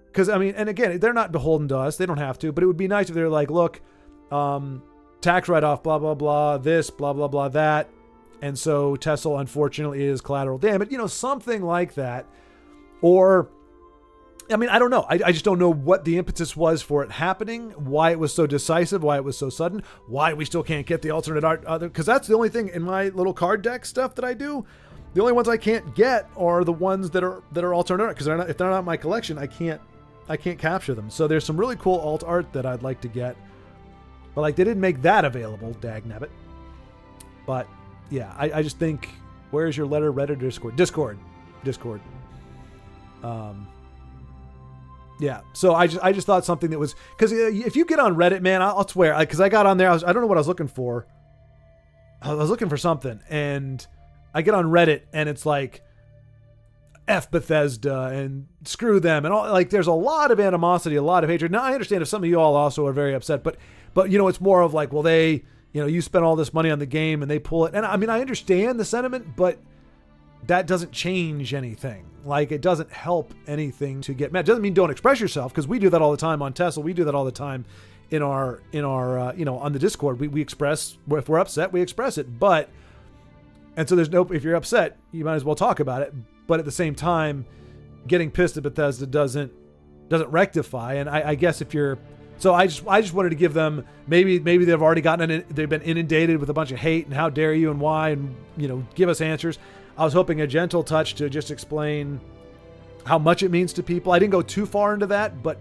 because I mean, and again, they're not beholden to us; they don't have to. But it would be nice if they're like, look, tax write-off, blah blah blah, this, blah blah blah, that. And so TESL, unfortunately, is collateral damage. You know, something like that. Or, I mean, I don't know. I just don't know what the impetus was for it happening, why it was so decisive, why it was so sudden, why we still can't get the alternate art. Because that's the only thing in my little card deck stuff that I do. The only ones I can't get are the ones that are alternate art. Because if they're not in my collection, I can't capture them. So there's some really cool alt art that I'd like to get. But like they didn't make that available, dagnabbit. But yeah, I just think, where's your letter, Reddit, or Discord? Discord. Yeah, so I just thought something that was, because if you get on Reddit, man, I'll swear, because I got on there, I don't know what I was looking for. I was looking for something, and I get on Reddit, and it's like, F Bethesda, and screw them, and all, like, there's a lot of animosity, a lot of hatred. Now, I understand if some of you all also are very upset, but you know, it's more of like, well, they, you know, you spent all this money on the game, and they pull it, and I mean, I understand the sentiment, but that doesn't change anything. Like, it doesn't help anything to get mad. It doesn't mean don't express yourself, because we do that all the time on TESL. We do that all the time in our on the Discord. We express, if we're upset, we express it. But, and so there's no, if you're upset, you might as well talk about it. But at the same time, getting pissed at Bethesda doesn't rectify. And I guess if you're, so I just wanted to give them, maybe they've already they've been inundated with a bunch of hate and how dare you and why, and give us answers. I was hoping a gentle touch to just explain how much it means to people. I didn't go too far into that, but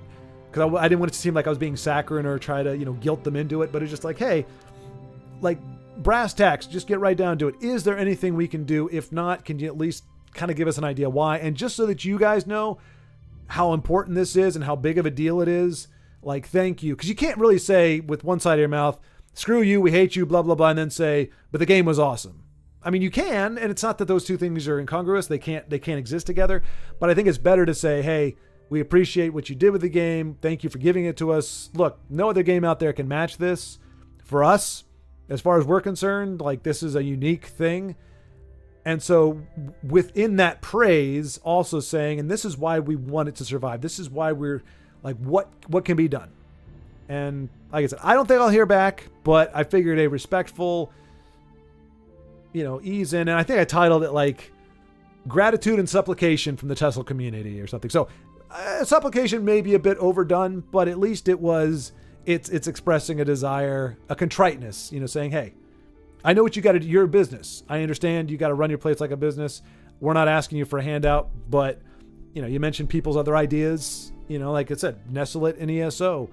because I didn't want it to seem like I was being saccharine or try to guilt them into it. But it's just like, hey, like brass tacks, just get right down to it. Is there anything we can do? If not, can you at least kind of give us an idea why? And just so that you guys know how important this is and how big of a deal it is, like, thank you. Because you can't really say with one side of your mouth, screw you, we hate you, blah, blah, blah, and then say, but the game was awesome. I mean, you can, and it's not that those two things are incongruous. They can't exist together. But I think it's better to say, hey, we appreciate what you did with the game. Thank you for giving it to us. Look, no other game out there can match this. For us, as far as we're concerned, like, this is a unique thing. And so within that praise, also saying, and this is why we want it to survive. This is why we're like, what can be done? And like I said, I don't think I'll hear back, but I figured a respectful, ease in. And I think I titled it like gratitude and supplication from the TESL community or something. So supplication may be a bit overdone, but at least it's expressing a desire, a contriteness, saying, hey, I know what you got to do. You're a business. I understand you got to run your place like a business. We're not asking you for a handout, but you mentioned people's other ideas, like I said, nestle it in ESO,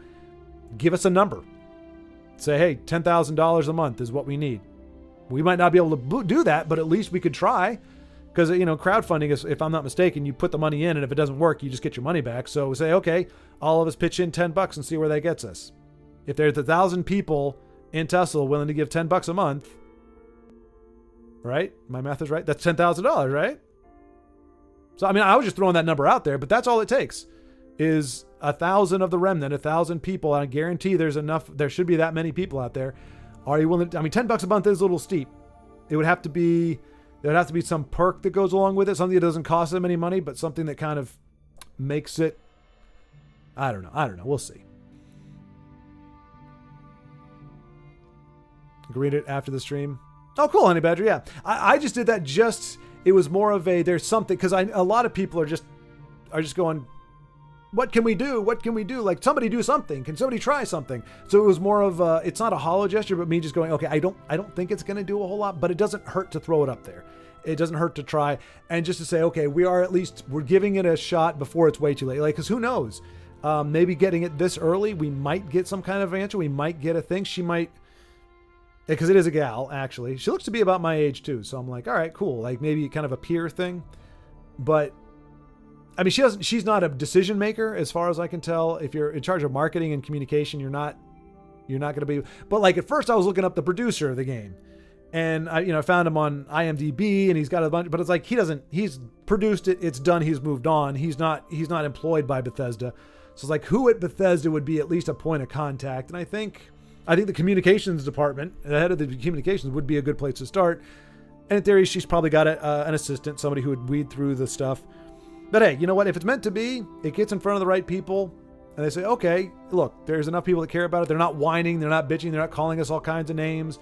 give us a number, say, hey, $10,000 a month is what we need. We might not be able to do that, but at least we could try, because, crowdfunding is, if I'm not mistaken, you put the money in, and if it doesn't work, you just get your money back. So we say, okay, all of us pitch in $10 and see where that gets us. If there's 1,000 people in TESL willing to give $10 a month, right? My math is right. That's $10,000, right? So, I mean, I was just throwing that number out there, but that's all it takes is 1,000 of the remnant, 1,000 people. And I guarantee there should be that many people out there. Are you willing to, I mean, $10 a month is a little steep. There would have to be some perk that goes along with it. Something that doesn't cost them any money, but something that kind of makes it, I don't know. We'll see. Read it after the stream. Oh, cool, Honey Badger. Yeah. I just did that it was more of there's something, because a lot of people are just going, what can we do? What can we do? Like, somebody do something. Can somebody try something? So it was more of it's not a hollow gesture, but me just going, okay, I don't think it's going to do a whole lot, but it doesn't hurt to throw it up there. It doesn't hurt to try, and just to say, okay, we're giving it a shot before it's way too late. Like, because who knows? Maybe getting it this early, we might get some kind of answer. We might get a thing. She might, because it is a gal, actually. She looks to be about my age too. So I'm like, all right, cool. Like, maybe kind of a peer thing, but I mean, she's not a decision maker as far as I can tell. If you're in charge of marketing and communication, you're not going to be, but like at first I was looking up the producer of the game, and I found him on IMDb, and he's got a bunch, but it's like he's produced it. It's done. He's moved on. He's not employed by Bethesda. So it's like, who at Bethesda would be at least a point of contact? And I think the communications department, the head of the communications, would be a good place to start. And in theory, she's probably got an assistant, somebody who would weed through the stuff. But hey, you know what? If it's meant to be, it gets in front of the right people, and they say, okay, look, there's enough people that care about it. They're not whining. They're not bitching. They're not calling us all kinds of names.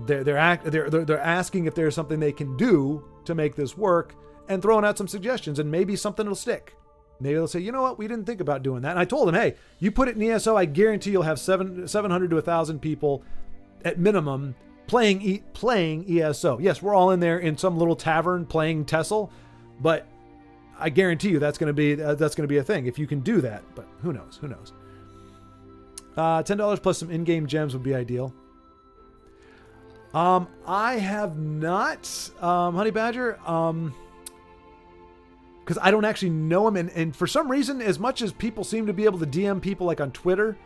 They're asking if there's something they can do to make this work, and throwing out some suggestions, and maybe something will stick. Maybe they'll say, you know what? We didn't think about doing that. And I told them, hey, you put it in ESO, I guarantee you'll have 700 to 1,000 people at minimum playing ESO. Yes, we're all in there in some little tavern playing TESL, but I guarantee you that's going to be a thing if you can do that. But who knows? $10 plus some in-game gems would be ideal. I have not, Honey Badger, because I don't actually know him, and for some reason, as much as people seem to be able to DM people like on Twitter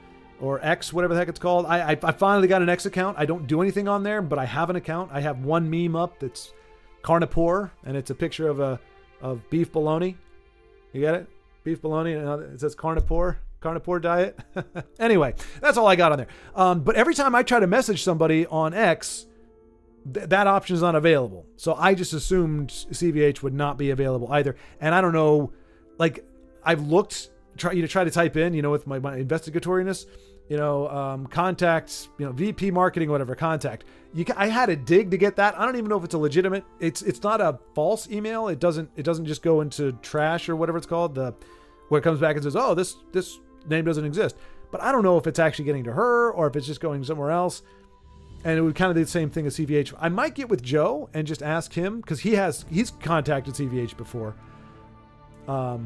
or X, whatever the heck it's called, I finally got an X account. I don't do anything on there, but I have an account. I have one meme up that's carnivore, and it's a picture of beef bologna. You get it? Beef bologna, and it says carnivore diet. Anyway, that's all I got on there. But every time I try to message somebody on X, that option is not available. So I just assumed CVH would not be available either. And I don't know, like I've looked, try to type in, with my investigatoriness, contacts, VP marketing, whatever, contact. I had to dig to get that. I don't even know if it's a legitimate. It's not a false email. It doesn't just go into trash or whatever it's called. Where it comes back and says, oh, this name doesn't exist. But I don't know if it's actually getting to her or if it's just going somewhere else. And it would kind of do the same thing as CVH. I might get with Joe and just ask him because he's contacted CVH before. But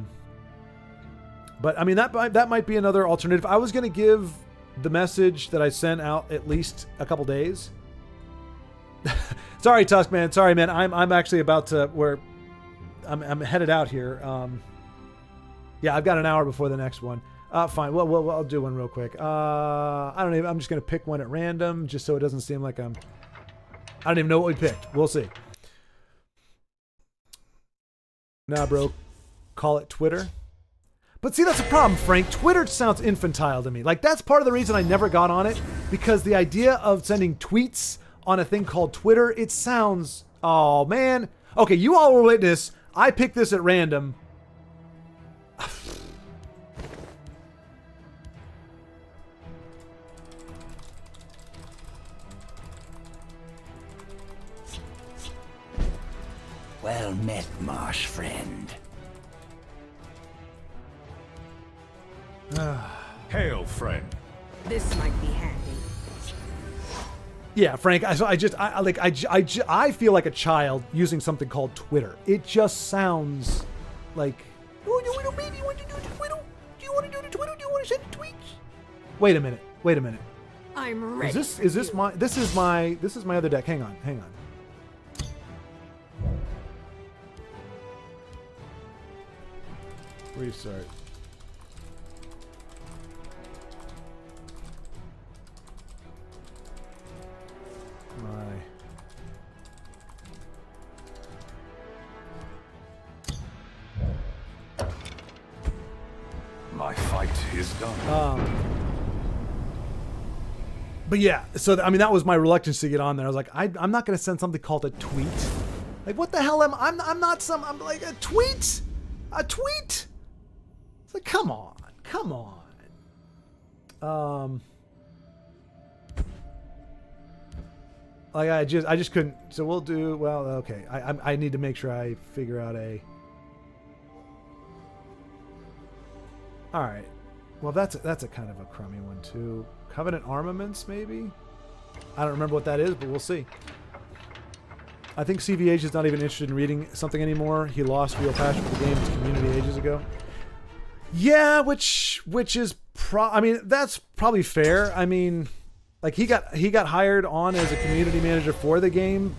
I mean that might be another alternative. I was going to give the message that I sent out at least a couple days. Sorry, Tusk man. Sorry, man. I'm actually about to I'm headed out here. Yeah, I've got an hour before the next one. Fine. Well, I'll do one real quick. I don't even. I'm just gonna pick one at random, just so it doesn't seem like I don't even know what we picked. We'll see. Nah, bro. Call it Twitter. But see, that's a problem, Frank. Twitter sounds infantile to me. Like, that's part of the reason I never got on it, because the idea of sending tweets on a thing called Twitter, it sounds... Oh, man. Okay, you all will witness. I picked this at random. Well met, marsh friend. Hail, friend. This might be handy. Yeah, Frank. I feel like a child using something called Twitter. It just sounds like. Oh, no, baby, you want to do the Twitter? Do you want to do the Twitter? Do you want to send the tweets? Wait a minute. I'm ready. This is my other deck. Hang on. Restart. My fight is done. But yeah, so I mean that was my reluctance to get on there. I was like, I'm not going to send something called a tweet. Like, what the hell am I'm like a tweet? A tweet? It's like, come on. Like I just couldn't. So we'll do well. Okay, I need to make sure I figure out a. All right. Well, that's a kind of a crummy one too. Covenant Armaments, maybe. I don't remember what that is, but we'll see. I think CVH is not even interested in reading something anymore. He lost real passion for the game in his community ages ago. Yeah, which is I mean, that's probably fair. I mean, like he got hired on as a community manager for the game,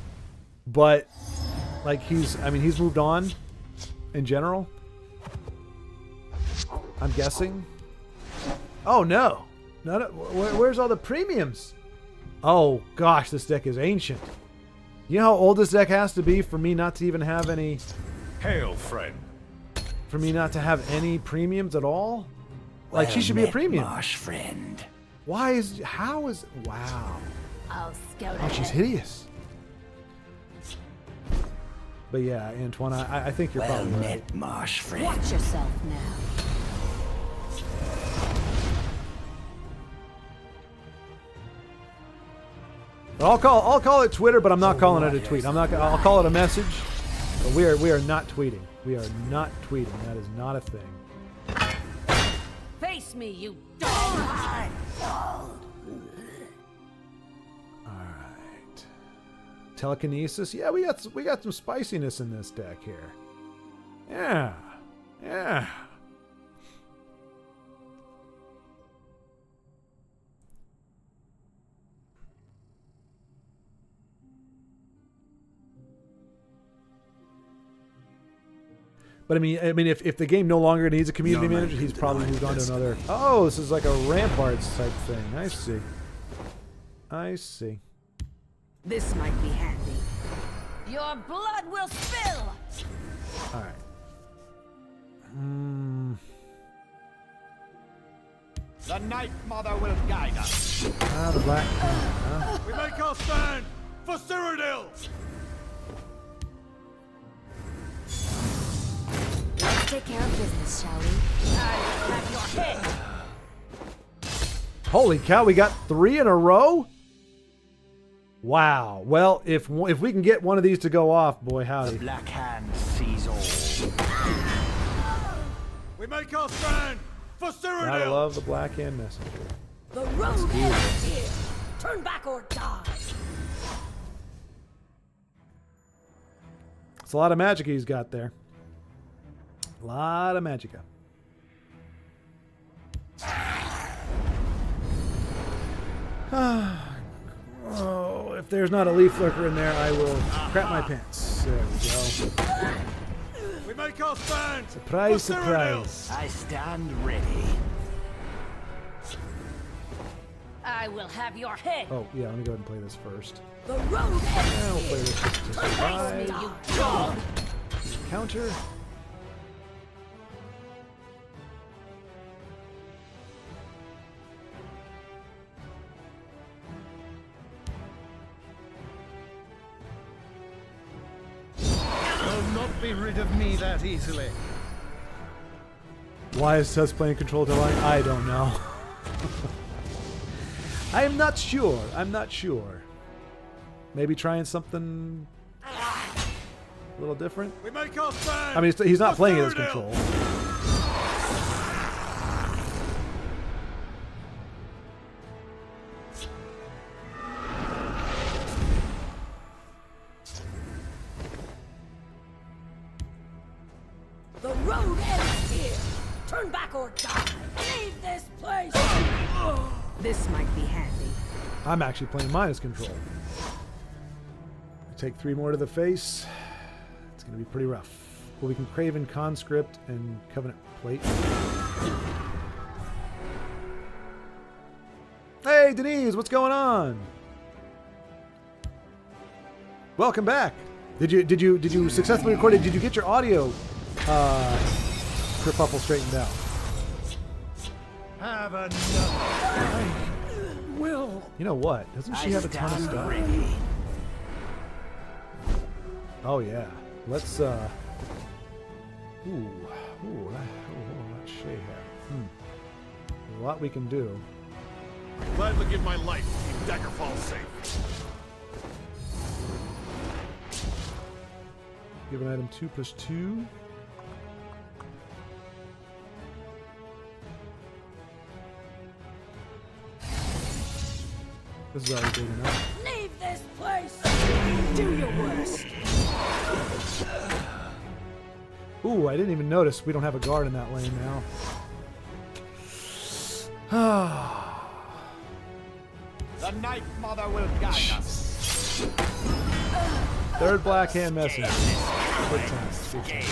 but like he's moved on in general. I'm guessing. Oh no. Where's all the premiums? Oh gosh, this deck is ancient. You know how old this deck has to be for me not to even have any... Hail, friend. For me not to have any premiums at all? Like, Well she should be a met, premium. marsh friend. Wow. I'll scout Oh, she's hideous. But yeah, Antoine, I think you're Well probably right. met, marsh friend. Watch yourself now. I'll call it Twitter, but I'm not calling it a tweet. I'll call it a message. But we are not tweeting. We are not tweeting. That is not a thing. Face me, you Alright. Telekinesis. Yeah, we got some spiciness in this deck here. Yeah. But I mean, if the game no longer needs a community manager, he's probably moved on to another. Oh, this is like a Ramparts type thing. I see. This might be handy. Your blood will spill. All right. The Night Mother will guide us. The black. Huh? We make our stand. for Cyrodiil! Let's take care of business, shall we? I will have your head. Holy cow, we got 3 in a row? Wow. Well, if we can get one of these to go off, boy howdy. The Black Hand sees all. We make our stand for Gotta Cyrodiil! love the Black Hand Messenger. The road ends here. Turn back or die. It's a lot of magic he's got there. A lot of magicka. Oh, if there's not a leaf lurker in there, I will crap my pants. There we go. We make our stand Surprise, for Cyrodiil! surprise. I stand ready. I will have your head. Oh, yeah, let me go ahead and play this first. The road ends I'll here. play this just to Face me, survive. you dog. Counter. Will not be rid of me that easily. Why is Tess playing Control Divine? I don't know. I'm not sure. I'm not sure. Maybe trying something a little different. We make our stand I mean, he's not for playing it as Cyrodiil! Control. The road ends here. Turn back or die. Leave this place. This might be handy. I'm actually playing mine as Control. Take 3 more to the face. It's going to be pretty rough. Well, we can Craven Conscript and Covenant Plate. Hey, Denise, what's going on? Welcome back. Did you successfully record it? Did you get your audio kerfuffle straightened out? Have another. Will. You know what? Doesn't she have a ton of stand stuff? ready. Oh yeah. Let's let's Shay have. There's a lot we can do. Gladly give my life to keep Daggerfall safe. Give an item 2+2. This is already big enough. Leave this place. Do your worst. Ooh, I didn't even notice we don't have a guard in that lane now. The Night Mother will guide us. Third Black Hand Messenger. Good times. Good times.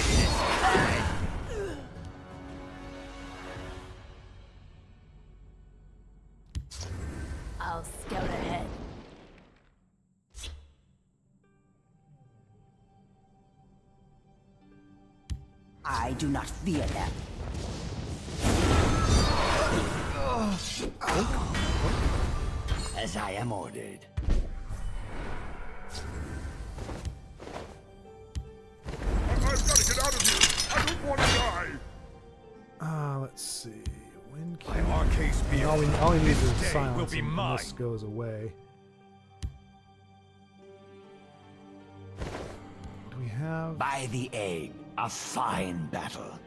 I'll scout ahead. I do not fear them. As I am ordered. I've got to get out of here! I don't want to die! Let's see. When My can Arcase beard. all he needs This is day silence will be and mine. this goes away. Do we have... By the egg, a fine battle.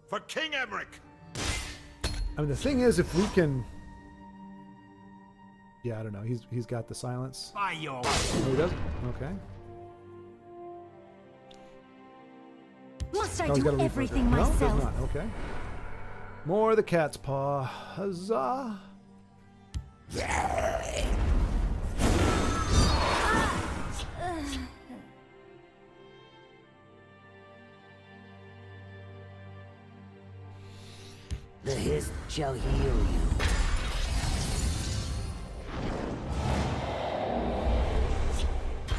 For King Emmerich! I mean, the thing is, if we can... Yeah, I don't know. He's got the silence. By your Oh, he doesn't? Okay. Must I Oh, he's got a do leaf everything lurker. No, myself? does not. Okay. More of the cat's paw. Huzzah! The hiss shall heal you.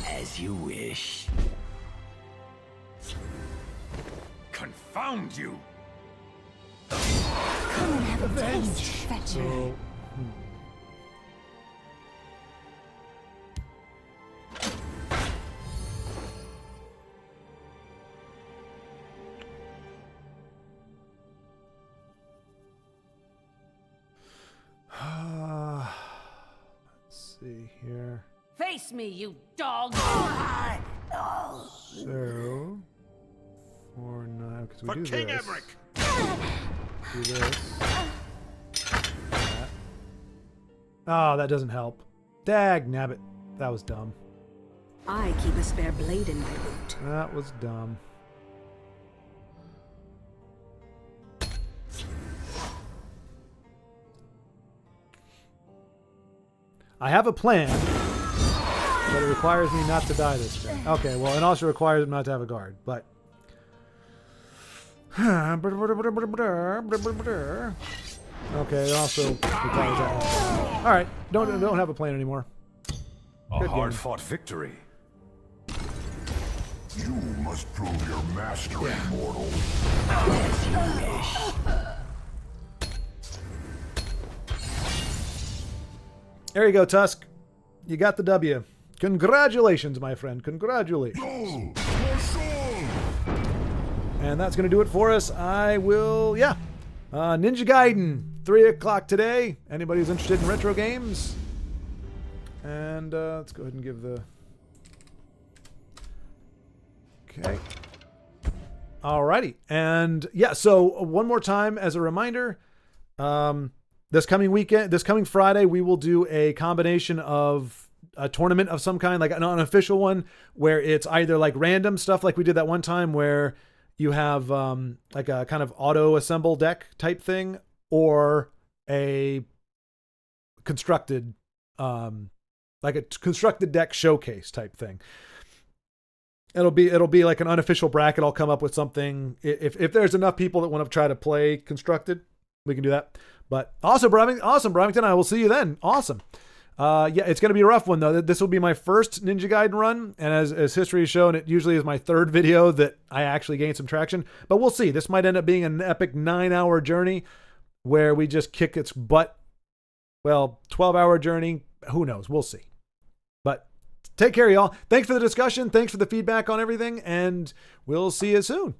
As you wish. found you! Come and have a taste, fetcher. So, let's see here. Face me, you dog! So, 4, 9, because we For do King this. Emmerich! Do this. That. Oh, that doesn't help. Dag nabbit. That was dumb. I keep a spare blade in my boot. That was dumb. I have a plan, but it requires me not to die this turn. Okay, well, it also requires him not to have a guard, but... Okay, it also requires that. All right, don't have a plan anymore. A Good game. hard-fought victory. You must prove your mastery, mortal. There you go, Tusk. You got the W. Congratulations, my friend. Congratulations. Go! Your soul! And that's going to do it for us. I will, yeah. Ninja Gaiden, 3 o'clock today. Anybody who's interested in retro games. And let's go ahead and give the... Okay. Alrighty. And yeah, so one more time as a reminder, this coming Friday, we will do a combination of a tournament of some kind, like an unofficial one, where it's either like random stuff like we did that one time where you have like a kind of auto assemble deck type thing, or a constructed like a constructed deck showcase type thing. It'll be like an unofficial bracket. I'll come up with something. If there's enough people that want to try to play constructed, we can do that. But awesome, Bromington. I will see you then. Awesome. Yeah, it's going to be a rough one, though. This will be my first Ninja Gaiden run. And as history has shown, it usually is my third video that I actually gain some traction. But we'll see. This might end up being an epic 9-hour journey where we just kick its butt. Well, 12-hour journey. Who knows? We'll see. But take care, y'all. Thanks for the discussion. Thanks for the feedback on everything. And we'll see you soon.